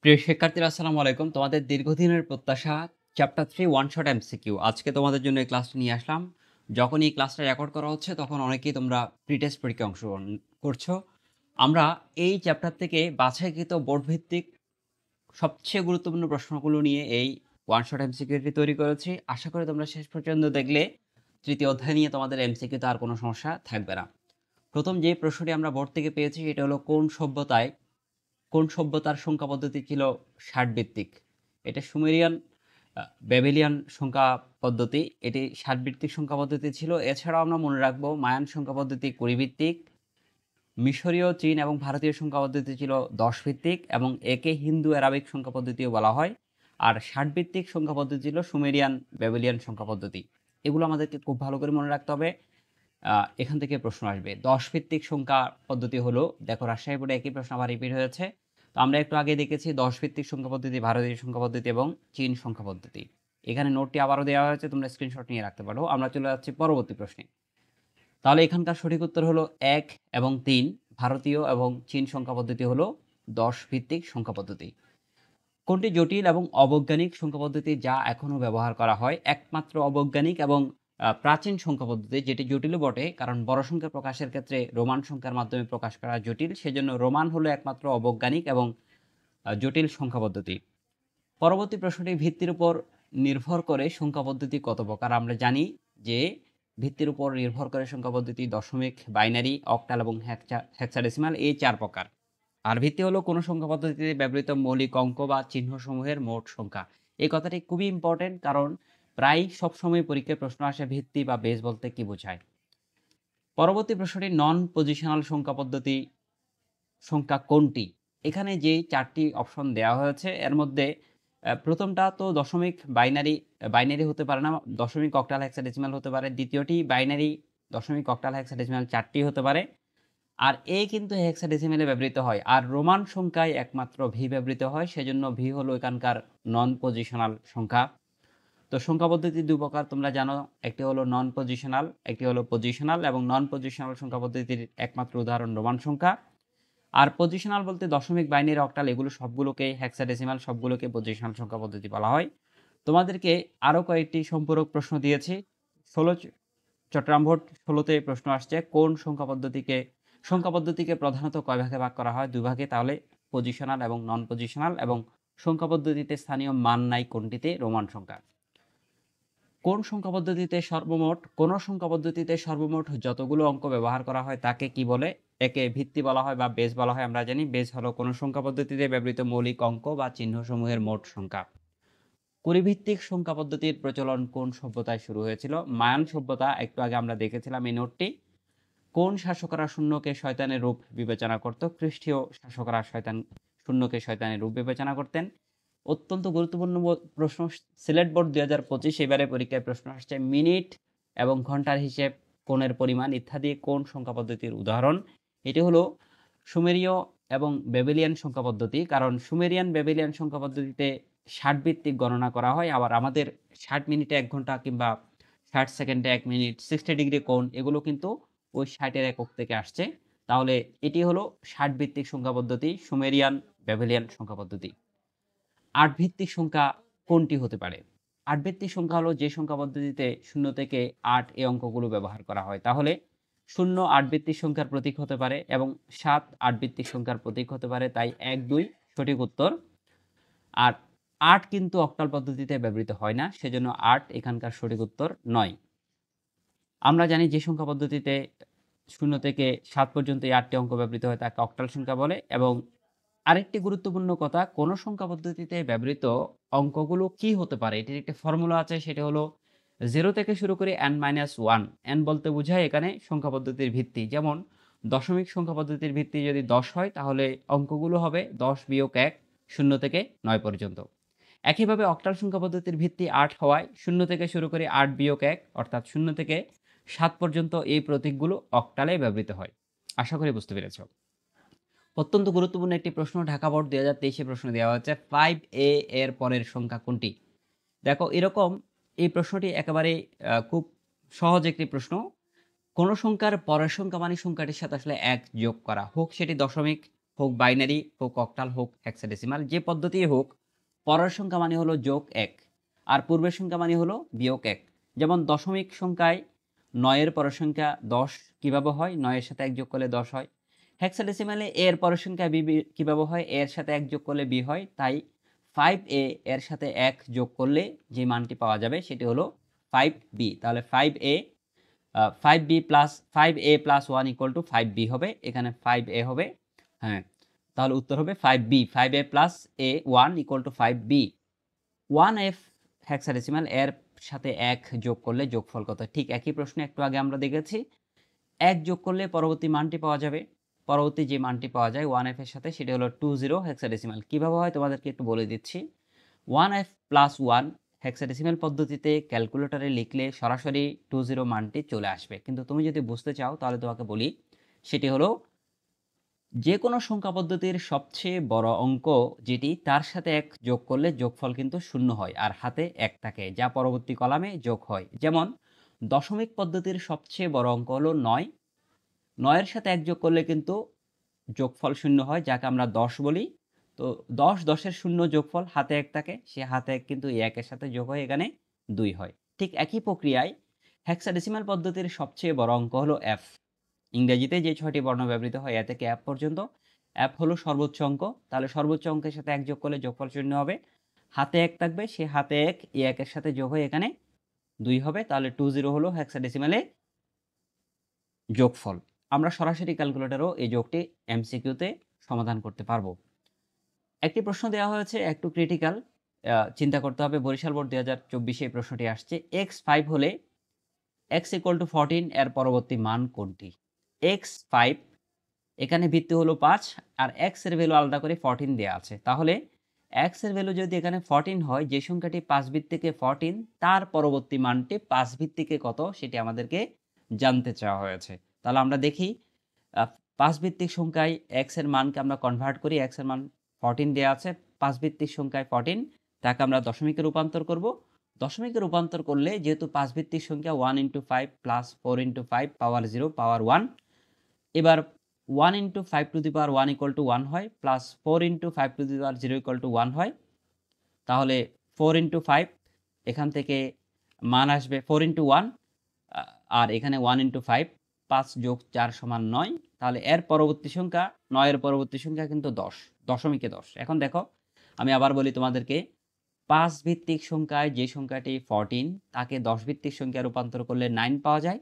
প্রিয় শিক্ষার্থীরা আসসালামু আলাইকুম। তোমাদের দীর্ঘদিনের প্রত্যাশা চ্যাপ্টার 3 ওয়ান শট এমসিকিউ। আজকে তোমাদের জন্য এই ক্লাসটি নিয়ে আসলাম। যখন এই ক্লাসটা রেকর্ড করা হচ্ছে তখন অনেকেই তোমরা প্রি টেস্ট পরীক্ষায় অংশগ্রহণ করছো। আমরা এই চ্যাপ্টার থেকে বাছাইকৃত বোর্ড ভিত্তিক সবচেয়ে গুরুত্বপূর্ণ প্রশ্নগুলো নিয়ে এই ওয়ান শট এমসিকিউটি তৈরি করেছি। আশা করি তোমরা শেষ পর্যন্ত দেখলে তৃতীয় অধ্যায় নিয়ে তোমাদের এমসিকিউতে আর কোনো সমস্যা থাকবে না। প্রথম যে প্রশ্নটি আমরা বোর্ড থেকে পেয়েছি সেটা হলো কোন সভ্যতার সংখ্যা পদ্ধতি ছিল ৬০ ভিত্তিক? এটা সুমেরিয়ান ব্যাবিলিয়ান সংখ্যা পদ্ধতি। এটি ৬০ ভিত্তিক সংখ্যা পদ্ধতি ছিল। এছাড়াও আমরা মনে রাখবো মায়ান সংখ্যা পদ্ধতি ২০ ভিত্তিক, মিশরীয়, চীন এবং ভারতীয় সংখ্যা পদ্ধতি ছিল ১০ ভিত্তিক এবং একে হিন্দু অ্যারাবিক সংখ্যা পদ্ধতিও বলা হয়। আর ৬০ ভিত্তিক সংখ্যা পদ্ধতি ছিল সুমেরিয়ান ব্যাবিলিয়ান সংখ্যা পদ্ধতি। এগুলো আমাদেরকে খুব ভালো করে মনে রাখতে হবে। এখান থেকে প্রশ্ন আসবে। ১০ ভিত্তিক সংখ্যা পদ্ধতি হলো, দেখো রাজশাহী বোর্ডে একই প্রশ্ন আবার রিপিট হয়েছে। তো আমরা একটু আগে দেখেছি ১০ ভিত্তিক সংখ্যা পদ্ধতি, ভারতীয় সংখ্যা পদ্ধতি এবং চীন সংখ্যা পদ্ধতি। এখানে নোটটি আবারও দেওয়া হয়েছে, তোমরা স্ক্রিনশট নিয়ে রাখতে পারো। আমরা চলে যাচ্ছি পরবর্তী প্রশ্নে। তাহলে এখানকার সঠিক উত্তর হলো ১ এবং ৩। ভারতীয় এবং চীন সংখ্যা পদ্ধতি হলো ১০ ভিত্তিক সংখ্যা পদ্ধতি। কোনটি জটিল এবং অবৈজ্ঞানিক সংখ্যা পদ্ধতি যা এখনও ব্যবহার করা হয়? একমাত্র অবৈজ্ঞানিক এবং প্রাচীন সংখ্যা পদ্ধতি, যেটি জটিলও বটে, কারণ বড় সংখ্যা প্রকাশের ক্ষেত্রে রোমান সংখ্যার মাধ্যমে প্রকাশ করা জটিল, সেজন্য রোমান হলো একমাত্র অবৈজ্ঞানিক এবং জটিল সংখ্যা পদ্ধতি। পরবর্তী প্রশ্নটি, ভিত্তির উপর নির্ভর করে সংখ্যা পদ্ধতি কত প্রকার? আমরা জানি যে ভিত্তির উপর নির্ভর করে সংখ্যা পদ্ধতি দশমিক, বাইনারি, অক্টাল এবং হেক্সাডেসিমাল, এই ৪ প্রকার। আর ভিত্তি হলো কোনো সংখ্যা পদ্ধতিতে ব্যবহৃত মৌলিক অঙ্ক বা চিহ্নসমূহের মোট সংখ্যা। এই কথাটি খুবই ইম্পর্টেন্ট, কারণ প্রায় সবসময় পরীক্ষায় প্রশ্ন আসে ভিত্তি বা বেস বলতে কি বোঝায়। পরবর্তী প্রশ্নটি, নন পজিশনাল সংখ্যা পদ্ধতি সংখ্যা কোনটি? এখানে যে ৪টি অপশন দেওয়া হয়েছে এর মধ্যে প্রথমটা তো দশমিক, বাইনারি হতে পারে না, দশমিক, অক্টাল, হেক্সাডেসিমাল হতে পারে। দ্বিতীয়টি বাইনারি, দশমিক, অক্টাল, হেক্সাডেসিমাল ৪টি হতে পারে। আর এ কিন্তু হেক্সাডেসিমেলে ব্যবহৃত হয়। আর রোমান সংখ্যায় একমাত্র ভি ব্যবহৃত হয়, সেজন্য ভি হলো এখানকার নন পজিশনাল সংখ্যা। তো সংখ্যা পদ্ধতি ২ প্রকার তোমরা জানো, একটি হলো নন পজিশনাল, একটি হলো পজিশনাল, এবং নন পজিশনাল সংখ্যা পদ্ধতির একমাত্র উদাহরণ রোমান সংখ্যা। আর পজিশনাল বলতে দশমিক, বাইনারি, অক্টাল এগুলো সবগুলোকে, হেক্সাডেসিমাল সবগুলোকে পজিশনাল সংখ্যা পদ্ধতি বলা হয়। তোমাদেরকে আরও কয়েকটি সম্পূরক প্রশ্ন দিয়েছি। ১৬ চট্টগ্রাম বোর্ড ১৬তে প্রশ্ন আসছে, কোন সংখ্যা পদ্ধতিকে প্রধানত কয় ভাগে ভাগ করা হয়? ২ ভাগে। তাহলে পজিশনাল এবং নন পজিশনাল। এবং সংখ্যা পদ্ধতিতে স্থানীয় মান নাই কোনটিতে? রোমান সংখ্যা। কোন সংখ্যা পদ্ধতিতে সর্বমোট যতগুলো অঙ্ক ব্যবহার করা হয় তাকে কি বলে? একে ভিত্তি বলা হয় বা বেস বলা হয়। আমরা জানি বেস হলো কোনো সংখ্যা পদ্ধতিতে ব্যবহৃত মৌলিক অঙ্ক বা চিহ্নসমূহের মোট সংখ্যা। কুড়িভিত্তিক সংখ্যা পদ্ধতির প্রচলন কোন সভ্যতায় শুরু হয়েছিল? মায়ান সভ্যতা, একটু আগে আমরা দেখেছিলাম এই নোটটি। কোন শাসকরা শূন্যকে শয়তানের রূপ বিবেচনা করত? খ্রিস্টীয় শাসকরা শূন্যকে শয়তানের রূপ বিবেচনা করতেন। অত্যন্ত গুরুত্বপূর্ণ প্রশ্ন, সিলেট বোর্ড ২০২৫ এবারে পরীক্ষায় প্রশ্ন আসছে, মিনিট এবং ঘন্টার হিসেব, কোণের পরিমাণ ইত্যাদি কোন সংখ্যা পদ্ধতির উদাহরণ? এটি হলো সুমেরীয় এবং ব্যাবিলিয়ান সংখ্যা পদ্ধতি, কারণ সুমেরিয়ান ব্যাবিলিয়ান সংখ্যা পদ্ধতিতে ৬০ ভিত্তিক গণনা করা হয়। আবার আমাদের ৬০ মিনিটে ১ ঘন্টা কিংবা ৬০ সেকেন্ডে ১ মিনিট, ৬০ ডিগ্রি কোণ, এগুলো কিন্তু ওই ৬০-এর একক থেকে আসছে। তাহলে এটি হলো ৬০ ভিত্তিক সংখ্যা পদ্ধতি, সুমেরিয়ান ব্যাবিলিয়ান সংখ্যা পদ্ধতি। ৮ ভিত্তিক সংখ্যা কোনটি হতে পারে? ৮ ভিত্তিক সংখ্যা হলো যে সংখ্যা পদ্ধতিতে ০ থেকে ৮ এই অঙ্কগুলো ব্যবহার করা হয়। তাহলে ০ ৮ ভিত্তিক সংখ্যার প্রতীক হতে পারে এবং ৭ ৮ ভিত্তিক সংখ্যার প্রতীক হতে পারে। তাই ১ ২ সঠিক উত্তর। আর ৮ কিন্তু অক্টাল পদ্ধতিতে ব্যবহৃত হয় না, সেজন্য ৮ এখানকার সঠিক উত্তর নয়। আমরা জানি যে সংখ্যা পদ্ধতিতে ০ থেকে ৭ পর্যন্ত এই ৮টি অঙ্ক ব্যবহৃত হয় তাকে অক্টাল সংখ্যা বলে। এবং আরেকটি গুরুত্বপূর্ণ কথা, কোন সংখ্যা পদ্ধতিতে ব্যবহৃত অঙ্কগুলো কি হতে পারে, এটির একটি ফর্মুলা আছে, সেটা হলো 0 থেকে শুরু করে n-1। n বলতে বোঝায় এখানে সংখ্যা পদ্ধতির ভিত্তি। যেমন দশমিক সংখ্যা পদ্ধতির ভিত্তি যদি ১০ হয় তাহলে অঙ্কগুলো হবে ১০ - ১, ০ থেকে ৯ পর্যন্ত। একইভাবে অক্টাল সংখ্যা পদ্ধতির ভিত্তি ৮ হওয়ায় ০ থেকে শুরু করে ৮ - ১, অর্থাৎ ০ থেকে ৭ পর্যন্ত এই প্রতীকগুলো অক্টালে ব্যবহৃত হয়। আশা করি বুঝতে পেরেছ। অত্যন্ত গুরুত্বপূর্ণ একটি প্রশ্ন, ঢাকা বোর্ড ২০২৩ প্রশ্ন দেওয়া হচ্ছে, 5a এর পরের সংখ্যা কোনটি? দেখো এরকম এই প্রশ্নটি একেবারে খুব সহজ একটি প্রশ্ন। কোন সংখ্যার পরের সংখ্যা মানে সংখ্যাটির সাথে আসলে ১ যোগ করা, হোক সেটি দশমিক, হোক বাইনারি, হোক অক্টাল, হোক হেক্সাডেসিমাল, যে পদ্ধতি হোক, পরের সংখ্যা মানে হলো যোগ 1 আর পূর্বের সংখ্যা মানে হলো বিয়োগ 1। যেমন দশমিক সংখ্যায় 9 এর পরের সংখ্যা 10 কিভাবে হয়? 9 এর সাথে 1 যোগ করলে 10 হয়। হেক্সাডেসিমালে a এর পরের সংখ্যা b কিভাবে হয়? a এর সাথে 1 যোগ করলে b হয়। তাই 5a এর সাথে 1 যোগ করলে যে মানটি পাওয়া যাবে সেটি হলো 5b। তাহলে 5b plus 5a plus 1 equal two 5b হবে। এখানে 5a হবে, হ্যাঁ, তাহলে উত্তর হবে 5b। 5a plus a 1 equal two 5b। 1f hexadecimal এর সাথে 1 যোগ করলে যোগফল কত? ঠিক একই প্রশ্ন একটু আগে আমরা দেখেছি। 1 যোগ করলে পরবর্তী মানটি পাওয়া যাবে। পরবর্তী যে মানটি পাওয়া যায় 1f এর সাথে সেটি হলো 20 হেক্সাডেসিমাল। কিভাবে হয় তোমাদেরকে একটু বলে দিচ্ছি। 1f প্লাস 1 হেক্সাডেসিমাল পদ্ধতিতে ক্যালকুলেটরে লিখলে সরাসরি 20 মানটি চলে আসবে। কিন্তু তুমি যদি বুঝতে চাও তাহলে তোমাকে বলি, সেটি হলো যে কোনো সংখ্যা পদ্ধতির সবচেয়ে বড় অঙ্ক যেটি, তার সাথে 1 যোগ করলে যোগফল কিন্তু 0 হয় আর হাতে 1 থাকে, যা পরবর্তী কলামে যোগ হয়। যেমন দশমিক পদ্ধতির সবচেয়ে বড় অঙ্ক হলো 9। 9 এর সাথে 1 যোগ করলে কিন্তু যোগফল 0 হয়, যাকে আমরা 10 বলি। তো 10, 10 এর 0 যোগফল হাতে 1 থাকে, সে হাতে 1 কিন্তু এই 1 এর সাথে যোগ হয়ে এখানে 2 হয়। ঠিক একই প্রক্রিয়ায় হেক্সাডেসিমাল পদ্ধতির সবচেয়ে বড় অঙ্ক হলো f। ইংরেজিতে যে 6টি বর্ণ ব্যবহৃত হয় এ থেকে f পর্যন্ত, f হলো সর্বোচ্চ অঙ্ক। তাহলে সর্বোচ্চ অঙ্কের সাথে 1 যোগ করলে যোগফল 0 হবে। হাতে 1 থাকবে, সে হাতে 1 এই 1 এর সাথে যোগ হয়ে এখানে 2 হবে। তাহলে 20 হলো হেক্সাডেসিমালে যোগফল। আমরা সরাসরি ক্যালকুলেটরেও এই যোগটি এমসিকিউতে সমাধান করতে পারবো। একটি প্রশ্ন দেওয়া হয়েছে একটু ক্রিটিক্যাল, চিন্তা করতে হবে। বরিশাল বোর্ড 2024 এই প্রশ্নটি আসছে। x5 হলে x ইকুয়াল টু 14 এর পরবর্তী মান কোনটি? x5 এখানে ভিত্তি হলো 5 আর x এর ভ্যালু আলাদা করে 14 দেওয়া আছে। তাহলে x এর ভ্যালু যদি এখানে 14 হয়, যে সংখ্যাটি 5 ভিত্তিকে 14, তার পরবর্তী মানটি 5 ভিত্তিকে কত সেটি আমাদেরকে জানতে চাওয়া হয়েছে। তাহলে আমরা দেখি 5 ভিত্তিক সংখ্যায় x এর মানকে আমরা কনভার্ট করি। x এর মান 14 দেওয়া আছে, 5 ভিত্তিক সংখ্যায় 14, তাকে আমরা দশমিকে রূপান্তর করব। দশমিকে রূপান্তর করলে যেহেতু 5 ভিত্তিক সংখ্যা 1 ইন্টু 5 প্লাস 4 ইন্টু 5 পাওয়ার 0 পাওয়ার 1, এবার 1 into 5 two the power 1 equal to 1 হয়, plus 4 into 5 two the power 0 equal to 1 হয়। তাহলে 4 ইন্টু 5, এখান থেকে মান আসবে 4 ইন্টু 1, আর এখানে 1 ইন্টু 5, 5 যোগ 4 সমান 9। তাহলে এর পরবর্তী সংখ্যা, 9 এর পরবর্তী সংখ্যা কিন্তু 10, দশমিকে 10। এখন দেখো, আমি আবার বলি তোমাদেরকে, 5 ভিত্তিক সংখ্যায় যে সংখ্যাটি 14, তাকে 10 ভিত্তিক সংখ্যা রূপান্তর করলে 9 পাওয়া যায়,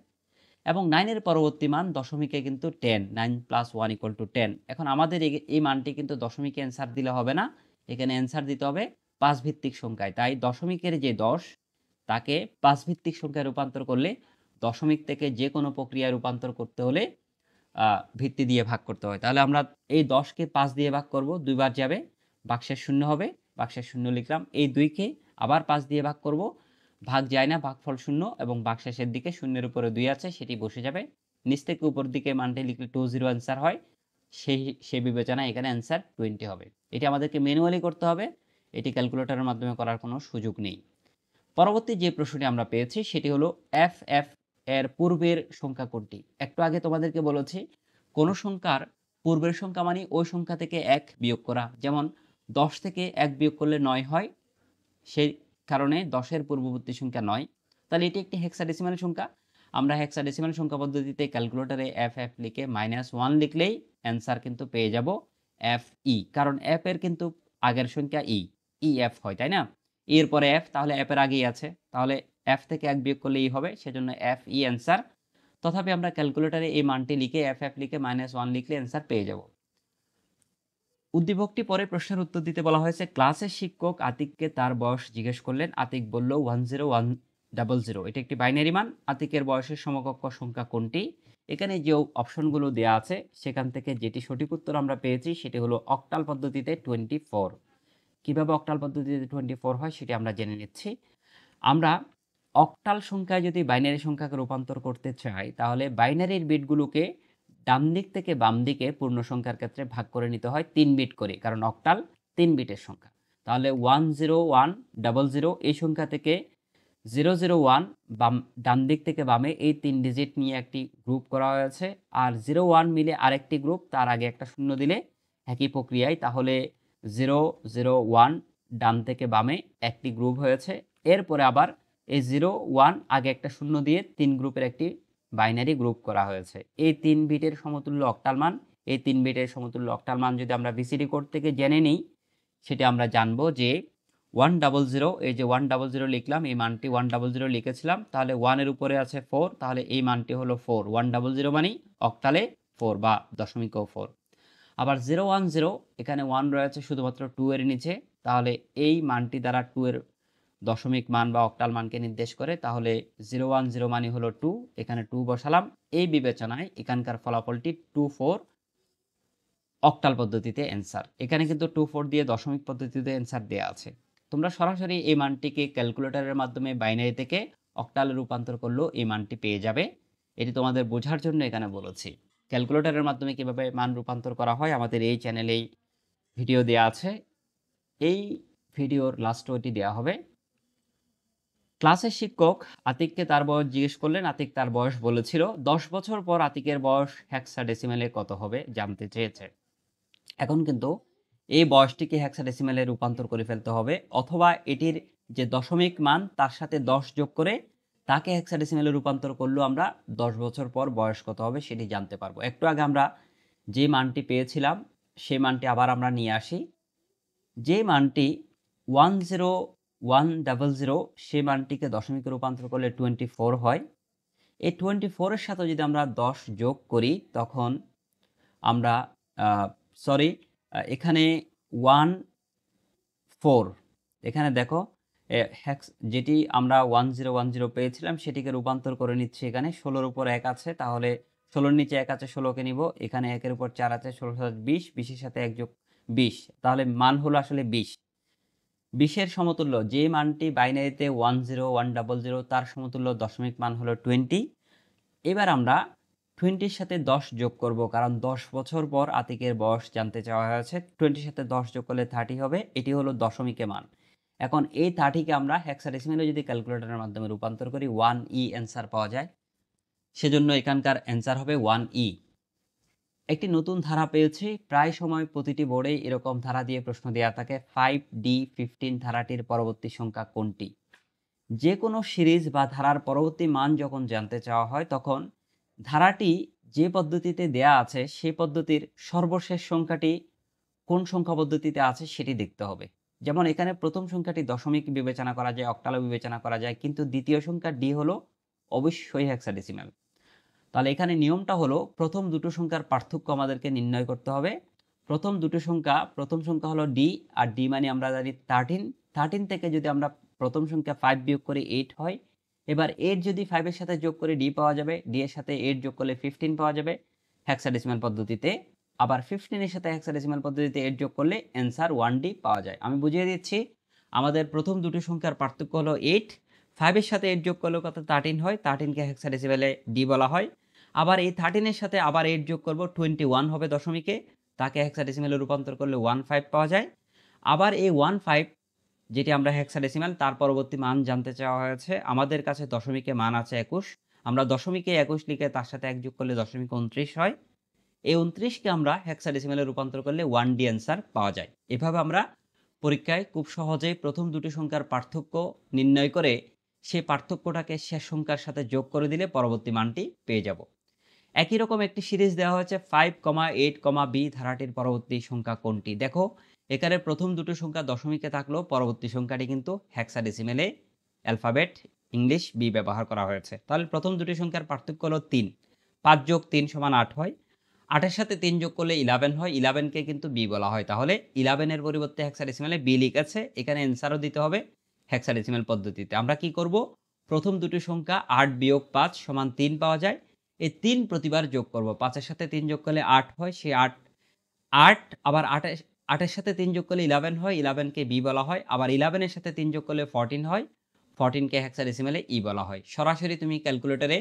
এবং 9 এর পরবর্তী মান দশমিকে কিন্তু 10, 9 প্লাস 1 ইকুয়াল টু 10। এখন আমাদের এই মানটি কিন্তু দশমিকে অ্যান্সার দিলে হবে না, এখানে অ্যান্সার দিতে হবে 5 ভিত্তিক সংখ্যায়। তাই দশমিকের যে 10, তাকে 5 ভিত্তিক সংখ্যায় রূপান্তর করলে, দশমিক থেকে যে কোনো প্রক্রিয়ায় রূপান্তর করতে হলে ভিত্তি দিয়ে ভাগ করতে হয়। তাহলে আমরা এই 10কে 5 দিয়ে ভাগ করব, 2 বার যাবে, বাক্সের শূন্য হবে, বাক্সের শূন্য লিখলাম। এই 2কে আবার 5 দিয়ে ভাগ করব, ভাগ যায় না, ভাগফল শূন্য, এবং বাক্সের দিকে শূন্যের উপরে 2 আছে, সেটি বসে যাবে। নিচ থেকে উপর দিকে মানটি লিখলে 20 অ্যান্সার হয়। সেই বিবেচনায় এখানে অ্যান্সার 20 হবে। এটি আমাদেরকে ম্যানুয়ালি করতে হবে, এটি ক্যালকুলেটরের মাধ্যমে করার কোনো সুযোগ নেই। পরবর্তী যে প্রশ্নটি আমরা পেয়েছি সেটি হলো এফ এর পূর্বের সংখ্যা কোনটি? একটু আগে তোমাদেরকে বলেছি, কোন সংখ্যার পূর্বের সংখ্যা মানে ওই সংখ্যা থেকে 1 বিয়োগ করা। যেমন 10 থেকে 1 বিয়োগ করলে 9 হয়, সেই কারণে 10 এর পূর্ববর্তী সংখ্যা 9। তাহলে এটি একটি হেক্সাডেসিমাল সংখ্যা। আমরা হেক্সাডেসিমাল সংখ্যা পদ্ধতিতে ক্যালকুলেটরে এফ লিখে -1 লিখলেই অ্যান্সার কিন্তু পেয়ে যাব এফ ই, কারণ এফ এর কিন্তু আগের সংখ্যা ই এফ হয়, তাই না? এর পরে এফ, তাহলে এফ এর আগেই আছে, তাহলে এফ থেকে 1 বিয়োগ করলে ই হবে, সেজন্য এফ ই অ্যান্সার। তথাপি আমরা ক্যালকুলেটরে এই মানটি লিখে এফ লিখে -1 লিখলে অ্যান্সার পেয়ে যাব। উদ্দীপকটি পরে প্রশ্নের উত্তর দিতে বলা হয়েছে। ক্লাসের শিক্ষক আতিককে তার বয়স জিজ্ঞেস করলেন। আতিক বলল 10100। এটি একটি বাইনারি মান। আতিকের বয়সের সমকক্ষ সংখ্যা কোনটি? এখানে যে অপশনগুলো দেওয়া আছে সেখান থেকে যেটি সঠিক উত্তর আমরা পেয়েছি সেটি হলো অক্টাল পদ্ধতিতে 24। কিভাবে অক্টাল পদ্ধতিতে 24 হয় সেটি আমরা জেনে নিচ্ছি। আমরা অক্টাল সংখ্যায় যদি বাইনারি সংখ্যাকে রূপান্তর করতে চাই, তাহলে বাইনারির বিটগুলোকে ডান দিক থেকে বাম দিকে পূর্ণ সংখ্যার ক্ষেত্রে ভাগ করে নিতে হয় 3 বিট করে, কারণ অক্টাল 3 বিটের সংখ্যা। তাহলে 10100 এই সংখ্যা থেকে 001 বাম, ডান দিক থেকে বামে, এই 3 ডিজিট নিয়ে একটি গ্রুপ করা হয়েছে, আর 01 মিলে আরেকটি গ্রুপ, তার আগে একটা শূন্য দিলে একই প্রক্রিয়ায়, তাহলে 0 0 1 ডান থেকে বামে একটি গ্রুপ হয়েছে। এরপরে আবার এই 0 1 আগে একটা শূন্য দিয়ে 3 গ্রুপের একটি বাইনারি গ্রুপ করা হয়েছে। এই 3 বিটের সমতুল্য অক্টাল মান, এই 3 বিটের সমতুল্য অক্টাল মান যদি আমরা বিসিডি কোড থেকে জেনে নিই, সেটা আমরা জানবো যে 100, এই যে 100 লিখলাম, এই মানটি 100 লিখেছিলাম, তাহলে 1 এর উপরে আছে 4, তাহলে এই মানটি হলো 4। 100 মানে অক্টালে 4 বা দশমিকেও 4। আবার 010, এখানে 1 রয়েছে শুধুমাত্র 2 এর নিচে, তাহলে এই মানটি দ্বারা 2 এর দশমিক মান বা অক্টাল মানকে নির্দেশ করে, তাহলে 010 মানে হলো 2, এখানে 2 বসালাম। এই বিবেচনায় এখানকার ফলাফলটি 24 অক্টাল পদ্ধতিতে অ্যান্সার। এখানে কিন্তু 24 দিয়ে দশমিক পদ্ধতিতে অ্যান্সার দেওয়া আছে। তোমরা সরাসরি এই মানটিকে ক্যালকুলেটরের মাধ্যমে বাইনারি থেকে অক্টালে রূপান্তর করলেও এই মানটি পেয়ে যাবে। এটি তোমাদের বোঝার জন্য এখানে বলেছি। ক্যালকুলেটরের মাধ্যমে কিভাবে মান রূপান্তর করা হয় আমাদের এই চ্যানেলেই ভিডিও দেওয়া আছে, এই ভিডিওর লাস্টে ওইটি দেওয়া হবে। ক্লাসের শিক্ষক আতিককে তার বয়স জিজ্ঞেস করলেন। আতিক তার বয়স বলেছিল। 10 বছর পর আতিকের বয়স হেক্সাডেসিমেলে কত হবে জানতে চেয়েছে। এখন কিন্তু এই বয়সটিকে হেক্সাডেসিমেলে রূপান্তর করে ফেলতে হবে, অথবা এটির যে দশমিক মান তার সাথে 10 যোগ করে তাকে হেক্সাডেসিমেলে রূপান্তর করলেও আমরা 10 বছর পর বয়স কত হবে সেটি জানতে পারবো। একটু আগে আমরা যে মানটি পেয়েছিলাম সেই মানটি আবার আমরা নিয়ে আসি। যে মানটি 10100, সে মানটিকে দশমিকে রূপান্তর করলে 24 হয়। এই 24 এর সাথে যদি আমরা 10 যোগ করি তখন আমরা এখানে 14, এখানে দেখো যেটি আমরা 1010 পেয়েছিলাম সেটিকে রূপান্তর করে নিচ্ছি। এখানে 16-র উপর 1 আছে, তাহলে 16-র নিচে 1 আছে, 16কে নিব। এখানে 1-এর উপর 4 আছে, 16 7 20, 20-এর সাথে 1 যোগ 20, তাহলে মান হলো আসলে 20। 20-এর সমতুল্য যে মানটি বাইনারিতে 10100 তার সমতুল্য দশমিক মান হলো 20। এবার আমরা 20-র সাথে 10 যোগ করব, কারণ 10 বছর পর আতিকের বয়স জানতে চাওয়া হয়েছে। 20-র সাথে 10 যোগ করলে 30 হবে, এটি হলো দশমিকে মান। এখন এই 30কে আমরা হেক্সাডেসিমেলে যদি ক্যালকুলেটরের মাধ্যমে রূপান্তর করি 1E অ্যান্সার পাওয়া যায়, সেজন্য এখানকার অ্যান্সার হবে 1E। একটি নতুন ধারা পেয়েছি। প্রায় সময় প্রতিটি বোর্ডে এরকম ধারা দিয়ে প্রশ্ন দেওয়া থাকে। 5D15 ধারাটির পরবর্তী সংখ্যা কোনটি? যে কোনো সিরিজ বা ধারার পরবর্তী মান যখন জানতে চাওয়া হয় তখন ধারাটি যে পদ্ধতিতে দেয়া আছে সেই পদ্ধতির সর্বশেষ সংখ্যাটি কোন সংখ্যা পদ্ধতিতে আছে সেটি দেখতে হবে। যেমন এখানে প্রথম সংখ্যাটি দশমিক বিবেচনা করা যায়, অক্টালও বিবেচনা করা যায়, কিন্তু দ্বিতীয় সংখ্যা ডি হলো অবশ্যই হেক্সাডেসিমাল। তাহলে এখানে নিয়মটা হলো প্রথম দুটো সংখ্যার পার্থক্য আমাদেরকে নির্ণয় করতে হবে। প্রথম সংখ্যা হলো ডি, আর ডি মানে আমরা জানি 13। 13 থেকে যদি আমরা প্রথম সংখ্যা 5 বিয়োগ করি 8 হয়। এবার 8 যদি 5 এর সাথে যোগ করে ডি পাওয়া যাবে, ডি এর সাথে 8 যোগ করলে 15 পাওয়া যাবে হেক্সাডেসিমাল পদ্ধতিতে। আবার 15 এর সাথে হেক্সাডেসিমাল পদ্ধতিতে 8 যোগ করলে অ্যান্সার 1D পাওয়া যায়। আমি বুঝিয়ে দিচ্ছি, আমাদের প্রথম দুটো সংখ্যার পার্থক্য হলো 8, 5 এর সাথে 8 যোগ করলে কত 13 হয়, 13কে হেক্সাডেসিমালে ডি বলা হয়। আবার এই 13 এর সাথে আবার 8 যোগ করব, 21 হবে দশমিকে, তাকে হেক্সাডেসিমালে রূপান্তর করলে 15 পাওয়া যায়। আবার এই 15 যেটি আমরা হেক্সাডেসিমাল, তার পরবর্তী মান জানতে চাওয়া হয়েছে। আমাদের কাছে দশমিকে মান আছে 21, আমরা দশমিকে 21 লিখে তার সাথে 1 যোগ করলে দশমিকে 29 হয়। এই 29কে আমরা হেক্সাডেসিমালে রূপান্তর করলে 1D অ্যান্সার পাওয়া যায়। এভাবে আমরা পরীক্ষায় খুব সহজেই প্রথম দুটি সংখ্যার পার্থক্য নির্ণয় করে সেই পার্থক্যটাকে শেষ সংখ্যার সাথে যোগ করে দিলে পরবর্তী মানটি পেয়ে যাব। একই রকম একটি সিরিজ দেওয়া হয়েছে 5,8,b ধারাটির পরবর্তী সংখ্যা কোনটি? দেখো এখানে প্রথম দুটো সংখ্যা দশমিকে থাকলেও পরবর্তী সংখ্যাটি কিন্তু হেক্সাডেসিমেলে অ্যালফাবেট ইংলিশ বি ব্যবহার করা হয়েছে। তাহলে প্রথম দুটি সংখ্যার পার্থক্য হলো 3, 5 যোগ 3 সমান 8 হয়। 8-এর সাথে 3 যোগ করলে 11 হয়, 11কে কিন্তু বি বলা হয়। তাহলে 11-এর পরিবর্তে হেক্সাডেসিমেলে বি লিখেছে, এখানে অ্যান্সারও দিতে হবে হেক্সাডেসিমেল পদ্ধতিতে। আমরা কি করব, প্রথম দুটি সংখ্যা 8 বিয়োগ 5 সমান 3 পাওয়া যায়, এই 3 প্রতিবার যোগ করব। 5-এর সাথে 3 যোগ করলে 8 হয়, সেই 8 আবার 8-এর সাথে 3 যোগ করলে 11 হয়, 11কে বি বলা হয়। আবার 11-এর সাথে 3 যোগ করলে 14 হয়, 14কে হেক্সাডেসিমেলে ই বলা হয়। সরাসরি তুমি ক্যালকুলেটরে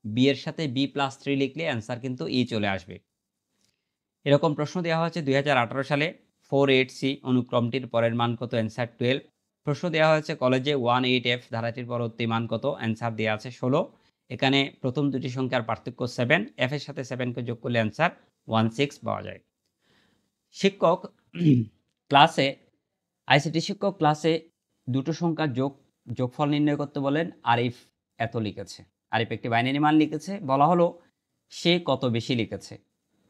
বি এর সাথে b+3 লিখলে অ্যান্সার কিন্তু ই চলে আসবে। এরকম প্রশ্ন দেওয়া হয়েছে 2018 সালে। 48C অনুক্রমটির পরের মান কত? অ্যান্সার 12। প্রশ্ন দেওয়া হয়েছে কলেজে 18F ধারাটির পরবর্তী মান কত? অ্যান্সার দেওয়া আছে 16। এখানে প্রথম দুটি সংখ্যার পার্থক্য 7, F এর সাথে 7কে যোগ করলে অ্যান্সার 16 পাওয়া যায়। শিক্ষক ক্লাসে আইসিটি শিক্ষক ক্লাসে দুটো সংখ্যার যোগফল নির্ণয় করতে বলেন। আরিফ এত লিখেছে, আরিফ একটি বাইনারি মান লিখেছে, বলা হলো সে কত বেশি লিখেছে।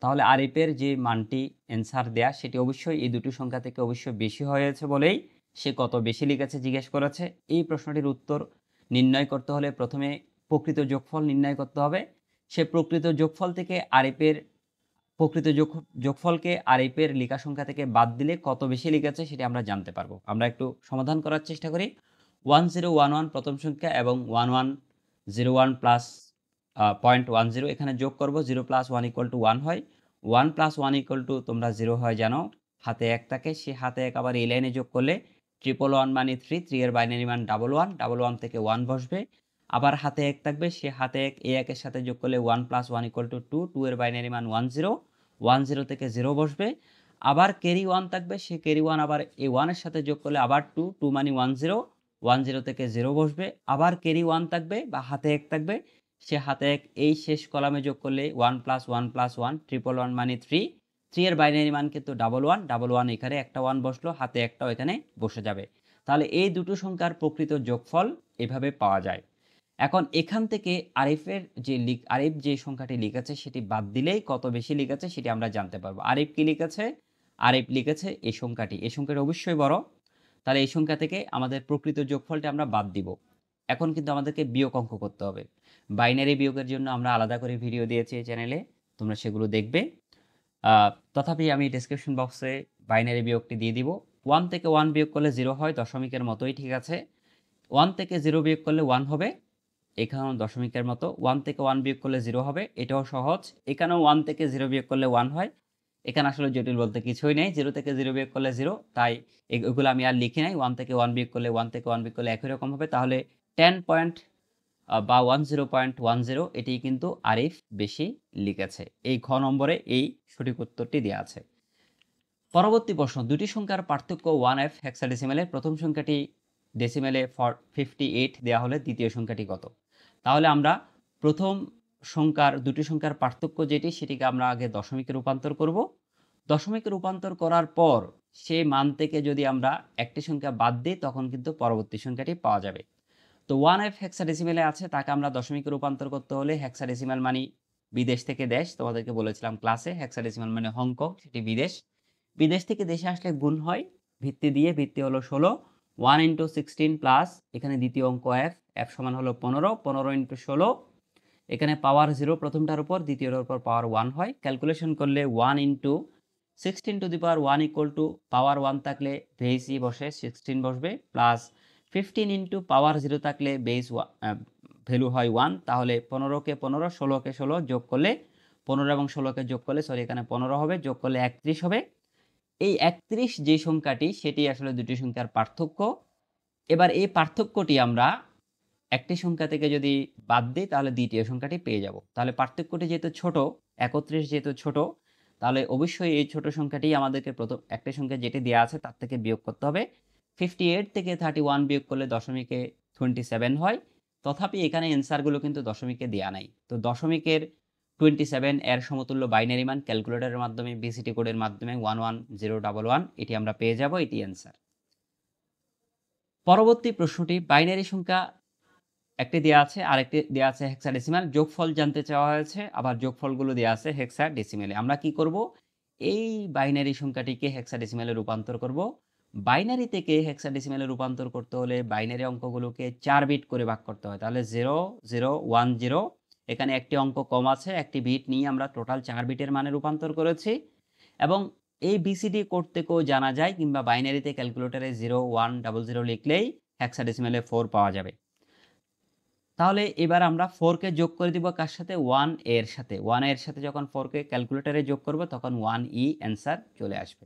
তাহলে আরিফের যে মানটি অ্যান্সার দেয়া সেটি অবশ্যই এই দুটি সংখ্যা থেকে অবশ্যই বেশি হয়েছে বলেই সে কত বেশি লিখেছে জিজ্ঞেস করেছে। এই প্রশ্নটির উত্তর নির্ণয় করতে হলে প্রথমে প্রকৃত যোগফল নির্ণয় করতে হবে। সে প্রকৃত যোগফল থেকে আরিফের প্রকৃত যোগফলকে আরিফের লেখা সংখ্যা থেকে বাদ দিলে কত বেশি লিখেছে সেটি আমরা জানতে পারবো। আমরা একটু সমাধান করার চেষ্টা করি। 1011 প্রথম সংখ্যা এবং 1101 প্লাস 0.10 এখানে যোগ করব। 0 প্লাস 1 ইকুয়াল টু 1 হয়। 1 প্লাস 1 ইকুয়াল টু তোমরা 0 হয় জানো, হাতে 1 থাকে, সে হাতে 1 আবার এই লাইনে যোগ করলে 111 মানে 3 এর বাইনারি মান 11 থেকে 1 বসবে। আবার হাতে 1 থাকবে, সে হাতে 1 এই 1 এর সাথে যোগ করলে 1 প্লাস 1 ইকুয়াল টু 2 এর বাইনারি মান 10 থেকে 0 বসবে। আবার ক্যারি 1 থাকবে, সে ক্যারি 1 আবার এই 1 এর সাথে যোগ করলে আবার 2 মানে 10 থেকে 0 বসবে। আবার ক্যারি 1 থাকবে বা হাতে 1 থাকবে, সে হাতে 1 এই শেষ কলামে যোগ করলে 1 প্লাস 1 প্লাস 1 111 মানে 3 এর বাইনারি মান কিন্তু 11 এখানে একটা 1 বসলো, হাতে একটাও এখানে বসে যাবে। তাহলে এই দুটো সংখ্যার প্রকৃত যোগফল এভাবে পাওয়া যায়। এখন এখান থেকে আরিফ যে সংখ্যাটি লিখেছে সেটি বাদ দিলেই কত বেশি লিখেছে সেটি আমরা জানতে পারবো। আরিফ কি লিখেছে? আরিফ লিখেছে এই সংখ্যাটি অবশ্যই বড়। তাহলে এই সংখ্যা থেকে আমাদের প্রকৃত যোগফলটা আমরা বাদ দিব। এখন কিন্তু আমাদেরকে বিয়োগ অঙ্ক করতে হবে। বাইনারি বিয়োগের জন্য আমরা আলাদা করে ভিডিও দিয়েছি এই চ্যানেলে, তোমরা সেগুলো দেখবে। তথাপি আমি ডেসক্রিপশন বক্সে বাইনারি বিয়োগটি দিয়ে দিব। 1 থেকে 1 বিয়োগ করলে 0 হয়, দশমিকের মতোই, ঠিক আছে। 1 থেকে 0 বিয়োগ করলে 1 হবে, এখানেও দশমিকের মতো। 1 থেকে 1 বিয়োগ করলে 0 হবে, এটাও সহজ। এখানেও 1 থেকে 0 বিয়োগ করলে 1 হয়। এখানে আসলে জটিল বলতে কিছুই নেই। 0 থেকে 0 বিয়োগ করলে 0, তাই এগুলো আমি আর লিখি নাই। 1 থেকে 1 বিয়োগ করলে 1 থেকে 1 বিয়োগ করলে একই রকম হবে। তাহলে 10 পয়েন্ট বা 10.10 এটি কিন্তু আরিফ বেশি লিখেছে। এই ঘ নম্বরে এই সঠিক উত্তরটি দেওয়া আছে। পরবর্তী প্রশ্ন, দুটি সংখ্যার পার্থক্য 1f হেক্সাডেসিমেলে, প্রথম সংখ্যাটি ডেসিমেলে 58 দেওয়া হলে দ্বিতীয় সংখ্যাটি কত? তাহলে আমরা প্রথম দুটি সংখ্যার পার্থক্য যেটি সেটিকে আমরা আগে দশমিকে রূপান্তর করব। দশমিকে রূপান্তর করার পর সেই মান থেকে যদি আমরা একটি সংখ্যা বাদ দিই তখন কিন্তু পরবর্তী সংখ্যাটি পাওয়া যাবে। তো 1f হেক্সাডেসিমেলে আছে, তাকে আমরা দশমিকে রূপান্তর করতে হলে হেক্সাডেসিমাল মানে বিদেশ থেকে দেশ, তোমাদেরকে বলেছিলাম ক্লাসে হেক্সাডেসিমাল মানে হংকং, সেটি বিদেশ। বিদেশ থেকে দেশে আসলে গুণ হয় ভিত্তি দিয়ে, ভিত্তি হলো 16। 1 ইন্টু 16 প্লাস এখানে দ্বিতীয় অঙ্ক এফ সমান হলো 15 ইন্টু 16, এখানে পাওয়ার 0 প্রথমটার উপর, দ্বিতীয়টার উপর পাওয়ার 1 হয়। ক্যালকুলেশন করলে 1 into 16 to the power 1 equal to power 1 থাকলে বেসই বসে 16 বসবে, প্লাস 15 ইন্টু পাওয়ার 0 থাকলে বেস ভ্যালু হয় 1। তাহলে 15কে 15, 16কে 16 যোগ করলে 15 এবং 16কে যোগ করলে এখানে 15 হবে, যোগ করলে 31 হবে। এই 31 যে সংখ্যাটি সেটি আসলে দুটি সংখ্যার পার্থক্য। এবার এই পার্থক্যটি আমরা একটি সংখ্যা থেকে যদি বাদ দিই তাহলে দ্বিতীয় সংখ্যাটি পেয়ে যাব। তাহলে পার্থক্যটি যেহেতু ছোট, 31 যেহেতু ছোট, তাহলে অবশ্যই এই ছোট সংখ্যাটি আমাদেরকে প্রথম একটি সংখ্যা যেটি দেওয়া আছে তার থেকে বিয়োগ করতে হবে। 58 থেকে 31 বিয়োগ করলে দশমিকে 27 হয়। তথাপি এখানে অ্যান্সারগুলো কিন্তু দশমিকে দেওয়া নাই। তো দশমিকের 27 এর সমতুল্য বাইনারি মান ক্যালকুলেটরের মাধ্যমে বিসিটি কোডের মাধ্যমে 11011 এটি আমরা পেয়ে যাব, এটি অ্যান্সার। পরবর্তী প্রশ্নটি, বাইনারি সংখ্যা একটি দেওয়া আছে, আরেকটি দেওয়া আছে হেক্সাডেসিমাল, যোগফল জানতে চাওয়া হয়েছে, আবার যোগফলগুলো দেওয়া আছে হেক্সাডেসিমেলে। আমরা কি করব? এই বাইনারি সংখ্যাটিকে হেক্সাডেসিমেলে রূপান্তর করব। বাইনারি থেকে হেক্সাডেসিমেলে রূপান্তর করতে হলে বাইনারি অঙ্কগুলোকে 4 বিট করে ভাগ করতে হয়। তাহলে 0 0 1 0, এখানে একটি অঙ্ক কম আছে, একটি বিট নিয়ে আমরা টোটাল 4 বিটের মানে রূপান্তর করেছি। এবং এই বিসিডি কোড থেকেও জানা যায়, কিংবা বাইনারিতে ক্যালকুলেটরে 0100 লিখলেই হেক্সাডেসিমেলে 4 পাওয়া যাবে। তাহলে এবার আমরা 4কে যোগ করে দিব কার সাথে? 1 এর সাথে। 1 এর সাথে যখন 4কে ক্যালকুলেটরে যোগ করব তখন 1e অ্যান্সার চলে আসবে।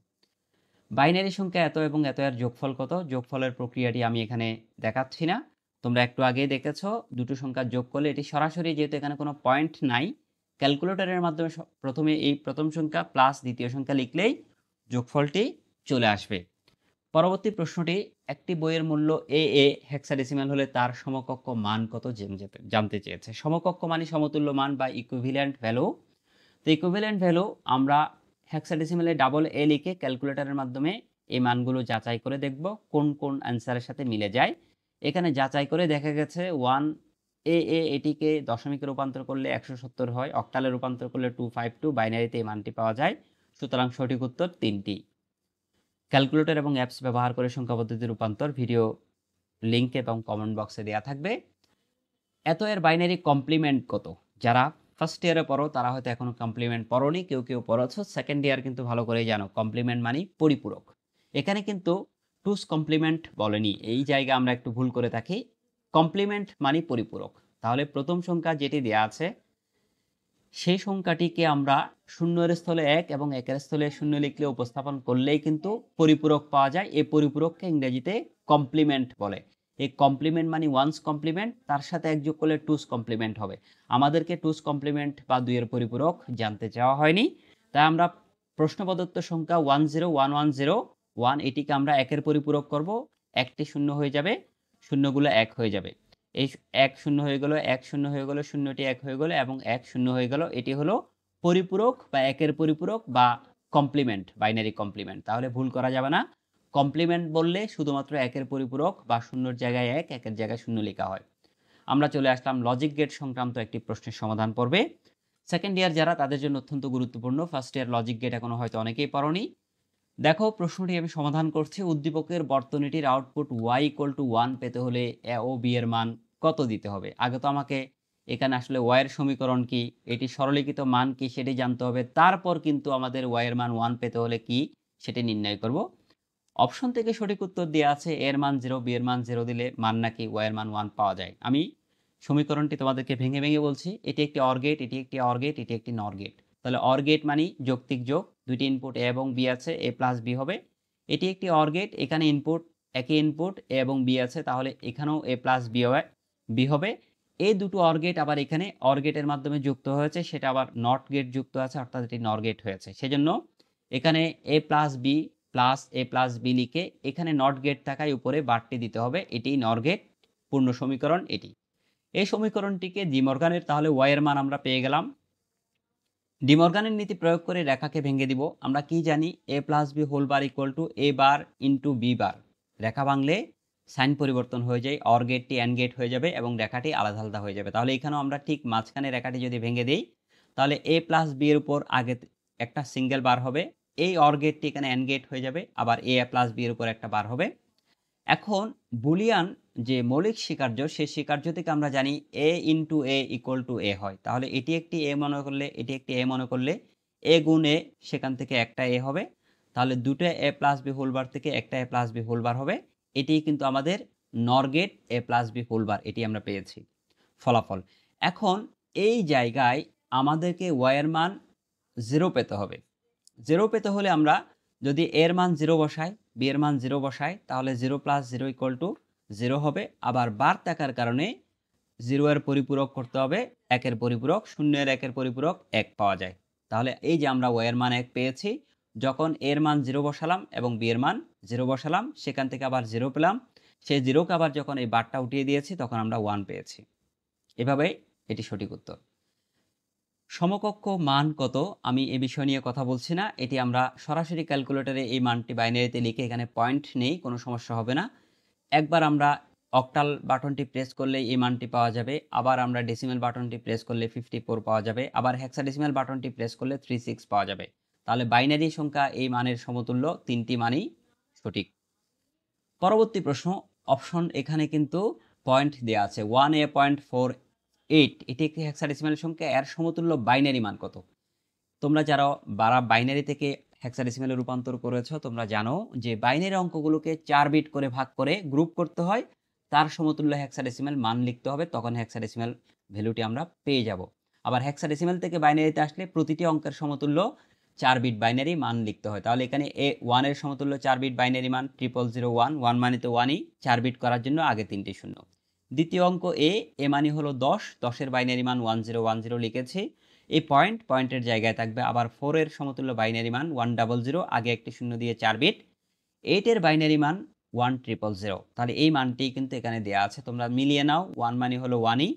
বাইনারি সংখ্যা এত এবং এত এর যোগফল কত? যোগফলের প্রক্রিয়াটি আমি এখানে দেখাচ্ছি না, তোমরা একটু আগেই দেখেছো। দুটো সংখ্যা যোগ করলে এটি সরাসরি, যেহেতু এখানে কোনো পয়েন্ট নাই, ক্যালকুলেটরের মাধ্যমে প্রথমে এই প্রথম সংখ্যা প্লাস দ্বিতীয় সংখ্যা লিখলেই যোগফলটি চলে আসবে। পরবর্তী প্রশ্নটি, একটি বইয়ের মূল্য এ হেক্সাডেসিমাল হলে তার সমকক্ষ মান কত জানতে চেয়েছে। সমকক্ষ মানে সমতুল্য মান বা ইকুইভ্যালেন্ট ভ্যালু। তো ইকুইভ্যালেন্ট ভ্যালু আমরা হেক্সাডেসিমেলে ডাবল এ লিখে ক্যালকুলেটরের মাধ্যমে এই মানগুলো যাচাই করে দেখব কোন কোন অ্যান্সারের সাথে মিলে যায়। এখানে যাচাই করে দেখা গেছে 1 এটিকে দশমিকে রূপান্তর করলে 170 হয়, অক্টালে রূপান্তর করলে 252, বাইনারিতে এই মানটি পাওয়া যায়। সুতরাং সঠিক উত্তর 3টি। ক্যালকুলেটর এবং অ্যাপস ব্যবহার করে সংখ্যা পদ্ধতি রূপান্তর ভিডিও লিঙ্ক এবং কমেন্ট বক্সে দেওয়া থাকবে। এত এর বাইনারি কমপ্লিমেন্ট কত? যারা ফার্স্ট ইয়ারে পড়ো তারা হয়তো এখনো কমপ্লিমেন্ট পড়োনি, কেউ কেউ পড়াচ্ছ সেকেন্ড ইয়ার কিন্তু ভালো করেই জানো কমপ্লিমেন্ট মানে পরিপূরক। এখানে কিন্তু টুস কমপ্লিমেন্ট বলেনি, এই জায়গা আমরা একটু ভুল করে থাকি। কমপ্লিমেন্ট মানে পরিপূরক। তাহলে প্রথম সংখ্যা যেটি দেয়া আছে সেই সংখ্যাটিকে আমরা শূন্যের স্থলে 1 এবং 1-এর স্থলে 0 লিখলে উপস্থাপন করলেই কিন্তু পরিপূরক পাওয়া যায়। এই পরিপূরককে ইংরেজিতে কমপ্লিমেন্ট বলে। এই কমপ্লিমেন্ট মানে ওয়ান্স কমপ্লিমেন্ট, তার সাথে এক যোগ করলে টুস কমপ্লিমেন্ট হবে। আমাদেরকে টুস কমপ্লিমেন্ট বা 2-এর পরিপূরক জানতে চাওয়া হয়নি, তাই আমরা প্রশ্ন প্রদত্ত সংখ্যা 10110 এটিকে আমরা 1-এর পরিপূরক করব। একটি 0 হয়ে যাবে, শূন্যগুলো 1 হয়ে যাবে। এই 1 0 হয়ে গেল, 1 0 হয়ে গেল, শূন্যটি 1 হয়ে গেল এবং 1 0 হয়ে গেল। এটি হলো পরিপূরক বা 1-এর পরিপূরক বা কমপ্লিমেন্ট, বাইনারি কমপ্লিমেন্ট। তাহলে ভুল করা যাবে না। কমপ্লিমেন্ট বললে শুধুমাত্র 1-এর পরিপূরক বা শূন্যর জায়গায় 1, 1-এর জায়গায় 0 লেখা হয়। আমরা চলে আসলাম লজিক গেট সংক্রান্ত একটি প্রশ্নের সমাধান পর্বে। সেকেন্ড ইয়ার যারা, তাদের জন্য অত্যন্ত গুরুত্বপূর্ণ। ফার্স্ট ইয়ার লজিক গেট এখনো হয়তো অনেকেই পড়োনি। দেখো প্রশ্নটি আমি সমাধান করছি। উদ্দীপকের বর্তনীটির আউটপুট y = 1 পেতে হলে a ও b এর মান কত দিতে হবে? আগে তো আমাকে এখানে আসলে y এর সমীকরণ কি, এটি সরলীকৃত মান কি সেটি জানতে হবে। তারপর কিন্তু আমাদের y এর মান 1 পেতে হলে কি সেটি নির্ণয় করব। অপশন থেকে সঠিক উত্তর দেওয়া আছে a এর মান 0, b এর মান 0 দিলে মান নাকি y এর মান 1 পাওয়া যায়। আমি সমীকরণটি তোমাদেরকে ভেঙে ভেঙে বলছি। এটি একটি অর গেট, এটি একটি অর গেট, এটি একটি নর গেট। তাহলে অর গেট মানে যৌক্তিক যোগ, দুইটি ইনপুট a এবং b আছে, a প্লাস b হবে। এটি একটি অর গেট, এখানে ইনপুট একই ইনপুট a এবং b আছে, তাহলে এখানেও a প্লাস b হবে। এই দুটো অর গেট আবার এখানে অর গেটের মাধ্যমে যুক্ত হয়েছে, সেটা আবার নট গেট যুক্ত আছে, অর্থাৎ এটি নর গেট হয়েছে। সেজন্য এখানে a plus b plus a plus b লিখে এখানে নট গেট থাকায় উপরে বারটি দিতে হবে। এটি নর গেট, পূর্ণ সমীকরণ এটি। এই সমীকরণটিকে ডি মর্গানের, তাহলে y এর মান আমরা পেয়ে গেলাম। ডি মর্গানের নীতি প্রয়োগ করে রেখাকে ভেঙে দিব। আমরা কি জানি? a plus B whole bar equal to a bar into B bar. রেখা ভাঙলে সাইন পরিবর্তন হয়ে যায়, অর গেটটি অ্যান্ড গেট হয়ে যাবে এবং রেখাটি আলাদা আলাদা হয়ে যাবে। তাহলে এখানেও আমরা ঠিক মাঝখানে রেখাটি যদি ভেঙে দিই, তাহলে a প্লাস বি এর উপর আগে একটা সিঙ্গেল বার হবে, এই অর গেটটি এখানে অ্যান্ড গেট হয়ে যাবে, আবার a প্লাস বি এর উপর একটা বার হবে। এখন বুলিয়ান যে মৌলিক স্বীকার্য, সেই স্বীকার্য থেকে আমরা জানি a into a equal to a হয়। তাহলে এটি একটি a মনে করলে, এটি একটি a মনে করলে a গুণ a, সেখান থেকে একটা a হবে। তাহলে দুটো a plus B whole bar থেকে একটা a plus B whole bar হবে। এটি কিন্তু আমাদের NOR gate a plus B whole bar, এটি আমরা পেয়েছি ফলাফল। এখন এই জায়গায় আমাদেরকে y এর মান 0 পেতে হবে। 0 পেতে হলে আমরা যদি a এর মান 0 বসাই, b এর মান 0 বসাই, তাহলে 0 প্লাস 0 ইকুয়াল টু 0 হবে। আবার বার থাকার কারণে 0 এর পরিপূরক করতে হবে 1 এর পরিপূরক, 0 এর 1 এর পরিপূরক 1 পাওয়া যায়। তাহলে এই যে আমরা y এর মান 1 পেয়েছি, যখন a এর মান 0 বসালাম এবং b এর মান 0 বসালাম, সেখান থেকে আবার 0 পেলাম, সেই 0কে আবার যখন এই বারটা উঠিয়ে দিয়েছি তখন আমরা 1 পেয়েছি। এভাবেই এটি সঠিক উত্তর। সমকক্ষ মান কত? আমি এ বিষয় নিয়ে কথা বলছি না, এটি আমরা সরাসরি ক্যালকুলেটরে এই মানটি বাইনারিতে লিখে, এখানে পয়েন্ট নেই, কোনো সমস্যা হবে না। একবার আমরা অক্টাল বাটনটি প্রেস করলে এই মানটি পাওয়া যাবে, আবার আমরা ডেসিমেল বাটনটি প্রেস করলে 54 পাওয়া যাবে, আবার হেক্সাডেসিমেল বাটনটি প্রেস করলে 36 পাওয়া যাবে। তাহলে বাইনারি সংখ্যা এই মানের সমতুল্য, তিনটি মানই সঠিক। পরবর্তী প্রশ্ন, অপশন এখানে কিন্তু পয়েন্ট দেওয়া আছে 1a.48, এটি একটি হেক্সাডেসিমেল সংখ্যা, এর সমতুল্য বাইনারি মান কত? তোমরা যারা বাইনারি থেকে হেক্সাডেসিমেলে রূপান্তর করেছো, তোমরা জানো যে বাইনারি অঙ্কগুলোকে 4 বিট করে ভাগ করে গ্রুপ করতে হয়, তার সমতুল্য হেক্সাডেসিমেল মান লিখতে হবে, তখন হেক্সাডেসিমেল ভ্যালুটি আমরা পেয়ে যাব। আবার হেক্সাডেসিমেল থেকে বাইনারিতে আসলে প্রতিটি অঙ্কের সমতুল্য 4 বিট বাইনারি মান লিখতে হয়। তাহলে এখানে a1 এর সমতুল্য 4 বিট বাইনারি মান 0001, 1 মানে তো 1ই, 4 বিট করার জন্য আগে 3টি শূন্য। দ্বিতীয় অঙ্ক a মানে হলো 10, 10 এর বাইনারি মান 1010 লিখেছি, এই পয়েন্টের জায়গায় থাকবে। আবার 4 এর সমতুল্য বাইনারি মান 100, আগে একটি শূন্য দিয়ে 4 বিট। 8 এর বাইনারি মান 1000, তাহলে এই মানটি কিন্তু এখানে দেয়া আছে, তোমরা মিলিয়ে নাও। 1 মানে হলো 1ই,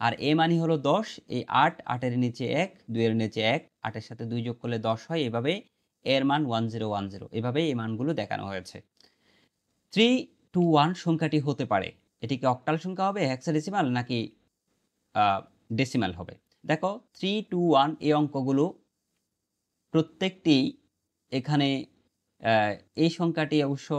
আর a মানে হলো 10, এই 8, 8 এর নিচে 1, 2 এর নিচে 1, 8 এর সাথে 2 যোগ করলে 10 হয়। এভাবে এর মান 1010, এভাবেই এই মানগুলো দেখানো হয়েছে। 321 সংখ্যাটি হতে পারে, এটি কি অক্টাল সংখ্যা হবে, হেক্সাডেসিমাল নাকি ডেসিমাল হবে? দেখো 321 এই অঙ্কগুলো প্রত্যেকটি এখানে এই সংখ্যাটি অবশ্য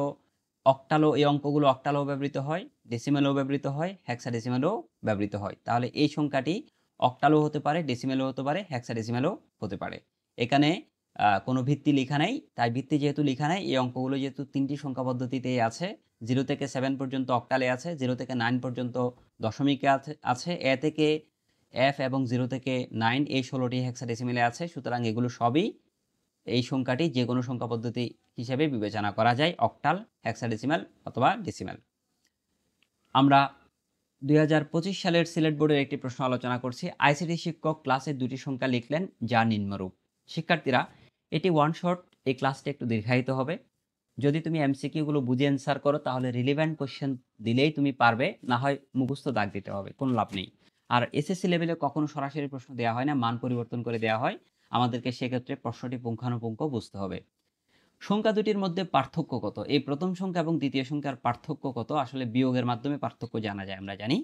অক্টালও, এই অঙ্কগুলো অক্টালও ব্যবহৃত হয়, ডেসিমেলও ব্যবহৃত হয়, হেক্সাডেসিমেলও ব্যবহৃত হয়। তাহলে এই সংখ্যাটি অক্টালও হতে পারে, ডেসিমেলও হতে পারে, হেক্সাডেসিমেলও হতে পারে। এখানে কোনো ভিত্তি লেখা নাই, তাই ভিত্তি যেহেতু লেখা নাই, এই অঙ্কগুলো যেহেতু 3টি সংখ্যা পদ্ধতিতে আছে, 0 থেকে 7 পর্যন্ত অক্টালে আছে, 0 থেকে 9 পর্যন্ত দশমিকে আছে, এ থেকে এফ এবং 0 থেকে 9 এই 16টি হেক্সাডেসিমেলে আছে। সুতরাং এগুলো সবই এই সংখ্যাটি যে কোনো সংখ্যা পদ্ধতি হিসেবে বিবেচনা করা যায়, অক্টাল, হেক্সাডেসিমাল অথবা ডেসিমাল। আমরা 2025 সালের সিলেট বোর্ডের একটি প্রশ্ন আলোচনা করছি। আইসিটি শিক্ষক ক্লাসে দুটি সংখ্যা লিখলেন যা নিম্নরূপ। শিক্ষার্থীরা, এটি ওয়ান শট, এই ক্লাসটি একটু দীর্ঘায়িত হবে। যদি তুমি এমসিকিউগুলো বুঝে অ্যান্সার করো তাহলে রিলেভেন্ট কোশ্চেন দিলেই তুমি পারবে, না হয় মুখস্থ দাগ দিতে হবে, কোনো লাভ নেই। আর এসএসসি লেভেলে কখনো সরাসরি প্রশ্ন দেওয়া হয় না, মান পরিবর্তন করে দেওয়া হয়, আমাদেরকে সেক্ষেত্রে প্রশ্নটি পুঙ্খানুপুঙ্খ বুঝতে হবে। সংখ্যা দুটির মধ্যে পার্থক্য কত? এই প্রথম সংখ্যা এবং দ্বিতীয় সংখ্যার পার্থক্য কত? আসলে বিয়োগের মাধ্যমে পার্থক্য জানা যায়, আমরা জানি।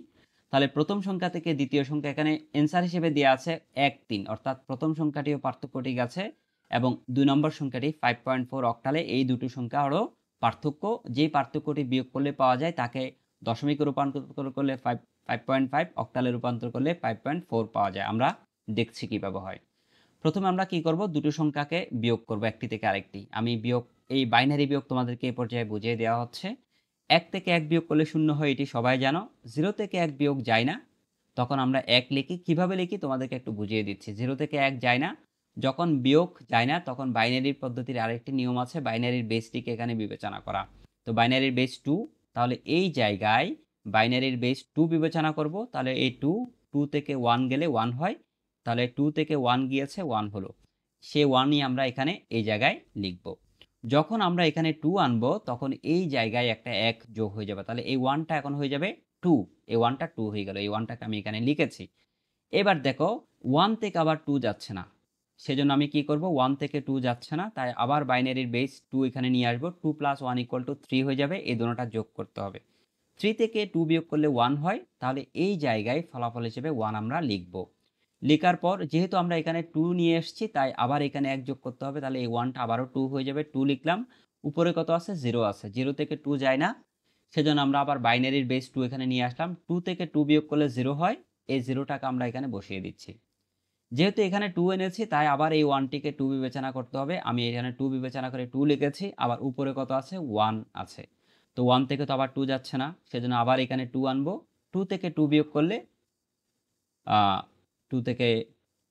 তাহলে প্রথম সংখ্যা থেকে দ্বিতীয় সংখ্যা এখানে অ্যান্সার হিসেবে দেওয়া আছে 1 3, অর্থাৎ প্রথম সংখ্যাটিও পার্থক্য ঠিক আছে এবং 2 নম্বর সংখ্যাটি 5.4 অক্টালে, এই দুটো সংখ্যা হলো পার্থক্য। যেই পার্থক্যটি বিয়োগ করলে পাওয়া যায় তাকে দশমিকে রূপান্তর করলে 5.5, অক্টালে রূপান্তর করলে 5.4 পাওয়া যায়। আমরা দেখছি কিভাবে হয়। প্রথমে আমরা কি করব, দুটো সংখ্যাকে বিয়োগ করব একটি থেকে আরেকটি। আমি বিয়োগ, এই বাইনারি বিয়োগ তোমাদেরকে এই পর্যায়ে বুঝিয়ে দেওয়া হচ্ছে। 1 থেকে 1 বিয়োগ করলে 0 হয়, এটি সবাই জানো। 0 থেকে 1 বিয়োগ যায় না, তখন আমরা 1 লিখি। কিভাবে লিখি তোমাদেরকে একটু বুঝিয়ে দিচ্ছি। 0 থেকে 1 যায় না, যখন বিয়োগ যায় না তখন বাইনারির পদ্ধতির আরেকটি নিয়ম আছে, বাইনারির বেসটিকে এখানে বিবেচনা করা। তো বাইনারির বেস 2, তাহলে এই জায়গায় বাইনারির বেস 2 বিবেচনা করব। তাহলে এই 2 থেকে 1 গেলে 1 হয়, তাহলে 2 থেকে 1 গিয়েছে, 1 হলো, সে 1ই আমরা এখানে এই জায়গায় লিখব। যখন আমরা এখানে 2 আনবো তখন এই জায়গায় একটা 1 যোগ হয়ে যাবে, তাহলে এই 1টা এখন হয়ে যাবে 2, এই 1টা 2 হয়ে গেল, এই 1টাকে আমি এখানে লিখেছি। এবার দেখো 1 থেকে আবার 2 যাচ্ছে না, সেজন্য আমি কি করব, 1 থেকে 2 যাচ্ছে না, তাই আবার বাইনারির বেস 2 এখানে নিয়ে আসবো। 2 + 1 = 3 হয়ে যাবে, এই দুটোটা যোগ করতে হবে। 3 থেকে 2 বিয়োগ করলে 1 হয়, তাহলে এই জায়গায় ফলাফল হিসেবে 1 আমরা লিখব। লেখার পর যেহেতু আমরা এখানে 2 নিয়ে এসেছি, তাই আবার এখানে 1 যোগ করতে হবে, তাহলে এই 1টা আবারও 2 হয়ে যাবে। 2 লিখলাম, উপরে কত আছে, 0 আছে, 0 থেকে 2 যায় না, সেজন্য আমরা আবার বাইনারির বেস 2 এখানে নিয়ে আসলাম। 2 থেকে 2 বিয়োগ করলে 0 হয়, এই 0টাকে আমরা এখানে বসিয়ে দিচ্ছি। যেহেতু এখানে 2 এনেছি, তাই আবার এই 1টিকে 2 বিবেচনা করতে হবে। আমি এখানে 2 বিবেচনা করে 2 লিখেছি, আবার উপরে কত আছে, 1 আছে। তো 1 থেকে তো আবার 2 যাচ্ছে না, সেজন্য আবার এখানে 2 আনবো। 2 থেকে 2 বিয়োগ করলে 2 থেকে,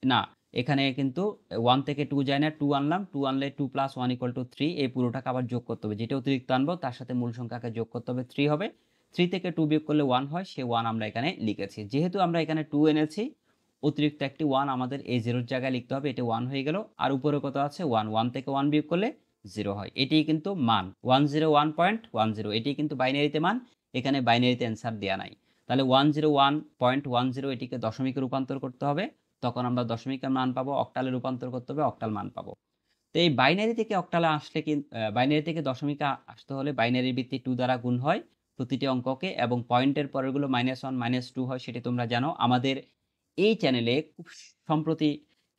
না, এখানে কিন্তু 1 থেকে 2 যায় না, 2 আনলাম, 2 আনলে 2 + 1 = 3, এই পুরোটাকে আবার যোগ করতে হবে। যেটা অতিরিক্ত আনবো তার সাথে মূল সংখ্যাকে যোগ করতে হবে, 3 হবে। 3 থেকে 2 বিয়োগ করলে 1 হয়, সে 1 আমরা এখানে লিখেছি। যেহেতু আমরা এখানে 2 এনেছি, অতিরিক্ত একটি 1 আমাদের এই 0-র জায়গায় লিখতে হবে, এটা 1 হয়ে গেল। আর উপরে কত আছে, 1, 1 থেকে 1 বিয়োগ করলে 0 হয়, এটিই কিন্তু মান 101.10, এটিই কিন্তু বাইনারিতে মান, এখানে বাইনারিতে অ্যান্সার দেওয়া নাই। তাহলে 101.10 এটিকে দশমিকে রূপান্তর করতে হবে, তখন আমরা দশমিকের মান পাবো, অক্টালে রূপান্তর করতে হবে, অক্টাল মান পাবো। তো এই বাইনারি থেকে অক্টালে আসলে বাইনারি থেকে দশমিকে আসতে হলে বাইনারির ভিত্তি 2 দ্বারা গুণ হয় প্রতিটি অঙ্ককে, এবং পয়েন্টের পরেরগুলো -1 -2 হয়, সেটি তোমরা জানো। আমাদের এই চ্যানেলে খুব সম্প্রতি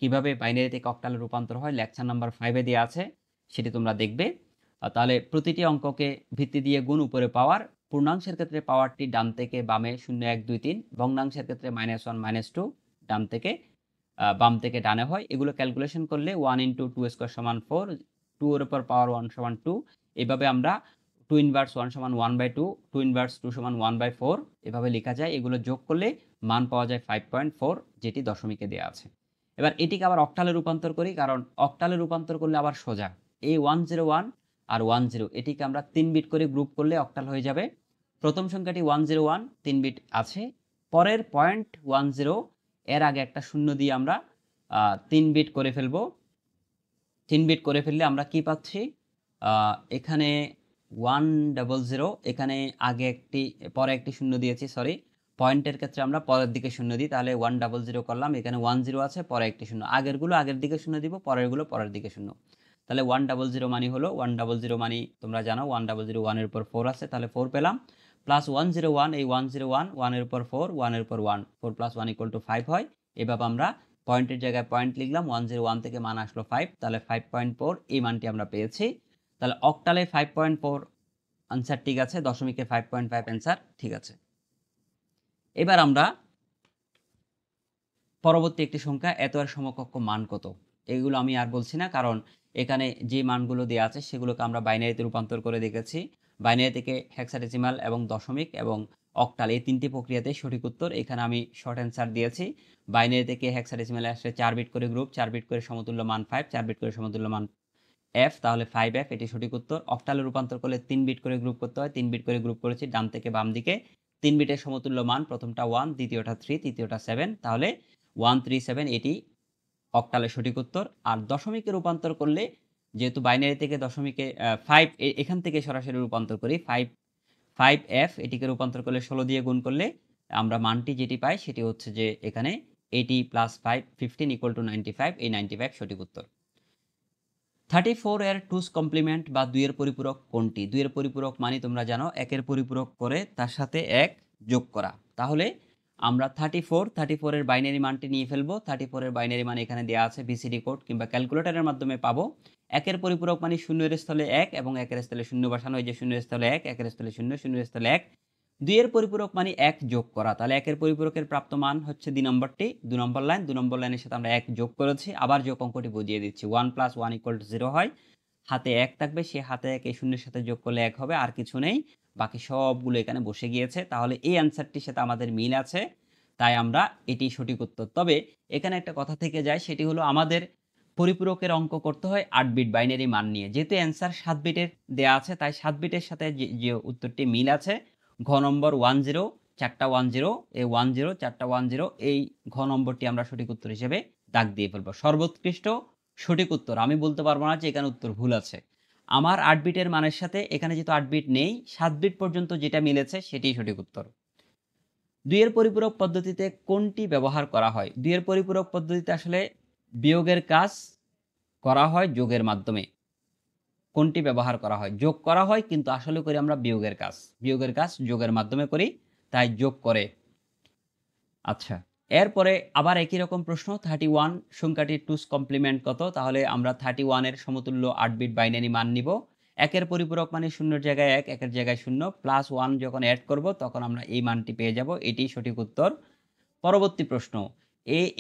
কিভাবে বাইনারি থেকে অক্টালে রূপান্তর হয় লেকচার নাম্বার 5-এ দেওয়া আছে, সেটি তোমরা দেখবে। তাহলে প্রতিটি অঙ্ককে ভিত্তি দিয়ে গুণ, উপরে পাওয়ার, পূর্ণাংশের ক্ষেত্রে পাওয়ারটি ডান থেকে বামে 0 1 2 3, ভগ্নাংশের ক্ষেত্রে -1 -2 ডান থেকে বাম থেকে ডানে হয়। এগুলো ক্যালকুলেশন করলে 1 × 2² = 4, 2 এর উপর পাওয়ার 1 = 2, এভাবে আমরা 2 ইনভার্স 1 = 1/2, 2 ইনভার্স 2 = 1/4, এভাবে লেখা যায়। এগুলো যোগ করলে মান পাওয়া যায় 5.4, যেটি দশমিকে দেওয়া আছে। এবার এটিকে আবার অক্টালে রূপান্তর করি, কারণ অক্টালে রূপান্তর করলে আবার সোজা এই 101 আর 10, এটিকে আমরা 3 বিট করে গ্রুপ করলে অক্টাল হয়ে যাবে। প্রথম সংখ্যাটি 101, 3 বিট আছে, পরের 0.10 এর আগে একটা শূন্য দিয়ে আমরা 3 বিট করে ফেলবো। 3 বিট করে ফেললে আমরা কি পাচ্ছি, এখানে 100, এখানে আগে একটি পরে একটি শূন্য দিয়েছি, সরি, পয়েন্টের ক্ষেত্রে আমরা পরের দিকে শূন্য দিই, তাহলে 100 করলাম, এখানে 10 আছে, পরে একটি শূন্য, আগেরগুলো আগের দিকে শূন্য দিব, পরেরগুলো পরের দিকে শূন্য। তাহলে 100 মানে হলো 100 মানে তোমরা জানো 100 এর উপর 4 আছে, তাহলে 4 পেলাম। প্লাস 101, এই 101 1 এর উপর 4, 1 এর উপর 1, 4 প্লাস 1 ইকুয়াল টু 5 হয়। এভাবে আমরা পয়েন্টের জায়গায় পয়েন্ট লিখলাম, 101 থেকে মান আসলো 5, তাহলে 5.4 এই মানটি আমরা পেয়েছি। তাহলে অক্টালে 5.4 আনসার ঠিক আছে, দশমিকে 5.5 অ্যান্সার ঠিক আছে। এবার আমরা পরবর্তী একটি সংখ্যা, এত এর সমকক্ষ মান কত, এগুলো আমি আর বলছি না, কারণ এখানে যে মানগুলো দেওয়া আছে সেগুলোকে আমরা বাইনারিতে রূপান্তর করে দেখেছি। বাইনারি থেকে হেক্সাডেসিমাল এবং দশমিক এবং অক্টাল এই তিনটি প্রক্রিয়াতে সঠিক উত্তর। এখানে আমি শর্ট অ্যান্সার দিয়েছি। বাইনারি থেকে হেক্সাডেসিমালে আসলে 4 বিট করে গ্রুপ, 4 বিট করে সমতুল্য মান 5, 4 বিট করে সমতুল্য মান এফ, তাহলে 5F এটি সঠিক উত্তর। অক্টালে রূপান্তর করলে 3 বিট করে গ্রুপ করতে হয়, 3 বিট করে গ্রুপ করেছি ডান থেকে বাম দিকে। 3 বিটের সমতুল্য মান, প্রথমটা 1, দ্বিতীয়টা 3, তৃতীয়টা 7, তাহলে 137 এটি অক্টালের সঠিক উত্তর। আর দশমিকে রূপান্তর করলে, যেহেতু বাইনারি থেকে দশমিকে 5 এখান থেকে সরাসরি রূপান্তর করি, 5F এটিকে রূপান্তর করলে 16 দিয়ে গুণ করলে আমরা মানটি যেটি পাই সেটি হচ্ছে যে এখানে 80 প্লাস 5 15 ইকুয়াল টু 95, এই 95 সঠিক উত্তর। 34 এর টুস কমপ্লিমেন্ট বা 2 এর পরিপূরক কোনটি? 2 এর পরিপূরক মানে তোমরা জানো 1 এর পরিপূরক করে তার সাথে 1 যোগ করা। তাহলে আমরা 34 এর বাইনারি মানটি নিয়ে ফেলবো। 34 এর বাইনারি মান এখানে দেওয়া আছে, বিসিডি কোড কিংবা ক্যালকুলেটরের মাধ্যমে পাবো। 1 এর পরিপূরক মানে 0 এর স্থলে 1 এবং 1 এর স্থলে 0 বসানো, এই যে 0 এর স্থলে 1, 1 এর স্থলে 0, 0 এর স্থলে 1। 2 এর পরিপূরক মানে 1 যোগ করা, তাহলে 1 এর পরিপূরকের প্রাপ্ত মান হচ্ছে 2 নম্বরটি, 2 নম্বর লাইন, 2 নম্বর লাইনের সাথে আমরা 1 যোগ করেছি। আবার যোগ অঙ্কটি বুঝিয়ে দিচ্ছি, 1 প্লাস 1 ইকুয়াল টু 0 হয়। হাতে 1 থাকবে, সে হাতে 1 এই শূন্যের সাথে যোগ করলে 1 হবে, আর কিছু নেই, বাকি সবগুলো এখানে বসে গিয়েছে। তাহলে এই অ্যান্সারটির সাথে আমাদের মিল আছে, তাই আমরা এটি সঠিক উত্তর। তবে এখানে একটা কথা থেকে যায়, সেটি হলো আমাদের পরিপূরকের অঙ্ক করতে হয় 8 বিট বাইনারি মান নিয়ে। যেহেতু অ্যান্সার 7 বিটের দেয়া আছে, তাই 7 বিটের সাথে যে উত্তরটি মিল আছে, ঘ নম্বর 10, 4টা 10, এই 10, 4টা 10, এই ঘ নম্বরটি আমরা সঠিক উত্তর হিসেবে দাগ দিয়ে ফেলবো। সর্বোৎকৃষ্ট সঠিক উত্তর, আমি বলতে পারবো না যে এখানে উত্তর ভুল আছে। আমার 8 বিটের মানের সাথে এখানে যেহেতু 8 বিট নেই, 7 বিট পর্যন্ত যেটা মিলেছে সেটিই সঠিক উত্তর। 2 এর পরিপূরক পদ্ধতিতে কোনটি ব্যবহার করা হয়? 2 এর পরিপূরক পদ্ধতিতে আসলে বিয়োগের কাজ করা হয় যোগের মাধ্যমে। কোনটি ব্যবহার করা হয়? যোগ করা হয়, কিন্তু আসলে করি আমরা বিয়োগের কাজ। বিয়োগের কাজ যোগের মাধ্যমে করি, তাই যোগ করে। আচ্ছা, এরপরে আবার একই রকম প্রশ্ন, 31 সংখ্যাটির টুস কমপ্লিমেন্ট কত? তাহলে আমরা 31 এর সমতুল্য 8 বিট বাইনারি মান নিব। 1 এর পরিপূরক মানে 0 এর জায়গায় 1, 1 এর জায়গায় 0, প্লাস 1 যখন অ্যাড করব তখন আমরা এই মানটি পেয়ে যাব, এটি সঠিক উত্তর। পরবর্তী প্রশ্ন,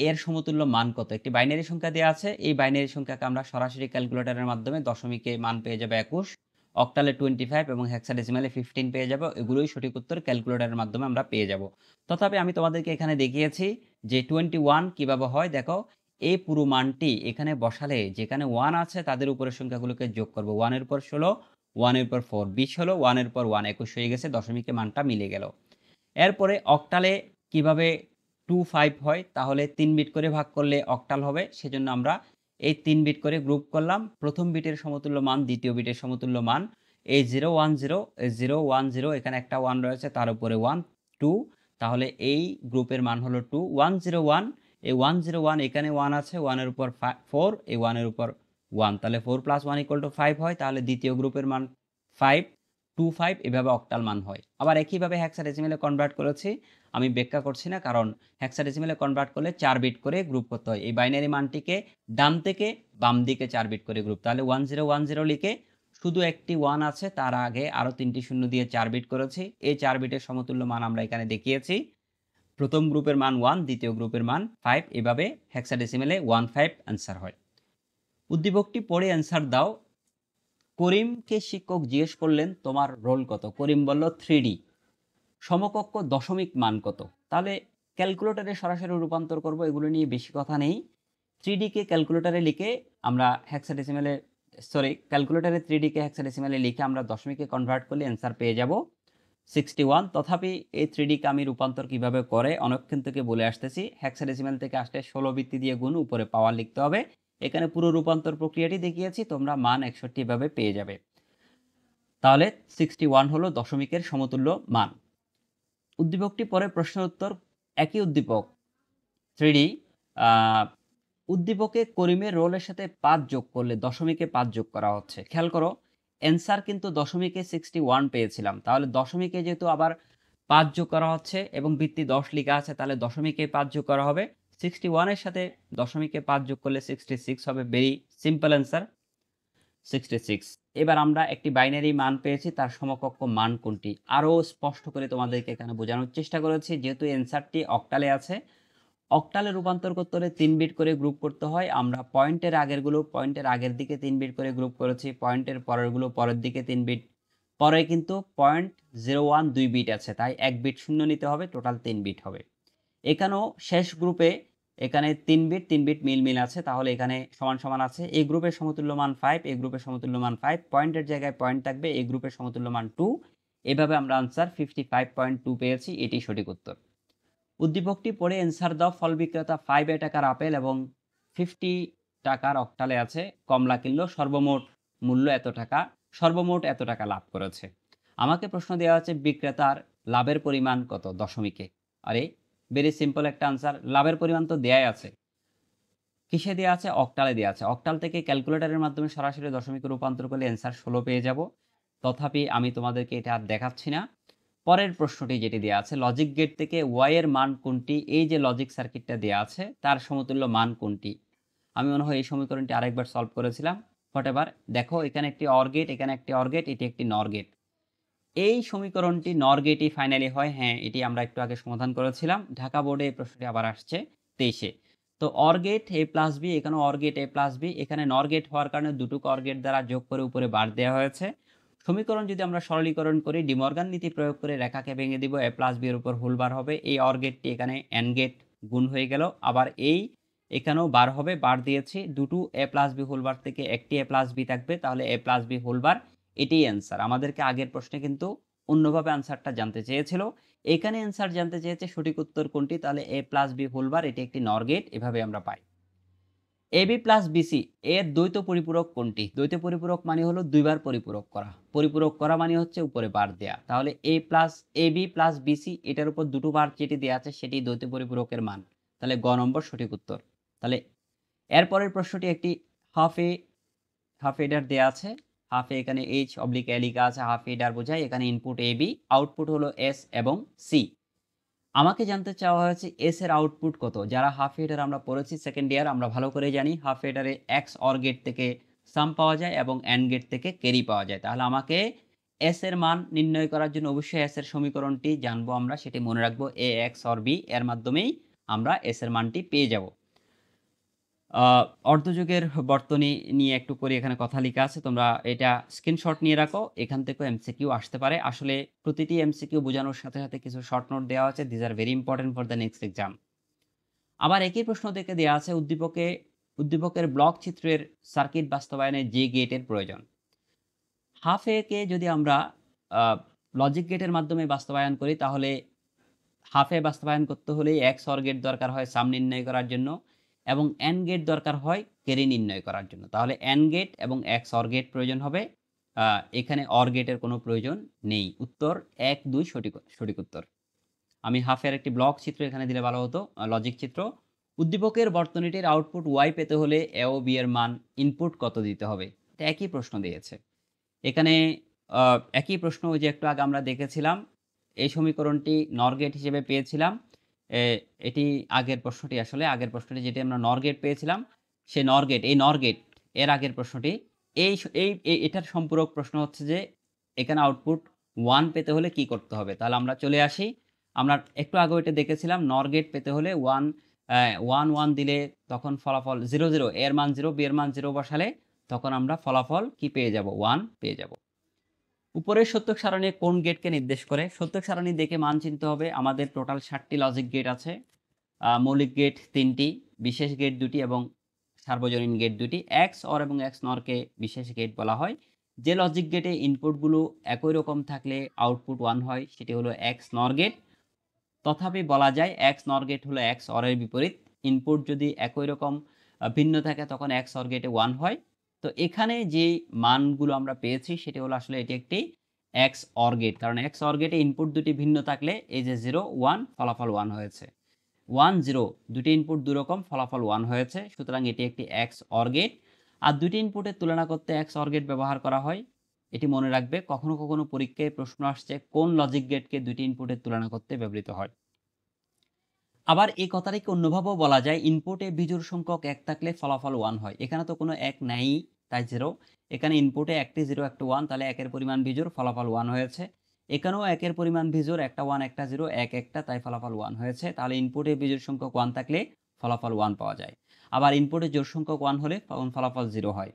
এর সমতুল্য মান কত? একটি বাইনারি সংখ্যা দেওয়া আছে, এই বাইনারি সংখ্যাকে আমরা সরাসরি ক্যালকুলেটরের মাধ্যমে দশমিকে মান পেয়ে যাবে 21, অক্টালে 25 এবং হেক্সাডেসিমালে 15 পেয়ে যাব। এগুলোই সঠিক উত্তর, ক্যালকুলেটরের মাধ্যমে আমরা পেয়ে যাব। তথাপি আমি তোমাদেরকে এখানে দেখিয়েছি যে 21 কিভাবে হয়। দেখো, এই পুরো মানটি এখানে বসালে যেখানে 1 আছে তাদের উপরের সংখ্যাগুলোকে যোগ করব। 1 এর পর 16, 1 এর পর 4 20 হলো, 1 এর পর 1 21 হয়ে গেছে, দশমিকে মানটা মিলে গেল। এরপরে অক্টালে কিভাবে 25 হয়? তাহলে 3 বিট করে ভাগ করলে অক্টাল হবে, সেজন্য আমরা এই 3 বিট করে গ্রুপ করলাম। প্রথম বিটের সমতুল্য মান, দ্বিতীয় বিটের সমতুল্য মান, এই 0 1 0, এই 0 1 0, এখানে একটা 1 রয়েছে, তার উপরে 1 2, তাহলে এই গ্রুপের মান হলো 2 1 0 1, এই 1 0 1 এখানে 1 আছে, 1 এর উপর 4, এই 1 এর উপর 1, তাহলে 4 প্লাস 1 ইকুয়াল টু 5 হয়। তাহলে দ্বিতীয় গ্রুপের মান 5 2 5, এভাবে অক্টাল মান হয়। আবার একইভাবে হেক্সাডেসিমালে কনভার্ট করেছি, আমি ব্যাখ্যা করছি না, কারণ হেক্সাডেসিমালে কনভার্ট করলে 4 বিট করে গ্রুপ করতে হয়। এই বাইনারি মানটিকে ডান থেকে বাম দিকে 4 বিট করে গ্রুপ, তাহলে 1 0 1 0 লিখে শুধু একটি 1 আছে, তার আগে আরও 3টি শূন্য দিয়ে 4 বিট করেছি। এই 4 বিটের সমতুল্য মান আমরা এখানে দেখিয়েছি। প্রথম গ্রুপের মান 1, দ্বিতীয় গ্রুপের মান 5, এভাবে হেক্সাডেসিমালে 15 অ্যান্সার হয়। উদ্দীপকটি পড়ে অ্যান্সার দাও। করিমকে শিক্ষক জিজ্ঞেস করলেন, তোমার রোল কত? করিম বলল 3D। সমকক্ষ দশমিক মান কত? তাহলে ক্যালকুলেটরে সরাসরি রূপান্তর করব, এগুলো নিয়ে বেশি কথা নেই। 3D কে ক্যালকুলেটরে লিখে আমরা হেক্সাডেসিমালে, ক্যালকুলেটরে 3D কে হেক্সাডেসিমালে লিখে আমরা দশমিকে কনভার্ট করলে অ্যান্সার পেয়ে যাব 61। তথাপি এই 3D কে আমি রূপান্তর কিভাবে করে অনেকক্ষণ থেকে বলে আসতেছি। হেক্সাডেসিমাল থেকে আসলে 16 ভিত্তি দিয়ে গুণ, উপরে পাওয়ার লিখতে হবে। এখানে পুরো রূপান্তর প্রক্রিয়াটি দেখিয়েছি, তোমরা মান 61 ভাবে পেয়ে যাবে। তাহলে 61 হলো দশমিকের সমতুল্য মান। উদ্দীপকটি পরে প্রশ্ন উত্তর, একই উদ্দীপক 3D উদ্দীপকে করিমের রোলের সাথে ৫ যোগ করলে দশমিকে ৫ যোগ করা হচ্ছে। খেয়াল করো, অ্যান্সার কিন্তু দশমিকে 61 পেয়েছিলাম। তাহলে দশমিকে যেহেতু আবার ৫ যোগ করা হচ্ছে এবং ভিত্তি ১০ লিখা আছে, তাহলে দশমিকে ৫ যোগ করা হবে। 61 এর সাথে দশমিকে ৫ যোগ করলে 66 হবে। Very simple answer, 66। এবার আমরা একটি বাইনারি মান পেয়েছি, তার সমকক্ষ মান কোনটি? আরও স্পষ্ট করে তোমাদেরকে এখানে বোঝানোর চেষ্টা করেছি। যেহেতু অ্যান্সারটি অক্টালে আছে, অক্টালে রূপান্তর করতে হলে ৩ বিট করে গ্রুপ করতে হয়। আমরা পয়েন্টের আগেরগুলো পয়েন্টের আগের দিকে ৩ বিট করে গ্রুপ করেছি, পয়েন্টের পরেরগুলো পরের দিকে ৩ বিট। পরে কিন্তু 0.01 2 বিট আছে, তাই 1 বিট শূন্য নিতে হবে, টোটাল 3 বিট হবে। এখানেও শেষ গ্রুপে এখানে ৩ বিট ৩ বিট মিল আছে, তাহলে এখানে সমান সমান আছে। এই গ্রুপের সমতুল্য মান 5, এই গ্রুপের সমতুল্য মান 5, পয়েন্টের জায়গায় পয়েন্ট থাকবে, এই গ্রুপের সমতুল্য মান 2। এভাবে আমরা আনসার 55.2 পেয়েছি, এটি সঠিক উত্তর। উদ্দীপকটি পড়ে অ্যান্সার দাও। ফল বিক্রেতা 5 টাকার আপেল এবং 50 টাকার অক্টালে আছে, কমলা কিনলো, সর্বমোট মূল্য এত টাকা, সর্বমোট এত টাকা লাভ করেছে। আমাকে প্রশ্ন দেওয়া আছে বিক্রেতার লাভের পরিমাণ কত দশমিকে। আরে ভেরি সিম্পল একটা আনসার, লাভের পরিমাণ তো দেয়াই আছে। কিসে দেওয়া আছে? অক্টালে দেওয়া আছে। অক্টাল থেকে ক্যালকুলেটরের মাধ্যমে সরাসরি দশমিকে রূপান্তর করলে অ্যান্সার 16 পেয়ে যাব। তথাপি আমি তোমাদেরকে এটা আর দেখাচ্ছি না। পরের প্রশ্নটি যেটি দেওয়া আছে, লজিক গেট থেকে ওয়াই এর মান কোনটি? এই যে লজিক সার্কিটটা দেওয়া আছে, তার সমতুল্য মান কোনটি? আমি মনে হয় এই সমীকরণটি আরেকবার সলভ করেছিলাম। হোয়াটএভার, দেখো এখানে একটি অর গেট, এখানে একটি অর গেট, এটি একটি নর গেট। এই সমীকরণটি নর গেটই ফাইনালি হয়। হ্যাঁ, এটি আমরা একটু আগে সমাধান করেছিলাম। ঢাকা বোর্ডে এই প্রশ্নটি আবার আসছে 23-এ। তো OR gate A plus B, এখানে OR gate A plus B, এখানে নর গেট হওয়ার কারণে দুটো অর গেট দ্বারা যোগ করে উপরে বার দেওয়া হয়েছে। সমীকরণ যদি আমরা সরলীকরণ করি, ডিমর্গান নীতি প্রয়োগ করে রেখাকে ভেঙে দিব, এ প্লাস বি এর উপর হোল বার হবে। এই অর গেটটি এখানে এন গেট গুণ হয়ে গেল, আবার এই এখানেও বার হবে, বার দিয়েছি। দুটো এ প্লাস বি হোল বার থেকে একটি এ প্লাস বি থাকবে, তাহলে এ প্লাস বি হোল বার, এটাই অ্যান্সার। আমাদেরকে আগের প্রশ্নে কিন্তু অন্যভাবে আনসারটা জানতে চেয়েছিল, এখানে অ্যান্সার জানতে চেয়েছে সঠিক উত্তর কোনটি, তাহলে এ প্লাস বি হোল বার, এটি একটি নর গেট, এভাবে আমরা পাই। এবি প্লাস বিসি এর দ্বৈত পরিপূরক কোনটি? দ্বৈত পরিপূরক মানে হলো দুইবার পরিপূরক করা, পরিপূরক করা মানে হচ্ছে উপরে বার দেয়া। তাহলে এ প্লাস এবি প্লাস বিসি, এটার উপর দুটো বার যেটি দেওয়া আছে সেটি দ্বৈত পরিপূরকের মান, তাহলে গ নম্বর সঠিক উত্তর। তাহলে এরপরের প্রশ্নটি একটি হাফ এডার দেওয়া আছে, হাফ এ এখানে এইচ অবলিক এ লিখা আছে, হাফ এডার বোঝায়। এখানে ইনপুট এ বি, আউটপুট হলো এস এবং সি। আমাকে জানতে চাওয়া হয়েছে এস এর আউটপুট কত। যারা হাফ এডার আমরা পড়েছি সেকেন্ড ইয়ার, আমরা ভালো করে জানি হাফ এডারে এক্স অর গেট থেকে সাম পাওয়া যায় এবং অ্যান্ড গেট থেকে ক্যারি পাওয়া যায়। তাহলে আমাকে এস এর মান নির্ণয় করার জন্য অবশ্যই এস এর সমীকরণটি জানবো আমরা, সেটি মনে রাখবো। এ এক্স অর বি এর মাধ্যমেই আমরা এস এর মানটি পেয়ে যাব। অর্ধযুগের বর্তনী নিয়ে একটু করে এখানে কথা লেখা আছে, তোমরা এটা স্ক্রিনশট নিয়ে রাখো, এখান থেকেও এমসিকিউ আসতে পারে। আসলে প্রতিটি এমসিকিউ বোঝানোর সাথে সাথে কিছু শর্ট নোট দেওয়া আছে, these are very important for the next exam. আবার একই প্রশ্ন থেকে দেওয়া আছে উদ্দীপকের ব্লক চিত্রের সার্কিট বাস্তবায়নে যে গেটের প্রয়োজন। হাফ এ কে যদি আমরা লজিক গেটের মাধ্যমে বাস্তবায়ন করি, তাহলে হাফ এ বাস্তবায়ন করতে হলে এক্স অর গেট দরকার হয় সাম নির্ণয় করার জন্য, এবং এন গেট দরকার হয় ক্যারি নির্ণয় করার জন্য। তাহলে এন গেট এবং এক্স অর গেট প্রয়োজন হবে, এখানে অর গেটের কোনো প্রয়োজন নেই। উত্তর 1, 2 সঠিক উত্তর। আমি হাফের একটি ব্লক চিত্র এখানে দিলে ভালো হতো, লজিক চিত্র। উদ্দীপকের বর্তনীটির আউটপুট ওয়াই পেতে হলে এ ও বি এর মান ইনপুট কত দিতে হবে? এটা একই প্রশ্ন দিয়েছে এখানে। একই প্রশ্ন ওই যে একটু আগে আমরা দেখেছিলাম, এই সমীকরণটি নর গেট হিসেবে পেয়েছিলাম। এটি আগের প্রশ্নটি, আসলে আগের প্রশ্নটি যেটি আমরা নর গেট পেয়েছিলাম, সে নর গেট, এই নর গেট এর আগের প্রশ্নটি, এটার সম্পূরক প্রশ্ন হচ্ছে যে এখানে আউটপুট 1 পেতে হলে কি করতে হবে। তাহলে আমরা চলে আসি, আমরা একটু আগে এটা দেখেছিলাম, নর গেট পেতে হলে 1 1 দিলে তখন ফলাফল 0 0, এর মান 0, বি এর মান 0 বসালে তখন আমরা ফলাফল কি পেয়ে যাব? 1 পেয়ে যাব। উপরের সত্যক সারণী কোন গেটকে নির্দেশ করে? সত্যক সারণী দেখে মান চিনতে হবে। আমাদের টোটাল 7টি লজিক গেট আছে, মৌলিক গেট 3টি, বিশেষ গেট 2টি এবং সার্বজনীন গেট 2টি। এক্স অর এবং এক্স নরকে বিশেষ গেট বলা হয়। যে লজিক গেটে ইনপুটগুলো একই রকম থাকলে আউটপুট 1 হয়, সেটি হলো এক্স নর গেট। তথাপি বলা যায় এক্স নর গেট হলো এক্স অরের বিপরীত। ইনপুট যদি একই রকম ভিন্ন থাকে তখন এক্স অর গেটে 1 হয়। তো এখানে যে মানগুলো আমরা পেয়েছি সেটি হলো আসলে এটি একটি এক্স অর গেট, কারণ এক্স অর গেটে ইনপুট দুটি ভিন্ন থাকলে এই যে 0 1 ফলাফল 1 হয়েছে। 1 0 দুটি ইনপুট দুই রকম, ফলাফল 1 হয়েছে, সুতরাং এটি একটি এক্স অর গেট। আর দুটি ইনপুটের তুলনা করতে এক্স অর গেট ব্যবহার করা হয়। এটি মনে রাখবে, কখনো কখনো পরীক্ষায় প্রশ্ন আসছে কোন লজিক গেটকে দুটি ইনপুটের তুলনা করতে ব্যবহৃত হয়। আবার এই কথাটিকে অন্যভাবেও বলা যায়, ইনপুটে বিজোড় সংখ্যক 1 থাকলে ফলাফল 1 হয়। এখানে তো কোনো 1 নাই, তাই 0। এখানে ইনপুটে একটি 0 একটা 1, তাহলে 1 এর পরিমাণ বিজোড়, ফলাফল 1 হয়েছে। এখানেও 1 এর পরিমাণ বিজোড়, একটা 1 একটা 0, 1 একটা, তাই ফলাফল 1 হয়েছে। তাহলে ইনপুটে বিজোড় সংখ্যক 1 থাকলে ফলাফল 1 পাওয়া যায়। আবার ইনপুটে জোড় সংখ্যক 1 হলে ফলাফল 0 হয়।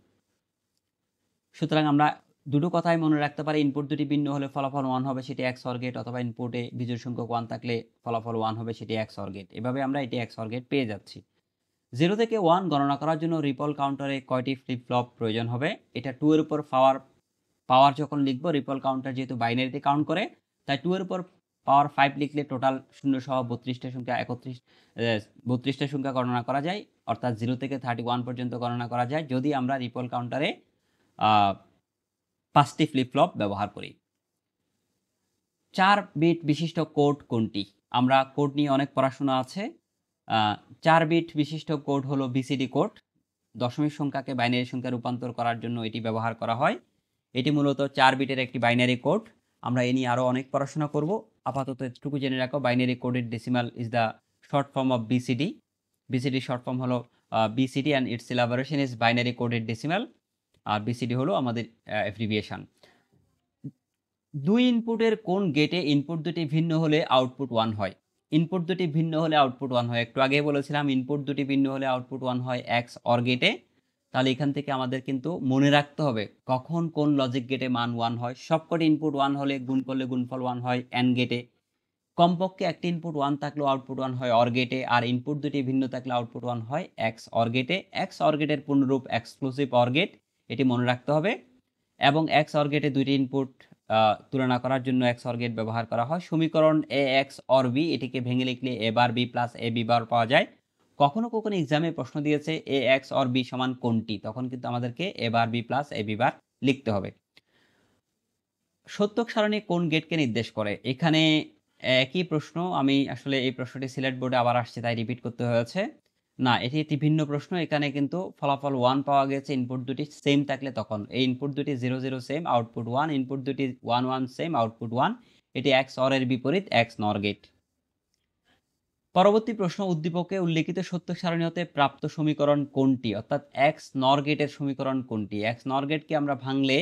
সুতরাং আমরা দুটো কথাই মনে রাখতে পারি, ইনপুট দুটি ভিন্ন হলে ফলাফল 1 হবে, সেটি এক্স অর গেট, অথবা ইনপুটে বিজোড় সংখ্যক 1 থাকলে ফলাফল 1 হবে, সেটি এক্স অর গেট। এভাবে আমরা এটি এক্স অর গেট পেয়ে যাচ্ছি। 0 থেকে 1 গণনা করার জন্য রিপল কাউন্টারে কয়টি ফ্লিপ ফ্লপ প্রয়োজন হবে? এটা 2 এর উপর পাওয়ার যখন লিখব, রিপল কাউন্টার যেহেতু বাইনারিতে কাউন্ট করে, তাই 2 এর উপর পাওয়ার 5 লিখলে টোটাল শূন্য সহ 32টা সংখ্যা 32টা সংখ্যা গণনা করা যায়, অর্থাৎ 0 থেকে 31 পর্যন্ত গণনা করা যায় যদি আমরা রিপল কাউন্টারে 5টি ফ্লিপ ফ্লপ ব্যবহার করি। 4 বিট বিশিষ্ট কোড কোনটি? আমরা কোড নিয়ে অনেক পড়াশোনা আছে। 4 বিট বিশিষ্ট কোড হলো বিসিডি কোড। দশমিক সংখ্যাকে বাইনারি সংখ্যায় রূপান্তর করার জন্য এটি ব্যবহার করা হয়। এটি মূলত 4 বিটের একটি বাইনারি কোড। আমরা এ নিয়ে আরও অনেক পড়াশোনা করব। আপাতত এটুকু জেনে রাখো, বাইনারি কোডের decimal is the short form of BCD. BCD short form হলো BCD and its elaboration is binary কোডের ডেসিমাল। আর বিসিডি হলো আমাদের অ্যাব্রিভিয়েশন। 2 ইনপুটের কোন গেটে ইনপুট দুটি ভিন্ন হলে আউটপুট 1 হয়? ইনপুট দুটি ভিন্ন হলে আউটপুট 1 হয়। একটু আগে বলেছিলাম ইনপুট দুটি ভিন্ন হলে আউটপুট 1 হয় এক্স অর গেটে। তাহলে এখান থেকে আমাদের কিন্তু মনে রাখতে হবে কখন কোন লজিক গেটে মান 1 হয়। সবকটি ইনপুট 1 হলে গুণ করলে গুণফল 1 হয় অ্যান্ড গেটে। কমপক্ষে একটি ইনপুট 1 থাকলেও আউটপুট 1 হয় অর গেটে, আর ইনপুট দুটি ভিন্ন থাকলে আউটপুট 1 হয় এক্স অর গেটে। এক্স অর গেটের পূর্ণরূপ এক্সক্লুসিভ অর গেট, এটি মনে রাখতে হবে। এবং এক্স অর গেটে দুইটি ইনপুট তুলনা করার জন্য এক্স অর গেট ব্যবহার করা হয়। সমীকরণ এ এক্স অর বি, এটিকে ভেঙে লিখলে এ bar B plus A B বার পাওয়া যায়। কখনো কখনো এক্সামে প্রশ্ন দিয়েছে এ এক্স অর বি সমান কোনটি, তখন কিন্তু আমাদেরকে এ bar B plus A B বার লিখতে হবে। সত্যক সারণী কোন গেটকে নির্দেশ করে? এখানে একই প্রশ্ন, আমি আসলে এই প্রশ্নটি সিলেট বোর্ডে আবার আসছে তাই রিপিট করতে হয়েছে। না, এটি একটি ভিন্ন প্রশ্ন। এখানে কিন্তু ফলাফল 1 পাওয়া গেছে, ইনপুট দুটি সেম থাকলে তখন। এই ইনপুট দুটি 0 0 সেম, আউটপুট 1, ইনপুট দুটি 1 1 সেম, আউটপুট 1। এটি এক্স অর এর বিপরীত, এক্স নর গেট। পরবর্তী প্রশ্ন, উদ্দীপকে উল্লেখিত সত্যক সারণী হতে প্রাপ্ত সমীকরণ কোনটি? অর্থাৎ এক্স নর গেটের সমীকরণ কোনটি? এক্স নর গেটকে আমরা ভাঙলে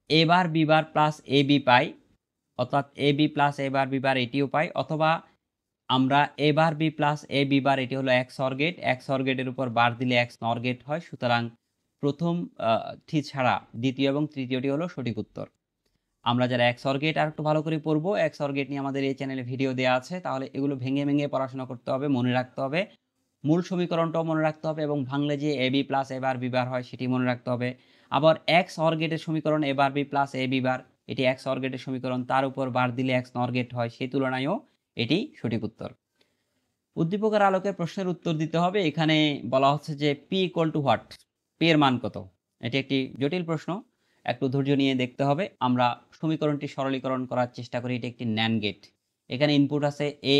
A bar B bar plus A B পাই, অর্থাৎ A B plus A bar B bar এটিও পাই, অথবা আমরা A bar B plus A B bar, এটি হলো X OR gate. X OR গেটের উপর বার দিলে এক্স নর গেট হয়। সুতরাং প্রথমটি ছাড়া দ্বিতীয় এবং তৃতীয়টি হলো সঠিক উত্তর। আমরা যারা এক্স অর গেট আর একটু ভালো করে পড়বো, এক্স অর গেট নিয়ে আমাদের এই চ্যানেলে ভিডিও দেওয়া আছে, তাহলে এগুলো ভেঙে ভেঙে পড়াশোনা করতে হবে, মনে রাখতে হবে। মূল সমীকরণটাও মনে রাখতে হবে, এবং ভাঙলে যে এ B plus A bar B বার হয় সেটি মনে রাখতে হবে। আবার এক্স অর গেটের সমীকরণ এ bar B plus A B bar, এটি এক্স অর গেটের সমীকরণ, তার উপর বার দিলে এক্স নর গেট হয়, সেই তুলনায়ও এটি সঠিক উত্তর। উদ্দীপকের আলোকে প্রশ্নের উত্তর দিতে হবে। এখানে বলা হচ্ছে যে P equal to what, P এর মান কত? এটি একটি জটিল প্রশ্ন, একটু ধৈর্য নিয়ে দেখতে হবে। আমরা সমীকরণটি সরলীকরণ করার চেষ্টা করি। এটি একটি ন্যান্ড গেট। এখানে ইনপুট আছে এ,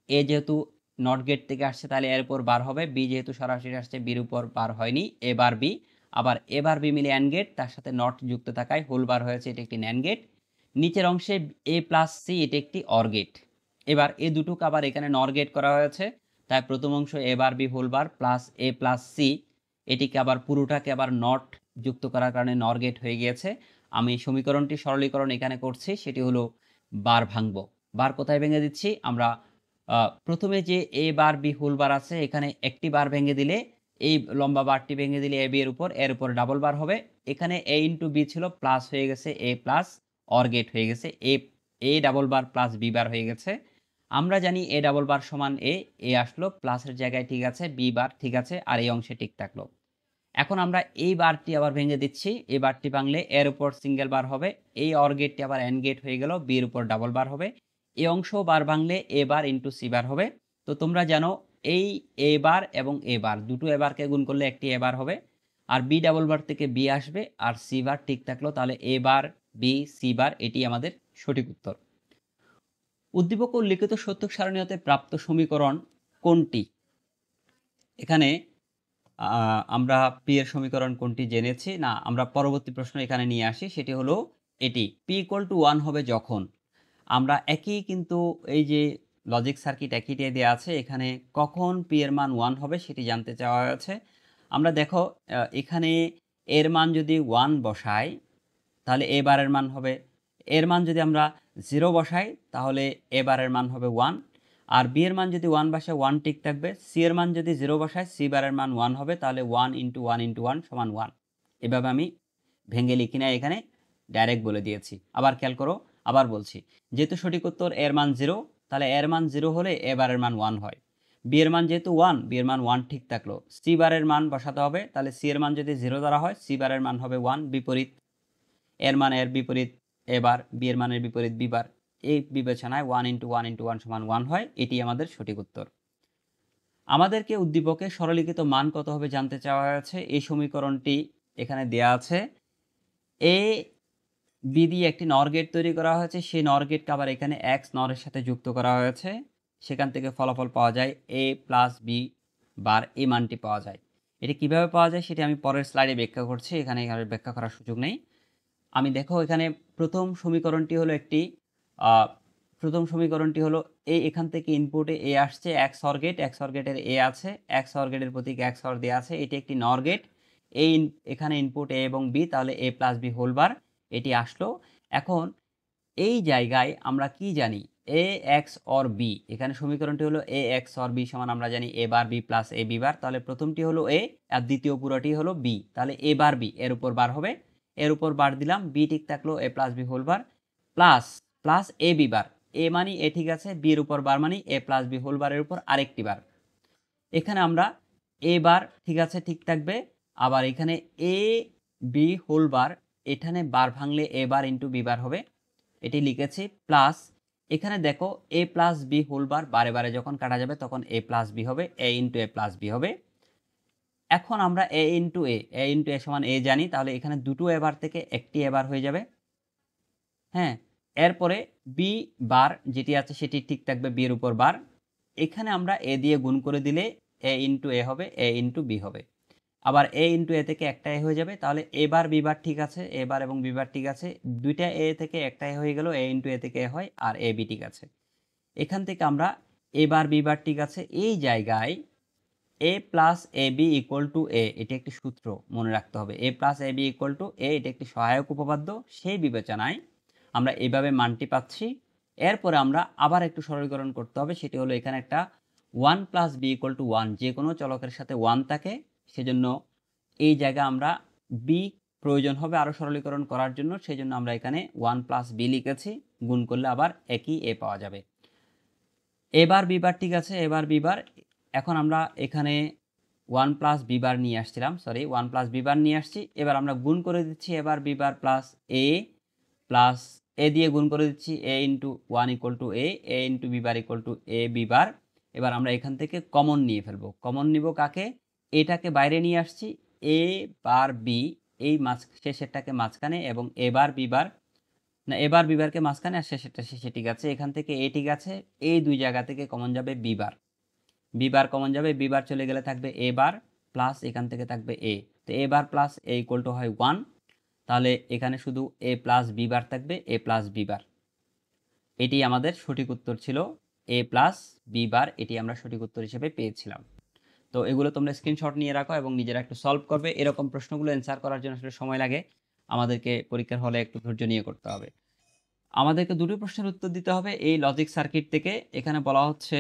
এ যেহেতু নট গেট থেকে আসছে তাহলে এর উপর বার হবে, বি যেহেতু সরাসরি আসছে বির উপর বার হয়নি, এ বার বি। আবার এ বার বি মিলে অ্যান্ড গেট, তার সাথে নট যুক্ত থাকায় হোল বার হয়েছে, এটি একটি ন্যান্ড গেট। নিচের অংশে এ প্লাস সি, এটি একটি অর গেট। এবার এই দুটোকে আবার এখানে নর গেট করা হয়েছে, তাই প্রথম অংশ A bar B whole bar plus A plus C, এটিকে আবার পুরোটাকে আবার নট যুক্ত করার কারণে নর গেট হয়ে গিয়েছে। আমি সমীকরণটি সরলীকরণ এখানে করছি, সেটি হলো বার ভাঙবো। বার কোথায় ভেঙে দিচ্ছি? আমরা প্রথমে যে এ বার বি হোল বার আছে, এখানে একটি বার ভেঙে দিলে, এই লম্বা বারটি ভেঙে দিলে এ বি এর উপর ডাবল বার হবে। এখানে এ ইন্টু বি ছিল, প্লাস হয়ে গেছে এ প্লাস, অর গেট হয়ে গেছে A double bar plus B bar হয়ে গেছে। আমরা জানি এ ডাবল বার সমান এ আসলো, প্লাসের জায়গায় ঠিক আছে, বি বার ঠিক আছে, আর এই অংশে ঠিক থাকলো। এখন আমরা এই বারটি আবার ভেঙে দিচ্ছি, এই বারটি ভাঙলে এর উপর সিঙ্গেল বার হবে, এই অর গেটটি আবার এন্ড গেট হয়ে গেল, বির উপর ডাবল বার হবে। এই অংশ বার ভাঙলে এ বার ইন্টু সি বার হবে। তো তোমরা জানো এই এ বার এবং এ বার, দুটো এ বারকে গুণ করলে একটি এ বার হবে, আর বি ডাবল বার থেকে বি আসবে, আর সি বার ঠিক থাকলো, তাহলে এ বার বি সি বার, এটি আমাদের সঠিক উত্তর। উদ্দীপক উল্লিখিত সত্যক সারণী হতে প্রাপ্ত সমীকরণ কোনটি? এখানে আমরা পি এর সমীকরণ কোনটি জেনেছি? না, আমরা পরবর্তী প্রশ্ন এখানে নিয়ে আসি। সেটি হলো এটি। পি ইকুয়াল টু 1 হবে যখন আমরা একই কিন্তু এই যে লজিক সার্কিট একইটাই দেয়া আছে। এখানে কখন পি এর মান 1 হবে সেটি জানতে চাওয়া হয়েছে। আমরা দেখো এখানে এর মান যদি 1 বসাই তাহলে এ বারের মান হবে, এর মান যদি আমরা 0 বসাই তাহলে এ বারের মান হবে 1, আর বি এর মান যদি 1 বসাই 1 ঠিক থাকবে, সি এর মান যদি 0 বসাই সি বারের মান 1 হবে, তাহলে 1 ইন্টু 1 ইন্টু 1 সমান 1। এভাবে আমি ভেঙে লিখি না, এখানে ডাইরেক্ট বলে দিয়েছি। আবার খেয়াল করো, আবার বলছি, যেহেতু সঠিক উত্তর এর মান 0, তাহলে এর মান 0 হলে এ বারের মান 1 হয়। বি এর মান যেহেতু 1, বি এর মান 1 ঠিক থাকলো। সি বারের মান বসাতে হবে, তাহলে সি এর মান যদি 0 দ্বারা হয় সি বারের মান হবে 1, বিপরীত। এর মান এর বিপরীত এবার, বি এর মানের বিপরীত বিবার। এই বিবেচনায় 1 ইন্টু 1 ইন্টু 1 সমান 1 হয়। এটি আমাদের সঠিক উত্তর। আমাদেরকে উদ্দীপকের সরলীকৃত মান কত হবে জানতে চাওয়া হয়েছে। এই সমীকরণটি এখানে দেয়া আছে। এ বি দিয়ে একটি নর গেট তৈরি করা হয়েছে, সেই নর গেটকে আবার এখানে এক্স নরের সাথে যুক্ত করা হয়েছে। সেখান থেকে ফলাফল পাওয়া যায় এ প্লাস বি বার, এই মানটি পাওয়া যায়। এটি কিভাবে পাওয়া যায় সেটি আমি পরের স্লাইডে ব্যাখ্যা করছি, এখানে ব্যাখ্যা করার সুযোগ নেই। আমি দেখো এখানে প্রথম সমীকরণটি হলো একটি প্রথম সমীকরণটি হলো এখান থেকে ইনপুটে এ আসছে, X OR gate, X OR গেটের এ আছে, এক্স অর গেটের প্রতীক এক্স অর দেওয়া আছে, এটি একটি নর গেট। এখানে ইনপুট এ এবং বি, তাহলে এ প্লাস বি হোল বার, এটি আসলো। এখন এই জায়গায় আমরা কি জানি, এ এক্স অর বি, এখানে সমীকরণটি হলো এ এক্স অর বি সমান আমরা জানি এ bar B plus A B বার। তাহলে প্রথমটি হলো এ আর দ্বিতীয় পুরোটি হলো বি, তাহলে এ বার বি এর উপর বার হবে, এর উপর বার দিলাম, বি ঠিক থাকলো A plus B whole bar plus plus A B bar, A মানি এ ঠিক আছে, বি এর উপর বার মানি এ প্লাস বি হোল বারের উপর আরেকটি বার। এখানে আমরা এ বার ঠিক আছে ঠিক থাকবে, আবার এখানে এ বি হোল বার, এখানে বার ভাঙলে এ বার ইন্টু বি বার হবে, এটি লিখেছি। প্লাস এখানে দেখো এ প্লাস বি হোল বার বারে বারে যখন কাটা যাবে তখন এ প্লাস বি হবে, এ ইন্টু এ প্লাস বি হবে। এখন আমরা এ ইন্টু এ সমান এ জানি, তাহলে এখানে দুটো এ বার থেকে একটি এ বার হয়ে যাবে। হ্যাঁ, এরপরে বি বার যেটি আছে সেটি ঠিক থাকবে, বি এর উপর বার। এখানে আমরা এ দিয়ে গুণ করে দিলে এ ইন্টু এ হবে, এ ইন্টু বি হবে। আবার এ ইন্টু এ থেকে একটা এ হয়ে যাবে, তাহলে এ বার বি বার ঠিক আছে, এ বার এবং বি বার ঠিক আছে, দুইটা এ থেকে একটা এ হয়ে গেল, এ ইন্টু এ থেকে এ হয়, আর এ বি ঠিক আছে। এখান থেকে আমরা এ বার বি বার ঠিক আছে, এই জায়গায় A plus A B equal to A, এটি একটি সূত্র মনে রাখতে হবে। A plus A B equal to A, এটি একটি সহায়ক উপপাদ্য, সেই বিবেচনায় আমরা এইভাবে মানটি পাচ্ছি। এরপরে আমরা আবার একটু সরলীকরণ করতে হবে, সেটি হলো এখানে একটা 1 প্লাস বি ইকুয়াল টু 1, যে কোনো চলকের সাথে 1 থাকে, সেজন্য এই জায়গায় আমরা বি প্রয়োজন হবে আরও সরলীকরণ করার জন্য, সেই জন্য আমরা এখানে 1 প্লাস বি লিখেছি, গুণ করলে আবার একই এ পাওয়া যাবে। এবার বিবার ঠিক আছে, এবার বিবার। এখন আমরা এখানে 1 প্লাস বিবার নিয়ে আসছিলাম, সরি 1 প্লাস বিবার নিয়ে আসছি, এবার আমরা গুণ করে দিচ্ছি এবার বিবার প্লাস এ দিয়ে গুণ করে দিচ্ছি, A into 1 equal to A into B bar equal to A B bar. এবার আমরা এখান থেকে কমন নিয়ে ফেলবো, কমন নিব কাকে, এটাকে বাইরে নিয়ে আসছি, এ বার বি এই শেষেরটাকে মাঝখানে, এবং এবার বিবার না এবার বিবারকে মাঝখানে, আর শেষেরটা শেষে ঠিক আছে, এখান থেকে এ ঠিক আছে, এই দুই জায়গা থেকে কমন যাবে বিবার, বিবার কমন যাবে, বিবার চলে গেলে থাকবে এ বার প্লাস এখান থেকে থাকবে এ, তো এ বার প্লাস এ ইকুয়াল টু হয় 1, তাহলে এখানে শুধু এ প্লাস বিবার থাকবে, এ প্লাস বিবার। এটি আমাদের সঠিক উত্তর ছিল, এ প্লাস বিবার, এটি আমরা সঠিক উত্তর হিসেবে পেয়েছিলাম। তো এগুলো তোমরা স্ক্রিনশট নিয়ে রাখো এবং নিজেরা একটু সলভ করবে। এরকম প্রশ্নগুলো অ্যান্সার করার জন্য আসলে সময় লাগে, আমাদেরকে পরীক্ষার হলে একটু ধৈর্য নিয়ে করতে হবে। আমাদেরকে দুটো প্রশ্নের উত্তর দিতে হবে এই লজিক সার্কিট থেকে। এখানে বলা হচ্ছে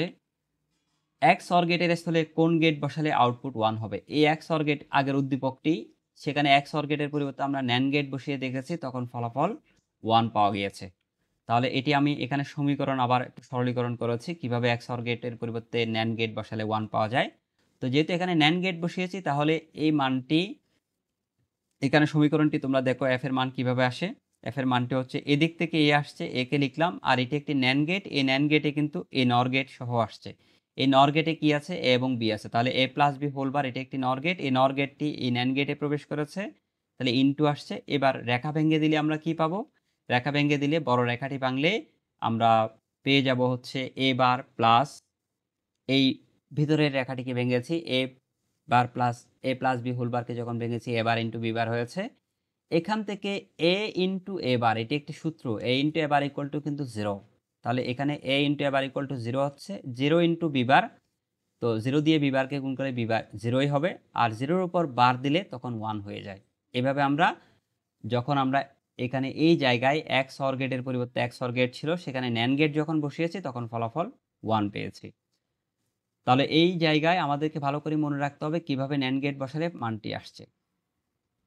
এক্স অর গেটের স্থলে কোন গেট বসালে আউটপুট 1 হবে। এই এক্স অর গেট আগের উদ্দীপকটি, সেখানে এক্স অর গেটের পরিবর্তে আমরা ন্যান্ড গেট বসিয়ে দেখেছি, তখন ফলাফল 1 পাওয়া গিয়েছে। তাহলে এটি আমি এখানে সমীকরণ আবার একটু সরলীকরণ করেছি, কিভাবে এক্স অর গেটের পরিবর্তে ন্যান্ড গেট বসালে 1 পাওয়া যায়। তো যেহেতু এখানে ন্যান্ড গেট বসিয়েছি, তাহলে এই মানটি, এখানে সমীকরণটি তোমরা দেখো এফ এর মান কিভাবে আসে। এফ এর মানটি হচ্ছে এদিক থেকে এ আসছে, এ কে লিখলাম, আর এটি একটি ন্যান্ড গেট, এই ন্যান্ড গেটে কিন্তু এ নর গেট সহ আসছে। এই নর গেটে কি আছে, এ এবং বি আছে, তাহলে এ প্লাস বি হোল বার, এটি একটি নর গেট, এই নর গেটটি এই ন্যান্ড গেটে প্রবেশ করেছে, তাহলে ইনটু আসছে। এবার রেখা ভেঙে দিলে আমরা কি পাবো, রেখা ভেঙে দিলে বড় রেখাটি ভাঙলে আমরা পেয়ে যাব হচ্ছে এ বার প্লাস এই ভিতরের রেখাটিকে ভেঙেছি, এ বার plus A plus B whole বারকে যখন ভেঙেছি এ বার ইন্টু বি বার হয়েছে। এখান থেকে এ ইন্টু এ বার, এটি একটি সূত্র, A into A bar equal to কিন্তু জিরো। তাহলে এখানে A into A bar equal to zero হচ্ছে, জিরো ইন্টু বি বার, তো জিরো দিয়ে বি বারকে গুণ করে বি বার জিরোই হবে, আর জিরোর উপর বার দিলে তখন ওয়ান হয়ে যায়। এভাবে আমরা যখন আমরা এখানে এই জায়গায় এক্স অর গেটের পরিবর্তে এক্স অর গেট ছিল, সেখানে ন্যান গেট যখন বসিয়েছি তখন ফলাফল ওয়ান পেয়েছি। তাহলে এই জায়গায় আমাদেরকে ভালো করে মনে রাখতে হবে কিভাবে ন্যান গেট বসালে মানটি আসছে।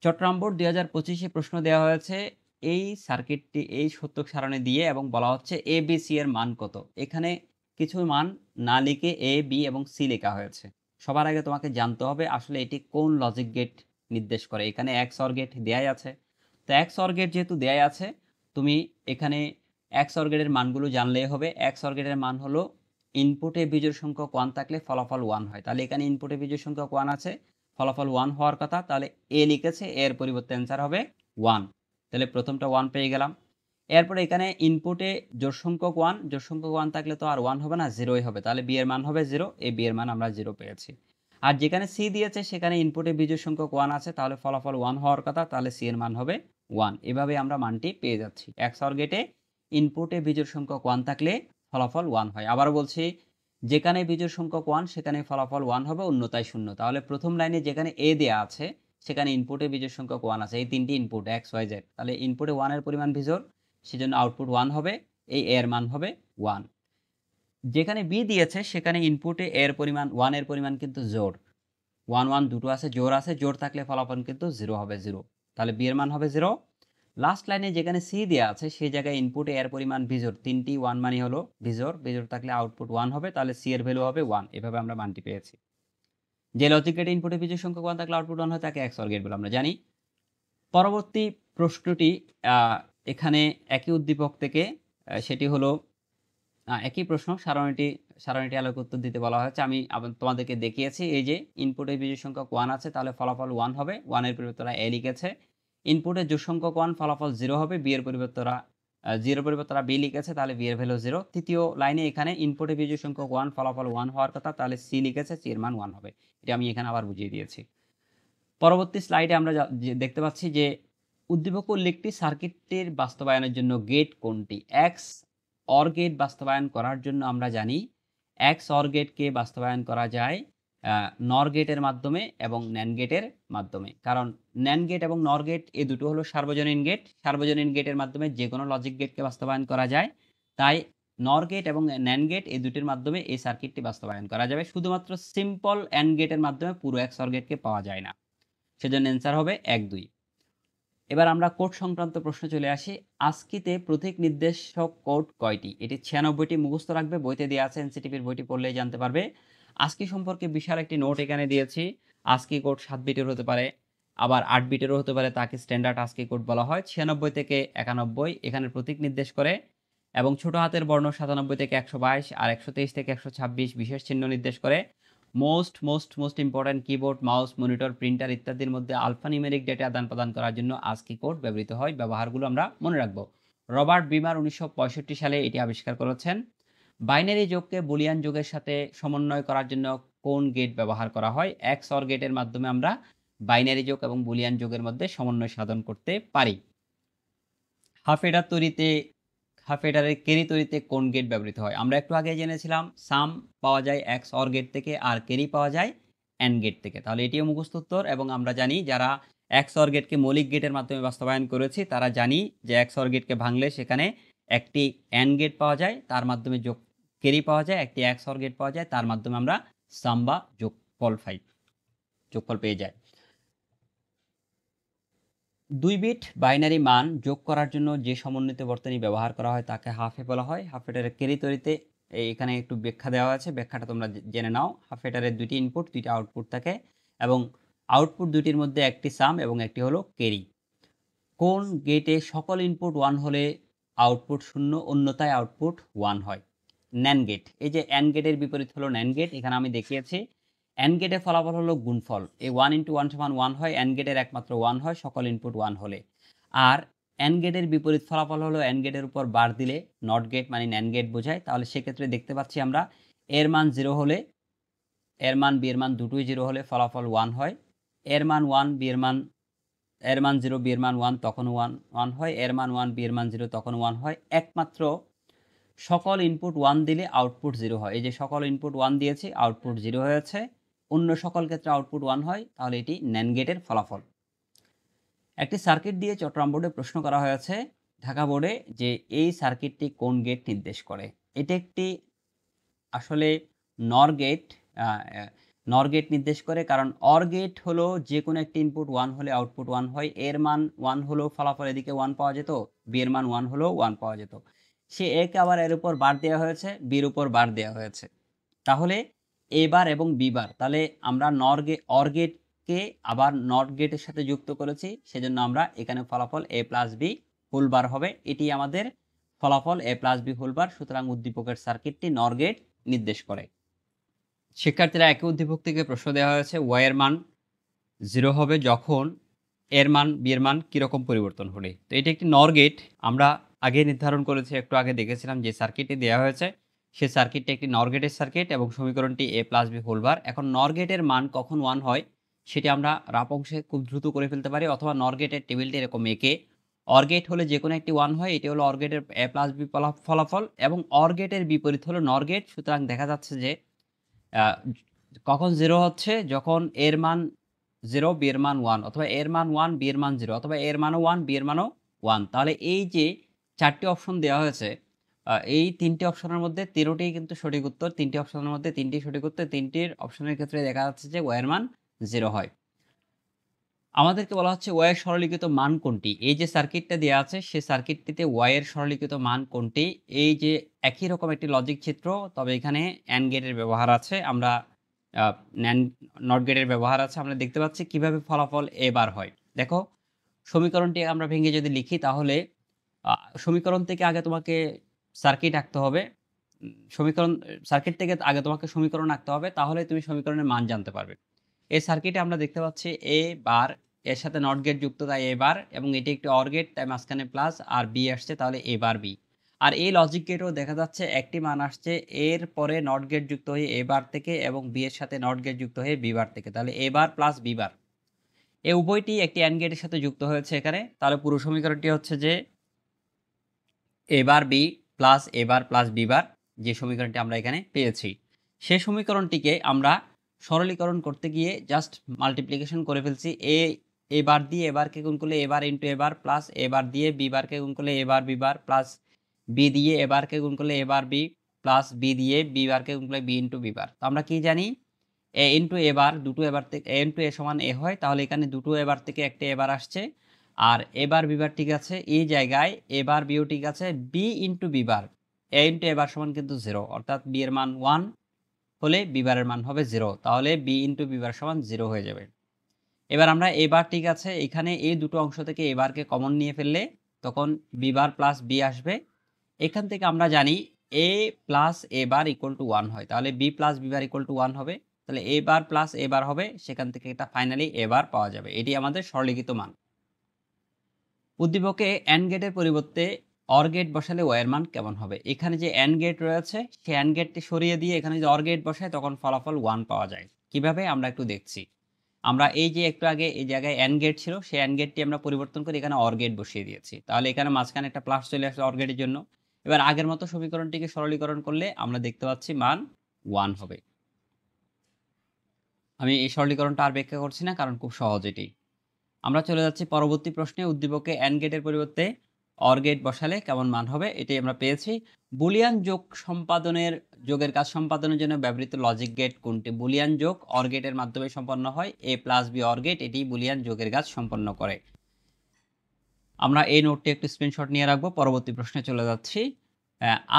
চট্টগ্রাম বোর্ড 2025-এ প্রশ্ন দেওয়া হয়েছে এই সার্কিটটি এই সত্যক সারণী দিয়ে, এবং বলা হচ্ছে এ বি সি এর মান কত। এখানে কিছু মান না লিখে এ বি এবং সি লেখা হয়েছে। সবার আগে তোমাকে জানতে হবে আসলে এটি কোন লজিক গেট নির্দেশ করে। এখানে এক্স অর গেট দেয়াই আছে, তো এক্স অর গেট যেহেতু দেয়াই আছে, তুমি এখানে এক্স অর গেটের মানগুলো জানলেই হবে। এক্স অর গেটের মান হলো ইনপুটে বিজোড় সংখ্যক ওয়ান থাকলে ফলাফল ওয়ান হয়। তাহলে এখানে ইনপুটে বিজোড় সংখ্যক ওয়ান আছে, ফলাফল ওয়ান হওয়ার কথা, তাহলে এ লিখেছে, এর পরিবর্তে অ্যান্সার হবে ওয়ান। তাহলে প্রথমটা ওয়ান পেয়ে গেলাম। এরপরে এখানে ইনপুটে জোড় সংখ্যক ওয়ান থাকলে তো আর ওয়ান হবে না, জিরোই হবে, তাহলে বি এর মান হবে জিরো, এই বি এর মান আমরা জিরো পেয়েছি। আর যেখানে সি দিয়েছে সেখানে ইনপুটে বিজোড় সংখ্যক ওয়ান আছে, তাহলে ফলাফল ওয়ান হওয়ার কথা, তাহলে সি এর মান হবে ওয়ান। এভাবে আমরা মানটি পেয়ে যাচ্ছি। এক্স অর গেটে ইনপুটে বিজোড় সংখ্যক ওয়ান থাকলে ফলাফল ওয়ান হয়। আবার বলছি, যেখানে বিজোড় সংখ্যক ওয়ান সেখানে ফলাফল ওয়ান হবে, অন্যথায় শূন্য। তাহলে প্রথম লাইনে যেখানে এ দেয়া আছে সেখানে ইনপুটে বিজোড় সংখ্যক ওয়ান আছে, এই তিনটি ইনপুট এক্স ওয়াই জেড, তাহলে ইনপুটে ওয়ানের পরিমাণ বিজোড়, সেজন্য আউটপুট ওয়ান হবে, এই এর মান হবে ওয়ান। যেখানে বি দিয়েছে সেখানে ইনপুটে এর পরিমাণ ওয়ানের পরিমাণ কিন্তু জোড়, ওয়ান ওয়ান দুটো আছে, জোড় আছে, জোড় থাকলে ফলাফল কিন্তু জিরো হবে, জিরো, তাহলে বি এর মান হবে জিরো। লাস্ট লাইনে যেখানে সি দেওয়া আছে সেই জায়গায় ইনপুটে এর পরিমাণ বিজোড়, তিনটি ওয়ান মানে হলো বিজোড়, বিজোড় থাকলে আউটপুট ওয়ান হবে, তাহলে সি এর ভ্যালু হবে ওয়ান। এভাবে আমরা মানটি পেয়েছি। যে লজিক গেটে ইনপুটে বিজোড় সংখ্যক ওয়ান থাকলে আউটপুট ওয়ান হয় তাকে এক্স অর গেট বলে আমরা জানি। পরবর্তী প্রশ্নটি এখানে একই উদ্দীপক থেকে, সেটি হলো একই প্রশ্ন, সারণীটি আলোকে উত্তর দিতে বলা হয়েছে। আমি তোমাদেরকে দেখিয়েছি, এই যে ইনপুটে বিজোড় সংখ্যক ওয়ান আছে তাহলে ফলাফল ওয়ান হবে, ওয়ানের পরিবর্তে ওরা এ লিখেছে। ইনপুটে জোড় সংখ্যক ওয়ান, ফলাফল জিরো হবে, বি এর পরিবর্তে ওরা জিরোর পরিবর্তে ওরা বি লিখেছে, তাহলে বি এর ভ্যালু জিরো। তৃতীয় লাইনে এখানে ইনপুটে বিজোড় সংখ্যক ওয়ান, ফলাফল ওয়ান হওয়ার কথা, তাহলে সি লিখেছে, সি এর মান ওয়ান হবে। এটা আমি এখানে আবার বুঝিয়ে দিয়েছি। পরবর্তী স্লাইডে আমরা দেখতে পাচ্ছি যে উদ্দীপক উল্লেখটি সার্কিটটির বাস্তবায়নের জন্য গেট কোনটি। এক্স অর গেট বাস্তবায়ন করার জন্য আমরা জানি এক্স অর গেটকে বাস্তবায়ন করা যায় নর গেটের মাধ্যমে এবং ন্যান গেটের মাধ্যমে। কারণ ন্যান গেট এবং নর গেট এই দুটো হলো সার্বজনীন গেট, সার্বজনীন গেটের মাধ্যমে যে কোনো লজিক গেটকে বাস্তবায়ন করা যায়। তাই নর গেট এবং ন্যান গেট এই দুটির মাধ্যমে এই সার্কিটটি বাস্তবায়ন করা যাবে। শুধুমাত্র সিম্পল অ্যান্ড গেটের মাধ্যমে পুরো এক্স অর গেটকে পাওয়া যায় না, সেজন্য অ্যান্সার হবে এক দুই। এবার আমরা কোড সংক্রান্ত প্রশ্ন চলে আসি। আস্কিতে প্রতীক নির্দেশক কোড কয়টি? এটি 96টি, মুখস্থ রাখবে, বইতে দেওয়া আছে, এনসিটিভির বইটি পড়লেই জানতে পারবে। আস্কি সম্পর্কে বিশাল একটি নোট এখানে দিয়েছি। আস্কি কোড 7 বিটের হতে পারে, আবার 8 বিটেরও হতে পারে, তাকে স্ট্যান্ডার্ড আস্কি কোড বলা হয়। 96 থেকে 91 এখানে প্রতীক নির্দেশ করে, এবং ছোট হাতের বর্ণ 97 থেকে 122 আর 123 থেকে 126 বিশেষ চিহ্ন নির্দেশ করে। Most important keyboard, mouse, monitor, printer ইত্যাদির মধ্যে আলফানিউমেরিক ডেটা আদান প্রদান করার জন্য আস্কি কোড ব্যবহৃত হয়। ব্যবহারগুলো আমরা মনে রাখবো। রবার্ট বিমার 1965 সালে এটি আবিষ্কার করেছেন। বাইনারি যোগকে বুলিয়ান যোগের সাথে সমন্বয় করার জন্য কোন গেট ব্যবহার করা হয়? এক্স অর গেটের মাধ্যমে আমরা বাইনারি যোগ এবং বুলিয়ান যোগের মধ্যে সমন্বয় সাধন করতে পারি। হাফ এডারের ক্যারি তৈরিতে কোন গেট ব্যবহৃত হয়? আমরা একটু আগে জেনেছিলাম সাম পাওয়া যায় এক্স অর গেট থেকে, আর ক্যারি পাওয়া যায় অ্যান্ড গেট থেকে। তাহলে এটিও মুখস্থ উত্তর। এবং আমরা জানি যারা এক্স অর গেটকে মৌলিক গেটের মাধ্যমে বাস্তবায়ন করেছি তারা জানি যে এক্স অর গেটকে ভাঙলে সেখানে একটি অ্যান্ড গেট পাওয়া যায়, তার মাধ্যমে যোগ ক্যারি পাওয়া যায়, একটি এক্স অর গেট পাওয়া যায়, তার মাধ্যমে আমরা সাম বা যোগফল পেয়ে যাই। 2 বিট বাইনারি মান যোগ করার জন্য যে সমন্বিত বর্তনী ব্যবহার করা হয় তাকে হাফ এ বলা হয়। হাফ এডারের ক্যারি তৈরিতে এখানে একটু ব্যাখ্যা দেওয়া আছে, ব্যাখ্যাটা তোমরা জেনে নাও। হাফ এডারের দুটি ইনপুট, দুইটা আউটপুট থাকে, এবং আউটপুট দুটির মধ্যে একটি সাম এবং একটি হলো ক্যারি। কোন গেটে সকল ইনপুট 1 হলে আউটপুট 0, অন্যথায় আউটপুট 1 হয়? NAND gate. এই যে অ্যান্ড গেটের বিপরীত হলো ন্যান গেট, এখানে আমি দেখিয়েছি। অ্যান্ড গেটের ফলাফল হলো গুণফল, এই 1 × 1 = 1 হয়। অ্যান্ড গেটের একমাত্র 1 হয় সকল ইনপুট 1 হলে। আর অ্যান্ড গেটের বিপরীত ফলাফল হলো অ্যান্ড গেটের উপর বার দিলে নট গেট মানে ন্যান গেট বোঝায়। তাহলে সেক্ষেত্রে দেখতে পাচ্ছি আমরা এর মান 0 হলে এর মান বি এর মান দুটোই 0 হলে ফলাফল 1 হয়। এর মান 1 বি এর মান 0 বি এর মান 1 তখনও 1 হয়। এর মান 1 বি এর মান 0 তখনও 1 হয়। একমাত্র সকল ইনপুট 1 দিলে আউটপুট 0 হয়। এই যে সকল ইনপুট 1 দিয়েছি, আউটপুট 0 হয়েছে। অন্য সকল ক্ষেত্রে আউটপুট 1 হয়, তাহলে এটি NAND গেটের ফলাফল। একটি সার্কিট দিয়ে চট্টগ্রাম বোর্ডে প্রশ্ন করা হয়েছে ঢাকা বোর্ডে যে এই সার্কিটটি কোন গেট নির্দেশ করে। এটি একটি আসলে নর গেট, নর গেট নির্দেশ করে, কারণ অর গেট হলো যে কোনো একটি ইনপুট 1 হলে আউটপুট 1 হয়। এর মান 1 হলেও ফলাফল এদিকে 1 পাওয়া যেত, বি এর মান 1 হলেও 1 পাওয়া যেত। সে একে আবার এর উপর বার দেওয়া হয়েছে, বির উপর বার দেওয়া হয়েছে। তাহলে এ বার এবং বি বার, তাহলে আমরা অর গেটকে আবার নট গেটের সাথে যুক্ত করেছি, সেজন্য আমরা এখানে ফলাফল এ প্লাস বি হোল বার হবে। এটি আমাদের ফলাফল এ প্লাস বি হোল বার। সুতরাং উদ্দীপকের সার্কিটটি নর গেট নির্দেশ করে। শিক্ষার্থীরা একই উদ্দীপক থেকে প্রশ্ন দেওয়া হয়েছে ওয়াই এর মান 0 হবে যখন এর মান বি এর মান কীরকম পরিবর্তন হলে। তো এটি একটি নর গেট। আমরা আগে নির্ধারণ করেছি, একটু আগে দেখেছিলাম যে সার্কিটটি দেওয়া হয়েছে সেই সার্কিটটি একটি নর গেটের সার্কিট এবং সমীকরণটি এ প্লাস বি হোল বার। এখন নর গেটের মান কখন 1 হয় সেটি আমরা রাপ অংশে খুব দ্রুত করে ফেলতে পারি, অথবা নর গেটের টেবিলটি এরকম এঁকে অর গেট হলে যে কোনো একটি 1 হয়, এটি হলো অর গেটের এ প্লাস বি ফলাফল, এবং অর গেটের বিপরীত হলো নর গেট। সুতরাং দেখা যাচ্ছে যে কখন 0 হচ্ছে যখন এর মান 0 বি এর মান 1, অথবা এর মান 1 বি এর মান 0, অথবা এর মানও 1 বি এর মানও 1। তাহলে এই যে 4টি অপশন দেওয়া হয়েছে, এই 3টি অপশনের মধ্যে 13টিই কিন্তু সঠিক উত্তর। 3টি অপশনের মধ্যে 3টি সঠিক উত্তর। 3টির অপশনের ক্ষেত্রে দেখা যাচ্ছে যে ওয়াই এর মান 0 হয়। আমাদেরকে বলা হচ্ছে ওয়াই এর সরলীকৃত মান কোনটি। এই যে সার্কিটটা দেওয়া আছে সেই সার্কিটটিতে ওয়াই এর সরলীকৃত মান কোনটি। এই যে একই রকম একটি লজিক চিত্র, তবে এখানে অ্যান্ড গেটের ব্যবহার আছে, আমরা নট গেটের ব্যবহার আছে। আমরা দেখতে পাচ্ছি কিভাবে ফলাফল এবার হয়। দেখো, সমীকরণটি আমরা ভেঙে যদি লিখি তাহলে সমীকরণ থেকে আগে তোমাকে সার্কিট আঁকতে হবে। সার্কিট থেকে আগে তোমাকে সমীকরণ আঁকতে হবে, তাহলে তুমি সমীকরণের মান জানতে পারবে। এই সার্কিটে আমরা দেখতে পাচ্ছি এ বার, এর সাথে নট গেট যুক্ত, তাই এ বার, এবং এটি একটি অর গেট, তাই মাঝখানে প্লাস, আর বি আসছে, তাহলে এ বার বি। আর এই লজিক গেটও দেখা যাচ্ছে একটি মান আসছে এর পরে নট গেট যুক্ত হয়ে এ বার থেকে, এবং বি এর সাথে নট গেট যুক্ত হয়ে বি বার থেকে, তাহলে এ বার প্লাস বি বার। এই উভয়টি একটি অ্যান্ড গেটের সাথে যুক্ত হয়েছে এখানে। তাহলে পুরো সমীকরণটি হচ্ছে যে এ bar B plus A bar plus B বার, যে সমীকরণটি আমরা এখানে পেয়েছি। সেই সমীকরণটিকে আমরা সরলীকরণ করতে গিয়ে জাস্ট মাল্টিপ্লিকেশন করে ফেলছি। এ বার দিয়ে এ বারকে গুণ করলে A bar into A bar, plus A বার দিয়ে বি বারকে গুণ করলে A bar B bar, plus B দিয়ে এ বারকে গুণ করলে A bar B, plus B দিয়ে বি বারকে গুণ করলে বি ইন্টু বি বার। তো আমরা কি জানি, এ ইন্টু এ বার, দুটো এবার থেকে এ ইন্টু এ সমান এ হয়, তাহলে এখানে দুটো এবার থেকে একটা এবার আসছে, আর এবার বিবার ঠিক আছে, এই জায়গায় এবার বিও ঠিক আছে। বি ইন্টু বিবার, এ ইন্টু এবার সমান কিন্তু 0, অর্থাৎ বি এর মান 1 হলে বিবারের মান হবে 0, তাহলে বি ইন্টু বিবার সমান 0 হয়ে যাবে। এবার আমরা এবার ঠিক আছে, এখানে এই দুটো অংশ থেকে এবারকে কমন নিয়ে ফেললে তখন বিবার প্লাস বি আসবে। এখান থেকে আমরা জানি A plus A bar equal to 1 হয়, তাহলে B plus B bar equal to 1 হবে, তাহলে এ বার প্লাস এ বার হবে, সেখান থেকে এটা ফাইনালি এ বার পাওয়া যাবে। এটি আমাদের সরলীকৃত মান। উদ্দীপকে অ্যান্ড গেটের পরিবর্তে অর গেট বসালে ওয়াই এর মান কেমন হবে। এখানে যে অ্যান্ড গেট রয়েছে সেই অ্যান্ড গেটটি সরিয়ে দিয়ে এখানে যে অর গেট বসায় তখন ফলাফল 1 পাওয়া যায়। কিভাবে আমরা একটু দেখছি। আমরা এই যে একটু আগে এই জায়গায় অ্যান্ড গেট ছিল, সেই অ্যান্ড গেটটি আমরা পরিবর্তন করে এখানে অর গেট বসিয়ে দিয়েছি, তাহলে এখানে মাঝখানে একটা প্লাস চলে আসছে অর গেটের জন্য। এবার আগের মতো সমীকরণটিকে সরলীকরণ করলে আমরা দেখতে পাচ্ছি মান 1 হবে। আমি এই সরলীকরণটা আর ব্যাখ্যা করছি না, কারণ খুব সহজ এটি। আমরা চলে যাচ্ছি পরবর্তী প্রশ্নে। উদ্দীপকে অ্যান্ড গেটের পরিবর্তে অর গেট বসালে কেমন মান হবে, এটাই আমরা পেয়েছি। বুলিয়ান যোগের কাজ সম্পাদনের জন্য ব্যবহৃত লজিক গেট কোনটি। বুলিয়ান যোগ অর গেটের মাধ্যমে সম্পন্ন হয়। এ প্লাস বি অর গেট, এটি বুলিয়ান যোগের কাজ সম্পন্ন করে। আমরা এই নোটটি একটু স্ক্রিনশট নিয়ে রাখবো। পরবর্তী প্রশ্নে চলে যাচ্ছি।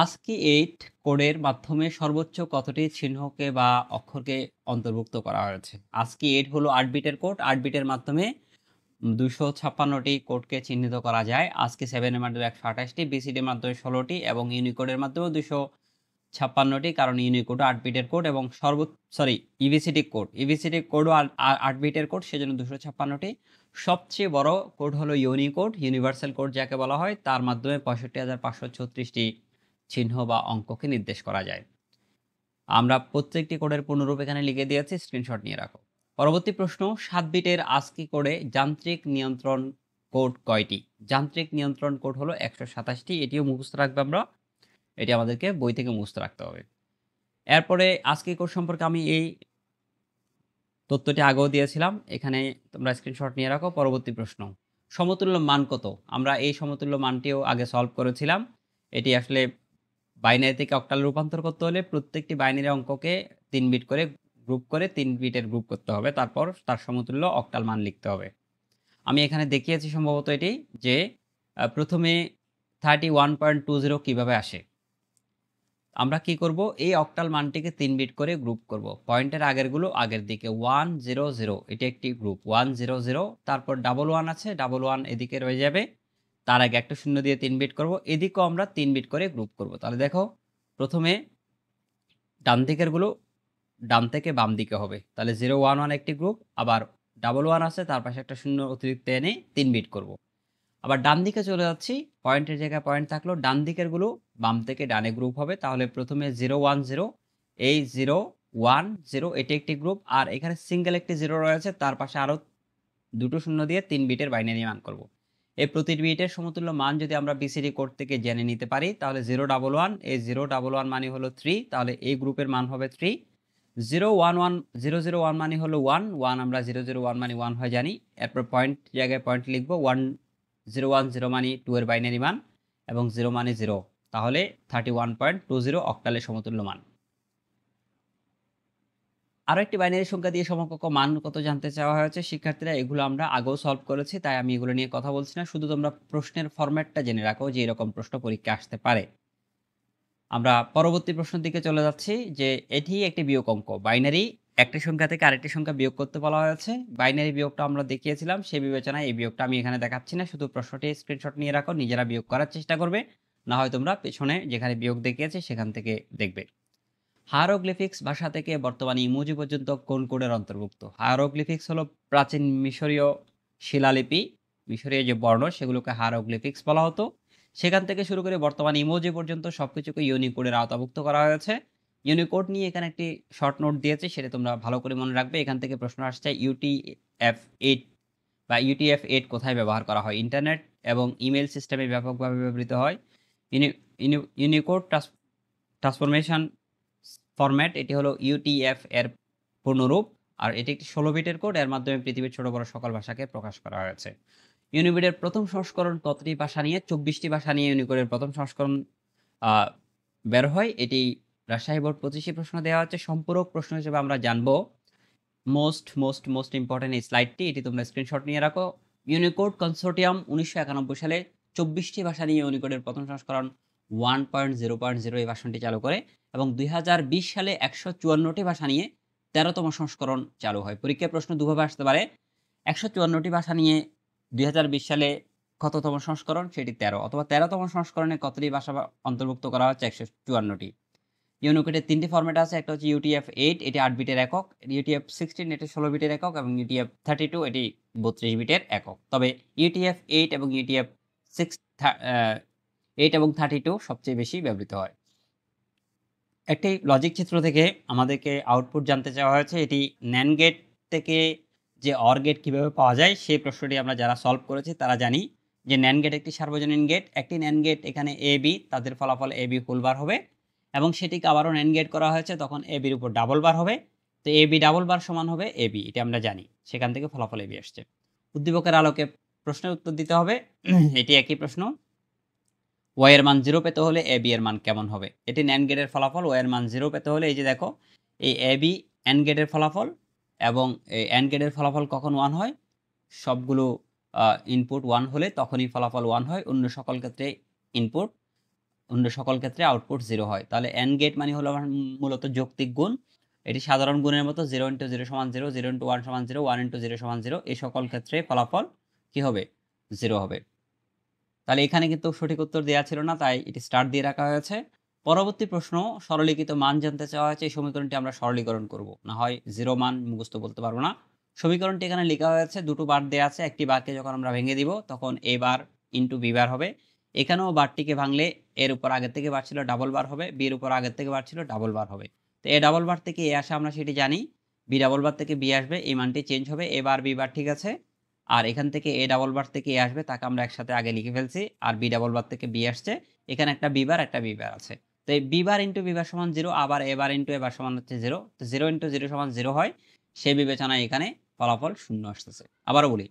ASCII 8 কোডের মাধ্যমে সর্বোচ্চ কতটি চিহ্নকে বা অক্ষরকে অন্তর্ভুক্ত করা হয়েছে। ASCII 8 হলো 8 বিটের কোড। 8 বিটের মাধ্যমে 256টি কোডকে চিহ্নিত করা যায়। ASCII 7 এর মাধ্যমে 128টি, BCD এর মাধ্যমে 16টি, এবং ইউনিকোডের মাধ্যমে 256টি, কারণ ইউনিকোডও 8 বিটের কোড, এবং EBCD কোডও 8 বিটের কোড, সেজন্য 256টি। সবচেয়ে বড় কোড হলো ইউনিকোড, ইউনিভার্সাল কোড যাকে বলা হয়, তার মাধ্যমে 65,536টি চিহ্ন বা অঙ্ককে নির্দেশ করা যায়। আমরা প্রত্যেকটি কোডের পূর্ণরূপ এখানে লিখে দিয়েছি, স্ক্রিনশট নিয়ে রাখো। পরবর্তী প্রশ্ন, 7 বিটের ASCII কোডে যান্ত্রিক নিয়ন্ত্রণ কোড কয়টি? যান্ত্রিক নিয়ন্ত্রণ কোড হলো 127টি। এটিও মুখস্থ রাখবে আমরা। এটি আমাদেরকে বই থেকে মুখস্থ রাখতে হবে। এরপরে ASCII কোড সম্পর্কে আমি এই তথ্যটি আগেও দিয়েছিলাম, এখানে তোমরা স্ক্রিনশট নিয়ে রাখো। পরবর্তী প্রশ্ন, সমতুল্য মান কত? আমরা এই সমতুল্য মানটিও আগে সলভ করেছিলাম। এটি আসলে বাইনারি থেকে অক্টালে রূপান্তর করতে হলে প্রত্যেকটি বাইনারি অঙ্ককে 3 বিট করে গ্রুপ করে 3 বিটের গ্রুপ করতে হবে, তারপর তার সমতুল্য অক্টাল মান লিখতে হবে। আমি এখানে দেখিয়েছি সম্ভবত এটি, যে প্রথমে 31.20 কিভাবে আসে। আমরা কি করব, এই অক্টাল মানটিকে 3 বিট করে গ্রুপ করব। পয়েন্টের আগেরগুলো আগের দিকে 100, এটি একটি গ্রুপ 100, তারপর 11 আছে, 11 এদিকে রয়ে যাবে, তার আগে একটা শূন্য দিয়ে 3 বিট করব, এদিকেও আমরা 3 বিট করে গ্রুপ করব। তাহলে দেখো, প্রথমে ডান দিকেরগুলো ডান থেকে বাম দিকে হবে, তাহলে 011 একটি গ্রুপ, আবার 11 আছে, তার পাশে একটা শূন্য অতিরিক্ত এনে 3 বিট করব। আবার ডান দিকে চলে যাচ্ছি, পয়েন্টের জায়গায় পয়েন্ট থাকলো, ডান দিকেরগুলো বাম থেকে ডানে গ্রুপ হবে। তাহলে প্রথমে 010, এই 010 এটি একটি গ্রুপ, আর এখানে সিঙ্গেল একটি 0 রয়েছে, তার পাশে আরও দুটো শূন্য দিয়ে 3 বিটের বাইনারি মান করব। এই প্রতি বিটের সমতুল্য মান যদি আমরা বিসিডি কোড থেকে জেনে নিতে পারি, তাহলে 011, এই 011 মানে হলো 3, তাহলে এই গ্রুপের মান হবে 3। 001 মানে হলো 1, আমরা 001 মানে 1 হয় জানি। এরপর পয়েন্ট জায়গায় পয়েন্ট লিখবো, 1010 মানে 2 এর বাইনারি মান, এবং 0 মানে 0, তাহলে 31.20 অক্টালের সমতুল্য মান। আরো একটি বাইনারি সংখ্যা দিয়ে সমকক্ষ মান কত জানতে চাওয়া হয়েছে শিক্ষার্থীরা। এগুলো আমরা আগেও সলভ করেছি, তাই আমি এগুলো নিয়ে কথা বলছি না। শুধু তোমরা প্রশ্নের ফরম্যাটটা জেনে রাখো যে এরকম প্রশ্ন পরীক্ষা আসতে পারে। আমরা পরবর্তী প্রশ্নের দিকে চলে যাচ্ছি, যে এটি একটি বিয়োগ অঙ্ক। বাইনারি একটি সংখ্যা থেকে আরেকটি সংখ্যা বিয়োগ করতে বলা হয়েছে। বাইনারি বিয়োগটা আমরা দেখিয়েছিলাম, সেই বিবেচনায় এই বিয়োগটা আমি এখানে দেখাচ্ছি না। শুধু প্রশ্নটি স্ক্রিনশট নিয়ে রাখো, নিজেরা বিয়োগ করার চেষ্টা করবে, না হয় তোমরা পেছনে যেখানে বিয়োগ দেখিয়েছে সেখান থেকে দেখবে। হায়ারোগ্লিফিক্স ভাষা থেকে বর্তমানে ইমোজি পর্যন্ত কোন কোডের অন্তর্ভুক্ত? হায়ারোগ্লিফিক্স হলো প্রাচীন মিশরীয় শিলালিপি, মিশরীয় যে বর্ণ সেগুলোকে হায়ারোগ্লিফিক্স বলা হতো। সেখান থেকে শুরু করে বর্তমানে ইমোজি পর্যন্ত সবকিছুকে ইউনিকোডের আওতাভুক্ত করা হয়েছে। ইউনিকোড নিয়ে এখানে একটি শর্ট নোট দিয়েছে, সেটা তোমরা ভালো করে মনে রাখবে। এখান থেকে প্রশ্ন আসছে UTF-8 বা UTF-8 কোথায় ব্যবহার করা হয়? ইন্টারনেট এবং ইমেল সিস্টেমে ব্যাপকভাবে ব্যবহৃত হয়। ইউনিকোড ট্রান্সফরমেশন ফরম্যাট, এটি হলো UTF এর পূর্ণরূপ, আর এটি একটি 16 বিটের কোড, এর মাধ্যমে পৃথিবীর ছোট বড় সকল ভাষাকে প্রকাশ করা হয়েছে। ইউনিকোডের প্রথম সংস্করণ কতটি ভাষা নিয়ে? 24টি ভাষা নিয়ে ইউনিকোডের প্রথম সংস্করণ বের হয়। এটি রাজশাহী বোর্ড 25টি প্রশ্ন দেওয়া হচ্ছে। সম্পূরক প্রশ্ন হিসেবে আমরা জানবো মোস্ট ইম্পর্টেন্ট এই স্লাইডটি, এটি তোমরা স্ক্রিনশট নিয়ে রাখো। ইউনিকোড কনসোর্টিয়াম 1991 সালে 24টি ভাষা নিয়ে ইউনিকোডের প্রথম সংস্করণ 1.0.0 এই ভার্সনটি চালু করে, এবং 2020 সালে 154টি ভাষা নিয়ে 13তম সংস্করণ চালু হয়। পরীক্ষায় প্রশ্ন দুভাবে আসতে পারে, 154টি ভাষা নিয়ে 2020 সালে কততম সংস্করণ, সেটি 13, অথবা 13তম সংস্করণে কতটি ভাষা অন্তর্ভুক্ত করা হচ্ছে, 154টি। ইউনিকোডের 3টি ফরম্যাট আছে, একটা হচ্ছে UTF-8, এটি 8 বিটের একক, UTF-16 এটি 16 বিটের একক, এবং UTF-32 এটি 32 বিটের একক। তবে UTF-8 এবং UTF-8 এবং 32 সবচেয়ে বেশি ব্যবহৃত হয়। একটি লজিক চিত্র থেকে আমাদেরকে আউটপুট জানতে চাওয়া হয়েছে। এটি NAND গেট থেকে যে OR গেট কীভাবে পাওয়া যায়, সেই প্রশ্নটি আমরা যারা সলভ করেছি তারা জানি যে NAND গেট একটি সার্বজনীন গেট। একটি NAND গেট এখানে AB, তাদের ফলাফল AB হোল বার হবে, এবং সেটিকে আবারও NAND গেট করা হয়েছে, তখন ABর উপর ডাবল বার হবে। তো AB ডাবল বার সমান হবে AB, এটা আমরা জানি, সেখান থেকে ফলাফল AB আসছে। উদ্দীপকের আলোকে প্রশ্নের উত্তর দিতে হবে। এটি একই প্রশ্ন। y এর মান 0 পেতে হলে AB এর মান কেমন হবে? এটি NAND গেটের ফলাফল। y এর মান 0 পেতে হলে এই যে দেখো, এই AB AND গেটের ফলাফল, এবং এই AND গেটের ফলাফল কখন 1 হয়? সবগুলো ইনপুট 1 হলে তখনই ফলাফল 1 হয়, অন্য সকল ক্ষেত্রে আউটপুট 0 হয়। তাহলে AND গেট মানে হলো মূলত যৌক্তিক গুণ। এটি সাধারণ গুণের মতো 0 × 0 = 0, 0 × 1 = 0, 1 × 0 = 0, এই সকল ক্ষেত্রে ফলাফল কি হবে? 0 হবে। তাহলে এখানে কিন্তু সঠিক উত্তর দেওয়া ছিল না, তাই এটি স্টার দিয়ে রাখা হয়েছে। পরবর্তী প্রশ্ন, সরলীকৃত মান জানতে চাওয়া হয়েছে। এই সমীকরণটি আমরা সরলীকরণ করব, না হয় 0 মান মুখস্থ বলতে পারবো না। সমীকরণটি এখানে লেখা হয়েছে, দুটো বার দেওয়া আছে, একটি বারকে যখন আমরা ভেঙে দিব তখন A বার ইন্টু B বার হবে। এখানেও বারটিকে ভাঙলে এর উপর আগের থেকে বার ছিল ডাবল বার হবে, B এর উপর আগের থেকে বার ছিল ডাবল বার হবে। তো এ ডাবল বার থেকে এ আসে আমরা সেটি জানি, বি ডাবল বার থেকে বি আসবে, এই মানটি চেঞ্জ হবে, এ বার বি বার, ঠিক আছে। আর এখান থেকে এ ডাবল বার থেকে এ আসবে, তাকে আমরা একসাথে আগে লিখে ফেলছি, আর বি ডাবল বার থেকে বি আসছে, এখানে একটা বি বার একটা বি বার আছে। তো এই B bar into B bar সমান 0, আবার এ বার ইন্টু এ বার সমান হচ্ছে 0, তো 0 ইন্টু 0 সমান 0 হয়, সেই বিবেচনায় এখানে ফলাফল 0 আসতেছে। আবারও বলি,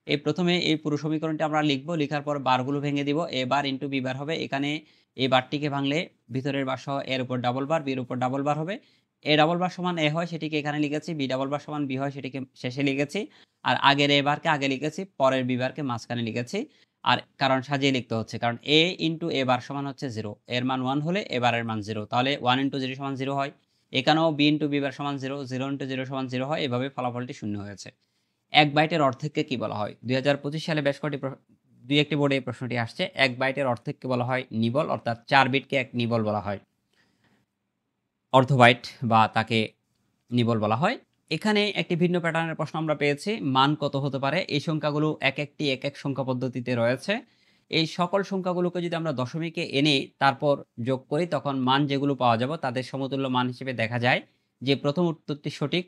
এই প্রথমে এই পুরো সমীকরণটি আমরা লিখবো, লিখার পর বারগুলো ভেঙে দিব, এ বার ইন্টু বি বার হবে, এখানে এই বারটিকে ভাঙলে ভিতরের বার সহ এর উপর ডাবল বার, বির উপর ডাবল বার হবে, এ ডাবল বার সমান এ হয় সেটিকে এখানে লিখেছি, বি ডাবল বার সমান বি হয় সেটিকে শেষে লিখেছি, আর আগের এ বারকে আগে লিখেছি, পরের বি বারকে মাঝখানে লিখেছি। আর কারণ সাজিয়ে লিখতে হচ্ছে, কারণ এ ইন্টু এ বার সমান হচ্ছে 0, এর মান 1 হলে এ বারের মান 0, তাহলে 1 ইন্টু 0 সমান 0 হয়। এখানেও বি ইন্টু বি বার সমান 0, 0 ইন্টু 0 সমান 0 হয়, এভাবে ফলাফলটি 0 হয়েছে। এক বাইটের অর্ধেককে কি বলা হয়? 2025 সালে বেশ কটি দুই একটি বোর্ডে এই প্রশ্নটি আসছে। এক বাইটের অর্ধেককে বলা হয় নিবল, অর্থাৎ 4 বিটকে এক নিবল বলা হয়, অর্ধ বাইট বা তাকে নিবল বলা হয়। এখানে একটি ভিন্ন প্যাটার্নের প্রশ্ন আমরা পেয়েছি, মান কত হতে পারে? এই সংখ্যাগুলো এক একটি এক এক সংখ্যা পদ্ধতিতে রয়েছে। এই সকল সংখ্যাগুলোকে যদি আমরা দশমিকে এনে তারপর যোগ করি, তখন মান যেগুলো পাওয়া যাবে তাদের সমতুল্য মান হিসেবে দেখা যায় যে প্রথম উত্তরটি সঠিক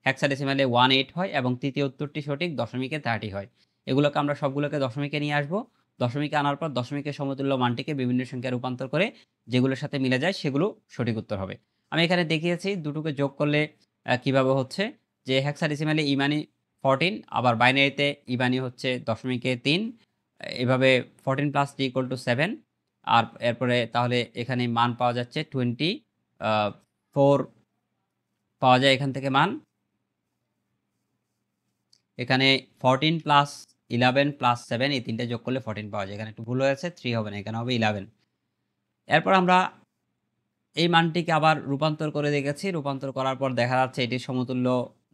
হেক্সাডেসিমালে 18 হয় এবং তৃতীয় উত্তরটি সঠিক দশমিকে 30 হয়। এগুলোকে আমরা সবগুলোকে দশমিকে নিয়ে আসবো, দশমিকে আনার পর দশমিকের সমতুল্য মানটিকে বিভিন্ন সংখ্যায় রূপান্তর করে যেগুলোর সাথে মিলে যায় সেগুলো সঠিক উত্তর হবে। আমি এখানে দেখিয়েছি দুটোকে যোগ করলে কিভাবে হচ্ছে, যে হেক্সাডেসিমালে ইমানি 14, আবার বাইনারিতে ইমানি হচ্ছে দশমিকে 3, এভাবে 14 প্লাস 3 ইকুয়াল টু 7, আর এরপরে তাহলে এখানে মান পাওয়া যাচ্ছে 24 পাওয়া যায় এখান থেকে মান। এখানে 14 প্লাস 11 প্লাস 7 এই তিনটে যোগ করলে 14 পাওয়া যায়, এখানে একটু ভুল হয়েছে, 3 হবে না, এখানে হবে 11। এরপর আমরা এই মানটিকে আবার রূপান্তর করে দেখেছি, রূপান্তর করার পর দেখা যাচ্ছে এটির সমতুল্য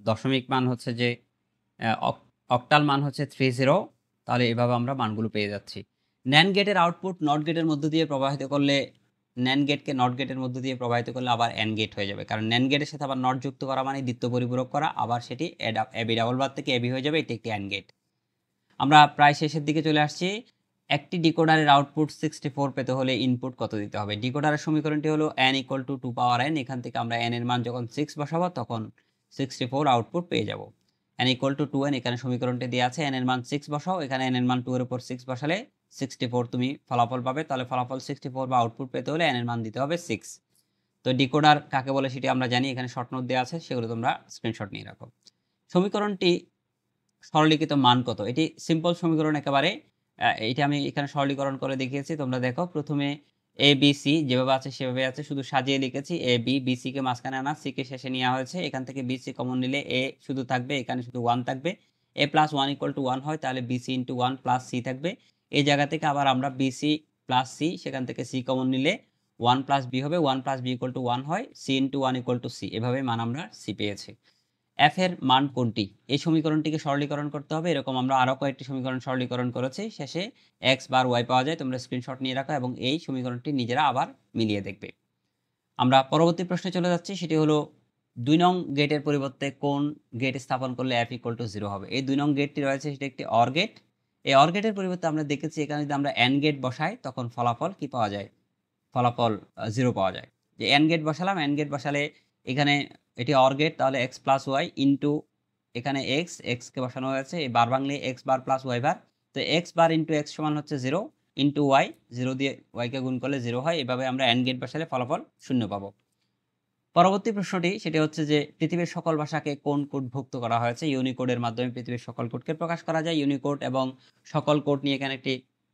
দশমিক মান হচ্ছে যে অক্টাল মান হচ্ছে 30, তাহলে এভাবে আমরা মানগুলো পেয়ে যাচ্ছি। ন্যান্ড গেটের আউটপুট নট গেটের মধ্য দিয়ে প্রবাহিত করলে, ন্যান্ড গেটকে নট গেটের মধ্য দিয়ে প্রবাহিত করলে আবার অ্যান্ড গেট হয়ে যাবে, কারণ ন্যান্ড গেটের সাথে আবার নট যুক্ত করা মানে দ্বিতীয় পরিপূরক করা, আবার সেটি এবি ডাবল বার থেকে এবি হয়ে যাবে, এটি একটি অ্যান্ড গেট। আমরা প্রায় শেষের দিকে চলে আসছি। একটি ডিকোডারের আউটপুট 64 পেতে হলে ইনপুট কত দিতে হবে? ডিকোডারের সমীকরণটি হলো n equal to 2 power n, এখান থেকে আমরা n এর মান যখন 6 বসাবো তখন 64 আউটপুট পেয়ে যাব। n ইকুয়াল টু 2n, এখানে সমীকরণটি দেওয়া আছে, n এর মান 6 বসাও, এখানে n এর মান 2 এর উপর 6 বসালে 64 তুমি ফলাফল পাবে, তাহলে ফলাফল 64 বা আউটপুট পেতে হলে n এর মান দিতে হবে 6। তো ডিকোডার কাকে বলে সেটি আমরা জানি, এখানে শর্ট নোট দেওয়া আছে, সেগুলো তোমরা স্ক্রিনশট নিয়ে রাখো। সমীকরণটি সরলীকৃত মান কত? এটি সিম্পল সমীকরণ একেবারে, এটা আমি এখানে সরলীকরণ করে দেখিয়েছি, তোমরা দেখো। প্রথমে এ বি সি যেভাবে আছে সেভাবে আছে, শুধু সাজিয়ে লিখেছি, A B, B C K মাঝখানে আনা, সি কে শেষে নেওয়া হয়েছে, এখান থেকে বি সি কমন নিলে এ শুধু থাকবে, এখানে শুধু 1 থাকবে, এ প্লাস 1 ইকুয়াল টু 1 হয়, তাহলে B C into 1 plus C থাকবে। এই জায়গা থেকে আবার আমরা বি সি প্লাস সি, সেখান থেকে সি কমন নিলে 1 প্লাস বি হবে, 1 প্লাস বি ইকুয়াল টু 1 হয়, C into 1 equal to C, এভাবে মান আমরা সি পেয়েছি। এফ এর মান কোনটি? এই সমীকরণটিকে সরলীকরণ করতে হবে, এরকম আমরা আরও কয়েকটি সমীকরণ সরলীকরণ করেছি, শেষে এক্স বার ওয়াই পাওয়া যায়, তোমরা স্ক্রিনশট নিয়ে রাখো এবং এই সমীকরণটি নিজেরা আবার মিলিয়ে দেখবে। আমরা পরবর্তী প্রশ্নে চলে যাচ্ছি, সেটি হলো 2 নং গেটের পরিবর্তে কোন গেট স্থাপন করলে এফ ইকুয়াল টু 0 হবে? এই 2 নং গেটটি রয়েছে, সেটি একটি অর গেট। এই অর গেটের পরিবর্তে আমরা দেখেছি এখানে যদি আমরা এন্ড গেট বসাই তখন ফলাফল কি পাওয়া যায়? ফলাফল 0 পাওয়া যায়। যে এন্ড গেট বসালাম, এন্ড গেট বসালে এখানে এটি অর গেট, তাহলে এক্স প্লাস ওয়াই ইন্টু এখানে এক্সকে বসানো হয়েছে, এই বার বাংলে x bar plus y bar, তো এক্স বার ইন্টু এক্স সমান হচ্ছে 0 ইন্টু ওয়াই, 0 দিয়ে ওয়াইকে গুণ করলে 0 হয়, এভাবে আমরা এন্ড গেট বসালে ফলাফল 0 পাবো। পরবর্তী প্রশ্নটি সেটি হচ্ছে যে পৃথিবীর সকল ভাষাকে কোন কোডভুক্ত করা হয়েছে? ইউনিকোডের মাধ্যমে পৃথিবীর সকল কোডকে প্রকাশ করা যায়। ইউনিকোড এবং সকল কোড নিয়ে এখানে একটি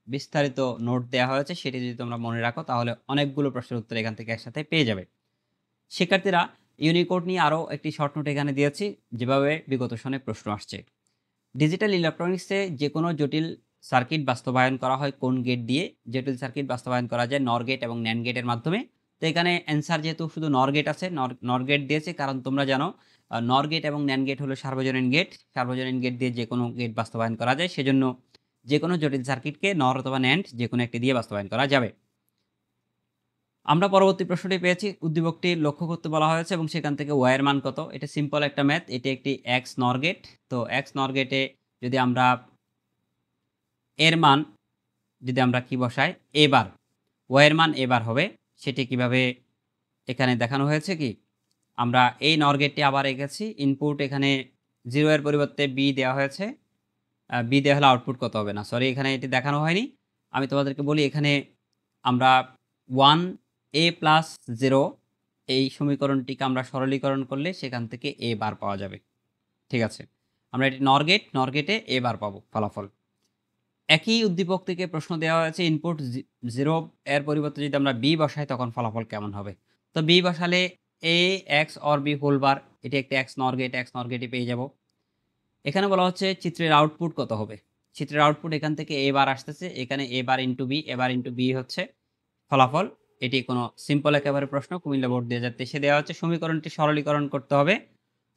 বিস্তারিত নোট দেওয়া হয়েছে, সেটি যদি তোমরা মনে রাখো তাহলে অনেকগুলো প্রশ্নের উত্তর এখান থেকে একসাথে পেয়ে যাবে। শিক্ষার্থীরা, ইউনিকোড নিয়ে আরও একটি শর্ট নোট এখানে দিয়েছি, যেভাবে বিগত সনে প্রশ্ন আসছে। ডিজিটাল ইলেকট্রনিক্সে যে কোনো জটিল সার্কিট বাস্তবায়ন করা হয় কোন গেট দিয়ে? জটিল সার্কিট বাস্তবায়ন করা যায় নর গেট এবং ন্যান্ড গেটের মাধ্যমে। তো এখানে অ্যান্সার যেহেতু শুধু নর গেট আছে, নর গেট দিয়েছে, কারণ তোমরা জানো নর গেট এবং ন্যান্ড গেট হলো সার্বজনীন গেট, সার্বজনীন গেট দিয়ে যে কোনো গেট বাস্তবায়ন করা যায়, সেজন্য যে কোনো জটিল সার্কিটকে নর অথবা ন্যান্ড যে কোনো একটি দিয়ে বাস্তবায়ন করা যাবে। আমরা পরবর্তী প্রশ্নটি পেয়েছি, উদ্দীপকটি লক্ষ্য করতে বলা হয়েছে এবং সেখান থেকে ওয়াইয়ের মান কত? এটা সিম্পল একটা ম্যাথ, এটি একটি এক্স নর গেট। তো এক্স নর গেটে যদি আমরা এর মান যদি আমরা কি বসাই, এবার ওয়াইয়ের মান এবার হবে, সেটি কিভাবে এখানে দেখানো হয়েছে কি আমরা এই নর গেটটি আবার এঁকেছি। ইনপুট এখানে 0 এর পরিবর্তে b দেওয়া হয়েছে। b দেওয়া হলে আউটপুট কত হবে? না সরি, এখানে এটি দেখানো হয়নি। আমি তোমাদেরকে বলি, এখানে আমরা 1a প্লাস 0 এই সমীকরণটিকে আমরা সরলীকরণ করলে সেখান থেকে a বার পাওয়া যাবে। ঠিক আছে, আমরা এটি নর গেটে a বার পাবো ফলাফল। একই উদ্দীপক থেকে প্রশ্ন দেওয়া হয়েছে, ইনপুট 0 এর পরিবর্তে যদি আমরা b বসাই তখন ফলাফল কেমন হবে? তো b বসালে a x OR b whole bar, এটি একটি x নর গেটই পেয়ে যাব। এখানে বলা হচ্ছে চিত্রের আউটপুট কত হবে? চিত্রের আউটপুট এখান থেকে a বার আসতেছে, এখানে a bar into b, a bar into b হচ্ছে ফলাফল। এটি কোনো সিম্পল একেবারে প্রশ্ন, কুমিল্লা বোর্ড 2023 দেওয়া হচ্ছে। সমীকরণটি সরলীকরণ করতে হবে।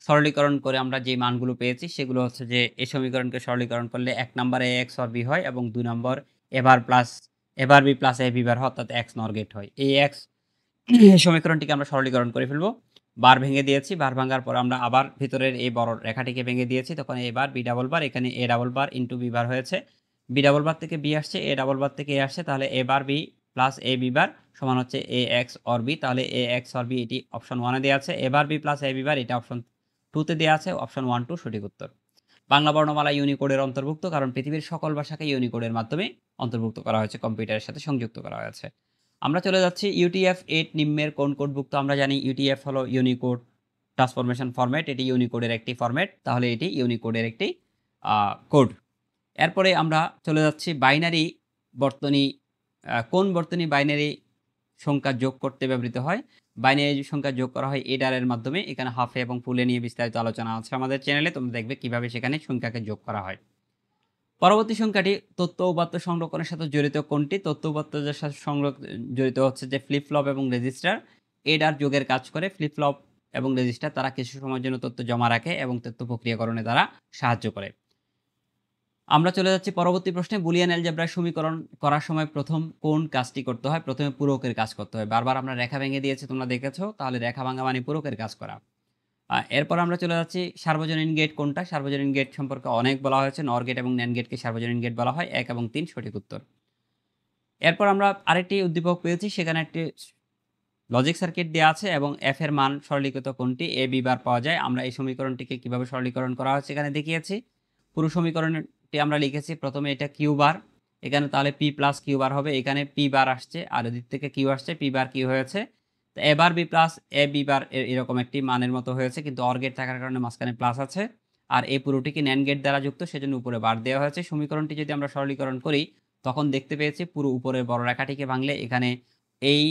সরলীকরণ করে আমরা যে মানগুলো পেয়েছি সেগুলো হচ্ছে যে এই সমীকরণকে সরলীকরণ করলে 1 নম্বরে a x অর b হয় এবং 2 নম্বর a bar b plus a b বার হয়, অর্থাৎ x নর গেট হয়। এই x সমীকরণটিকে আমরা সরলীকরণ করে ফেলবো। বার ভেঙে দিয়েছি, বার ভাঙার পর আমরা আবার ভিতরের এই বড় রেখাটিকে ভেঙে দিয়েছি, তখন a বার b ডাবল বার, এখানে a double bar into b বার হয়েছে। b ডাবল বার থেকে b আসছে, a ডাবল বার থেকে a আসছে, তাহলে a bar b plus a b বার সমান হচ্ছে a x অর b। তাহলে a x অর b এটি অপশন 1 এ দেওয়া আছে, a bar b plus a b বার এটা অপশন 2 তে দেওয়া আছে। অপশন 1 2 সঠিক উত্তর। বাংলা বর্ণমালা ইউনিকোডের অন্তর্ভুক্ত, কারণ পৃথিবীর সকল ভাষাকে ইউনিকোডের মাধ্যমে অন্তর্ভুক্ত করা হয়েছে, কম্পিউটারের সাথে সংযুক্ত করা হয়েছে। আমরা চলে যাচ্ছি UTF-8 নিম্নের কোন কোডভুক্ত? আমরা জানি UTF হলো ইউনিকোড ট্রান্সফরমেশন ফরম্যাট, এটি ইউনিকোডের একটি ফরম্যাট, তাহলে এটি ইউনিকোডের একটি কোড। এরপরে আমরা চলে যাচ্ছি বাইনারি বর্তনী। কোন বর্তনী বাইনারি সংখ্যা যোগ করতে ব্যবহৃত হয়? বাইনারি সংখ্যা যোগ করা হয় এডারের মাধ্যমে। এখানে হাফে এবং ফুলে নিয়ে বিস্তারিত আলোচনা আছে আমাদের চ্যানেলে, তোমরা দেখবে কিভাবে সেখানে সংখ্যাকে যোগ করা হয়। পরবর্তী সংখ্যাটি তথ্য উপাত্ত সংরক্ষণের সাথে জড়িত কোনটি? তথ্য উপাত্তের সাথে জড়িত হচ্ছে যে ফ্লিপ ফ্লপ এবং রেজিস্টার। এডার যোগের কাজ করে। ফ্লিপ ফ্লপ এবং রেজিস্টার তারা কিছু সময়ের জন্য তথ্য জমা রাখে এবং তথ্য প্রক্রিয়াকরণে তারা সাহায্য করে। আমরা চলে যাচ্ছি পরবর্তী প্রশ্নে। বুলিয়ান অ্যালজেব্রার সমীকরণ করার সময় প্রথম কোন কাজটি করতে হয়? প্রথমে পূরকের কাজ করতে হয়। বারবার আমরা রেখা ভেঙে দিয়েছি, তোমরা দেখেছো, তাহলে রেখা ভাঙা মানে পূরকের কাজ করা। এরপর আমরা চলে যাচ্ছি সার্বজনীন গেট কোনটা? সার্বজনীন গেট সম্পর্কে অনেক বলা হয়েছে। নর গেট এবং ন্যান্ড গেটকে সার্বজনীন গেট বলা হয়। 1 এবং 3 সঠিক উত্তর। এরপর আমরা আরেকটি উদ্দীপক পেয়েছি, সেখানে একটি লজিক সার্কিট দেওয়া আছে এবং f এর মান সরলীকৃত কোনটি? a b বার পাওয়া যায়। আমরা এই সমীকরণটিকে কিভাবে সরলীকরণ করা হচ্ছে এখানে দেখিয়েছি। পুরো সমীকরণটি আমরা লিখেছি, প্রথমে এটা q বার, এখানে তাহলে p প্লাস q বার হবে, এখানে p বার আসছে আর এদিক থেকে q আসছে, p বার q হয়েছে। তো a bar b plus a b বার এরকম একটি মানের মতো হয়েছে, কিন্তু অর গেট থাকার কারণে মাঝখানে প্লাস আছে। আর এই পুরোটিকে ন্যান্ড গেট দ্বারা যুক্ত, সেজন্য উপরে বার দেওয়া হয়েছে। সমীকরণটি যদি আমরা সরলীকরণ করি তখন দেখতে পেয়েছি পুরো উপরের বড় রেখাটিকে ভাঙলে এখানে এই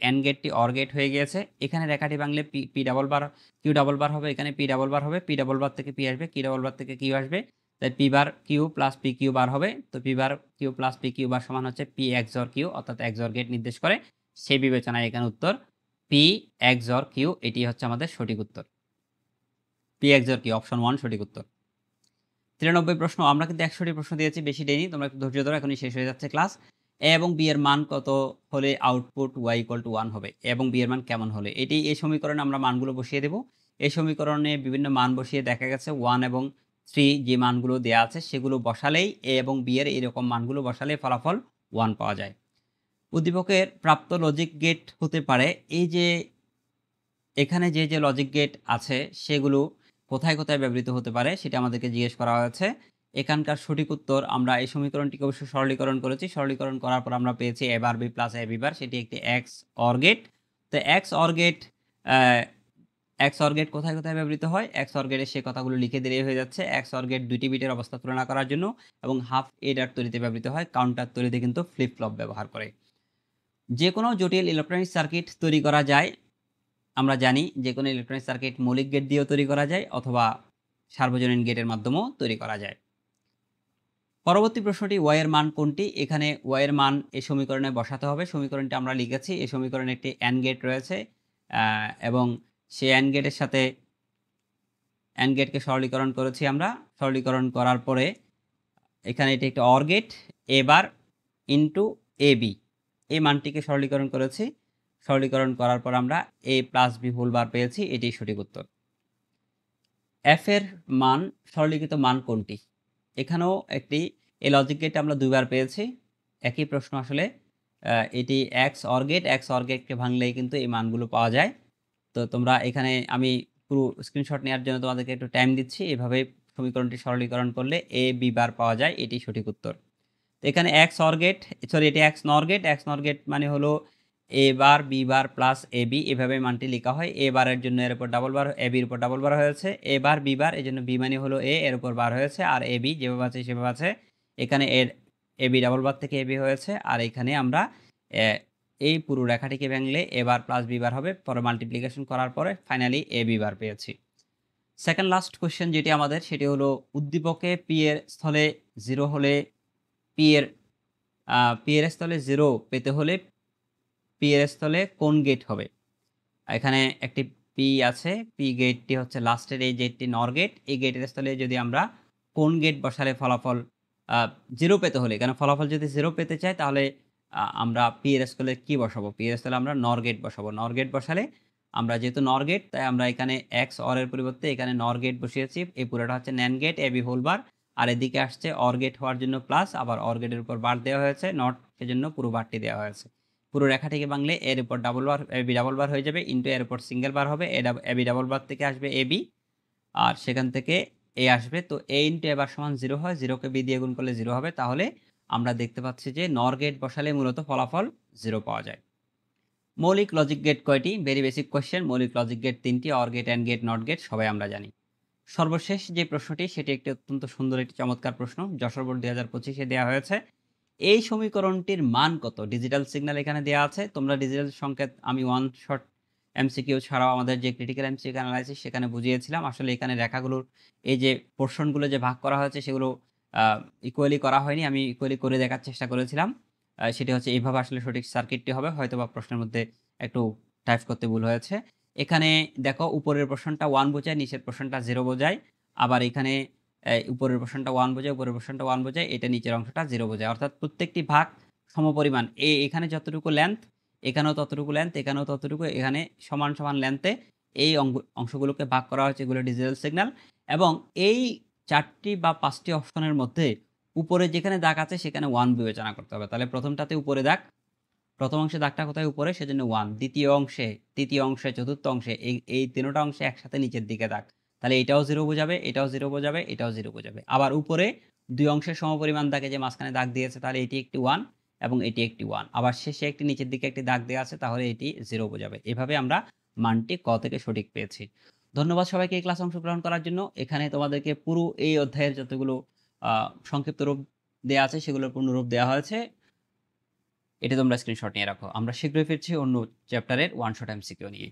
এন্ড গেটটি অর গেট হয়ে গিয়েছে। এখানে রেখাটি ভাঙলে P double bar Q double bar হবে, এখানে পি ডাবল বার হবে, পি ডাবল বার থেকে পি আসবে, কি ডাবল বার থেকে কিউ আসবে, তাই P bar Q plus P Q bar হবে। তো P bar Q plus P Q bar সমান হচ্ছে পি এক্সর কিউ, অর্থাৎ এক্সর গেট নির্দেশ করে। সেই বিবেচনায় এখানে উত্তর পি এক্সর কিউ, এটি হচ্ছে আমাদের সঠিক উত্তর। পি এক্সর কিউ অপশন 1 সঠিক উত্তর। 93 প্রশ্ন। আমরা কিন্তু 100টি প্রশ্ন দিয়েছি, বেশি দেইনি, তোমরা একটু ধৈর্য ধরো, এখনই শেষ হয়ে যাচ্ছে ক্লাস। এ এবং বি এর মান কত হলে আউটপুট y = 1 হবে? এ এবং বি এর মান কেমন হলে? এই সমীকরণে আমরা মানগুলো বসিয়ে দেব। এই সমীকরণে বিভিন্ন মান বসিয়ে দেখা গেছে 1 এবং 3 যে মানগুলো দেয়া আছে সেগুলো বসালেই এ এবং বি এর এরকম মানগুলো বসালেই ফলাফল 1 পাওয়া যায়। উদ্দীপকের প্রাপ্ত লজিক গেট হতে পারে, এই যে এখানে যে লজিক গেট আছে সেগুলো কোথায় কোথায় ব্যবহৃত হতে পারে সেটা আমাদেরকে জিজ্ঞেস করা হয়েছে। এখানকার সঠিক উত্তর, আমরা এই সমীকরণটিকে অবশ্যই সরলীকরণ করেছি। সরলীকরণ করার পর আমরা পেয়েছি a bar b plus a b বার, সেটি একটি x অর গেট। তো x অর গেট কোথায় কোথায় ব্যবহৃত হয়? x অর গেটের সে কথাগুলো লিখে দিলেই হয়ে যাচ্ছে। x অর গেট 2টি বিটের অবস্থা তুলনা করার জন্য এবং হাফ এডার তৈরিতে ব্যবহৃত হয়। কাউন্টার তৈরিতে কিন্তু ফ্লিপ ফ্লপ ব্যবহার করে। যে কোনো জটিল ইলেকট্রনিক সার্কিট তৈরি করা যায়, আমরা জানি যে কোনো ইলেকট্রনিক সার্কিট মৌলিক গেট দিয়েও তৈরি করা যায় অথবা সার্বজনীন গেটের মাধ্যমেও তৈরি করা যায়। পরবর্তী প্রশ্নটি, y এর মান কোনটি? এখানে y এর মান এই সমীকরণে বসাতে হবে। সমীকরণটি আমরা লিখেছি, এই সমীকরণে একটি অ্যান্ড গেট রয়েছে এবং সেই অ্যান্ড গেটের সাথে অ্যান্ড গেটকে সরলীকরণ করেছি আমরা। সরলীকরণ করার পরে এখানে এটি একটি OR gate, A bar into A B, এই মানটিকে সরলীকরণ করেছি। সরলীকরণ করার পর আমরা a plus B whole bar পেয়েছি, এটি সঠিক উত্তর। f এর মান সরলীকৃত মান কোনটি? এখানেও একটি এই লজিক গেট আমরা দুইবার পেয়েছি, একই প্রশ্ন আসলে। এটি x অর গেটকে ভাঙলেই কিন্তু এই মানগুলো পাওয়া যায়। তো তোমরা এখানে আমি পুরো স্ক্রিনশট নেওয়ার জন্য তোমাদেরকে একটু টাইম দিচ্ছি। এভাবে সমীকরণটি সরলীকরণ করলে এ বি বার পাওয়া যায়, এটি সঠিক উত্তর। তো এখানে এক্স অর গেট, সরি এটি এক্স নর গেট। এক্স নর গেট মানে হলো এ bar B bar plus A B, এভাবে মানটি লেখা হয়। এ বারের জন্য এর উপর ডাবল বার, এ বির উপর ডাবল বার হয়েছে। এ বার বি বার, এই জন্য বি মানে হলো এ, এর উপর বার হয়েছে। আর এ বি যেভাবে আছে সেভাবে আছে। এখানে এর এ বি ডাবল বার থেকে এ বি হয়েছে। আর এখানে আমরা এই পুরো রেখাটিকে ভাঙলে এ বার প্লাস বি বার হবে, পরে মাল্টিপ্লিকেশন করার পরে ফাইনালি এ বি বার পেয়েছি। সেকেন্ড লাস্ট কোশ্চেন যেটি আমাদের, সেটি হলো উদ্দীপকে পি এর স্থলে 0 হলে পি এর স্থলে 0 পেতে হলে পি এর স্থলে কোন গেট হবে? এখানে একটি পি আছে, পি গেটটি হচ্ছে লাস্টের এই গেটটি নর গেট। এই গেটের স্থলে যদি আমরা কোন গেট বসালে ফলাফল 0 পেতে হলে, কেন ফলাফল যদি 0 পেতে চাই তাহলে আমরা পি এর স্থলে কি বসাবো? পি এর স্থলে আমরা নর গেট বসাবো। নর গেট বসালে আমরা যেহেতু নর গেট, তাই আমরা এখানে এক্স অর এর পরিবর্তে এখানে নর গেট বসিয়েছি। এই পুরোটা হচ্ছে NAND gate, A B whole বার। আর এদিকে আসছে অর গেট হওয়ার জন্য প্লাস, আবার অর গেটের উপর বার দেওয়া হয়েছে, নট সেজন্য পুরো বারটি দেওয়া হয়েছে। পুরো রেখাটিকে ভাঙলে এর উপর double bar, A B double বার হয়ে যাবে, ইন্টু এর উপর সিঙ্গেল বার হবে। এ বি ডাবল বার থেকে আসবে এ বি, আর সেখান থেকে এ আসবে। তো এ ইন্টু এ বার সমান 0 হয়, 0কে বি দিয়ে গুণ করলে 0 হবে। তাহলে আমরা দেখতে পাচ্ছি যে নর গেট বসালে মূলত ফলাফল 0 পাওয়া যায়। মৌলিক লজিক গেট কয়টি? Very basic question. মৌলিক লজিক গেট 3টি, OR gate, AND gate, NOT gate সবাই আমরা জানি। সর্বশেষ যে প্রশ্নটি, সেটি একটি অত্যন্ত সুন্দর একটি চমৎকার প্রশ্ন, যশোর বোর্ড 2025-এ দেওয়া হয়েছে। এই সমীকরণটির মান কত? ডিজিটাল সিগন্যাল এখানে দেওয়া আছে। তোমরা ডিজিটাল সংকেত আমি ওয়ান শট এমসিকিউ ছাড়াও আমাদের যে ক্রিটিক্যাল এমসিকিউ অ্যানালাইসিস সেখানে বুঝিয়েছিলাম। আসলে এখানে রেখাগুলোর এই যে পোর্শনগুলো যে ভাগ করা হয়েছে সেগুলো ইকুয়ালি করা হয়নি, আমি ইকুয়ালি করে দেখার চেষ্টা করেছিলাম। সেটি হচ্ছে এইভাবে আসলে সঠিক সার্কিটটি হবে। হয়তোবা প্রশ্নের মধ্যে একটু টাইপ করতে ভুল হয়েছে। এখানে দেখো উপরের পোর্শনটা 1 বোঝায়, নিচের পোর্শনটা 0 বোঝায়। আবার এখানে উপরের পোর্শনটা 1 বোঝায়, উপরের পোর্শনটা 1 বোঝায়, এটা নিচের অংশটা 0 বোঝায়। অর্থাৎ প্রত্যেকটি ভাগ সমপরিমাণ। এখানে যতটুকু লেন্থ, এখানেও ততটুকু লেন্থ, এখানেও ততটুকু, এখানে সমান সমান লেন্থে এই অংশগুলোকে ভাগ করা হয়েছে, এগুলো ডিজিটাল সিগন্যাল। এবং এই 4টি বা 5টি অপশনের মধ্যে উপরে যেখানে দাগ আছে সেখানে 1 বিবেচনা করতে হবে। তাহলে প্রথমটাতে উপরে দাগ, প্রথম অংশে দাগটা কোথায়? উপরে, সেজন্য 1। দ্বিতীয় অংশে, তৃতীয় অংশে, চতুর্থ অংশে, এই তিনটা অংশে একসাথে নিচের দিকে দাগ, তাহলে এটাও 0 বোঝাবে, এটাও 0 বোঝাবে, এটাও 0 বোঝাবে। আবার উপরে 2 অংশের সমপরিমাণ দাগে যে মাঝখানে দাগ দিয়েছে, তাহলে এটি একটি 1 এবং এটি একটি 1। আবার শেষে একটি নিচের দিকে একটি দাগ দেওয়া আছে, তাহলে এটি 0 বোঝাবে। এভাবে আমরা মানটি ক থেকে সঠিক পেয়েছি। ধন্যবাদ সবাইকে এই ক্লাসে অংশগ্রহণ করার জন্য। এখানে তোমাদেরকে পুরো এই অধ্যায়ের যতগুলো সংক্ষিপ্ত রূপ দেওয়া আছে সেগুলোর পূর্ণরূপ দেওয়া হয়েছে, এটা তোমরা স্ক্রিনশট নিয়ে রাখো। আমরা শীঘ্রই ফিরছি অন্য চ্যাপ্টারের ওয়ান শট এমসিকিউ নিয়ে।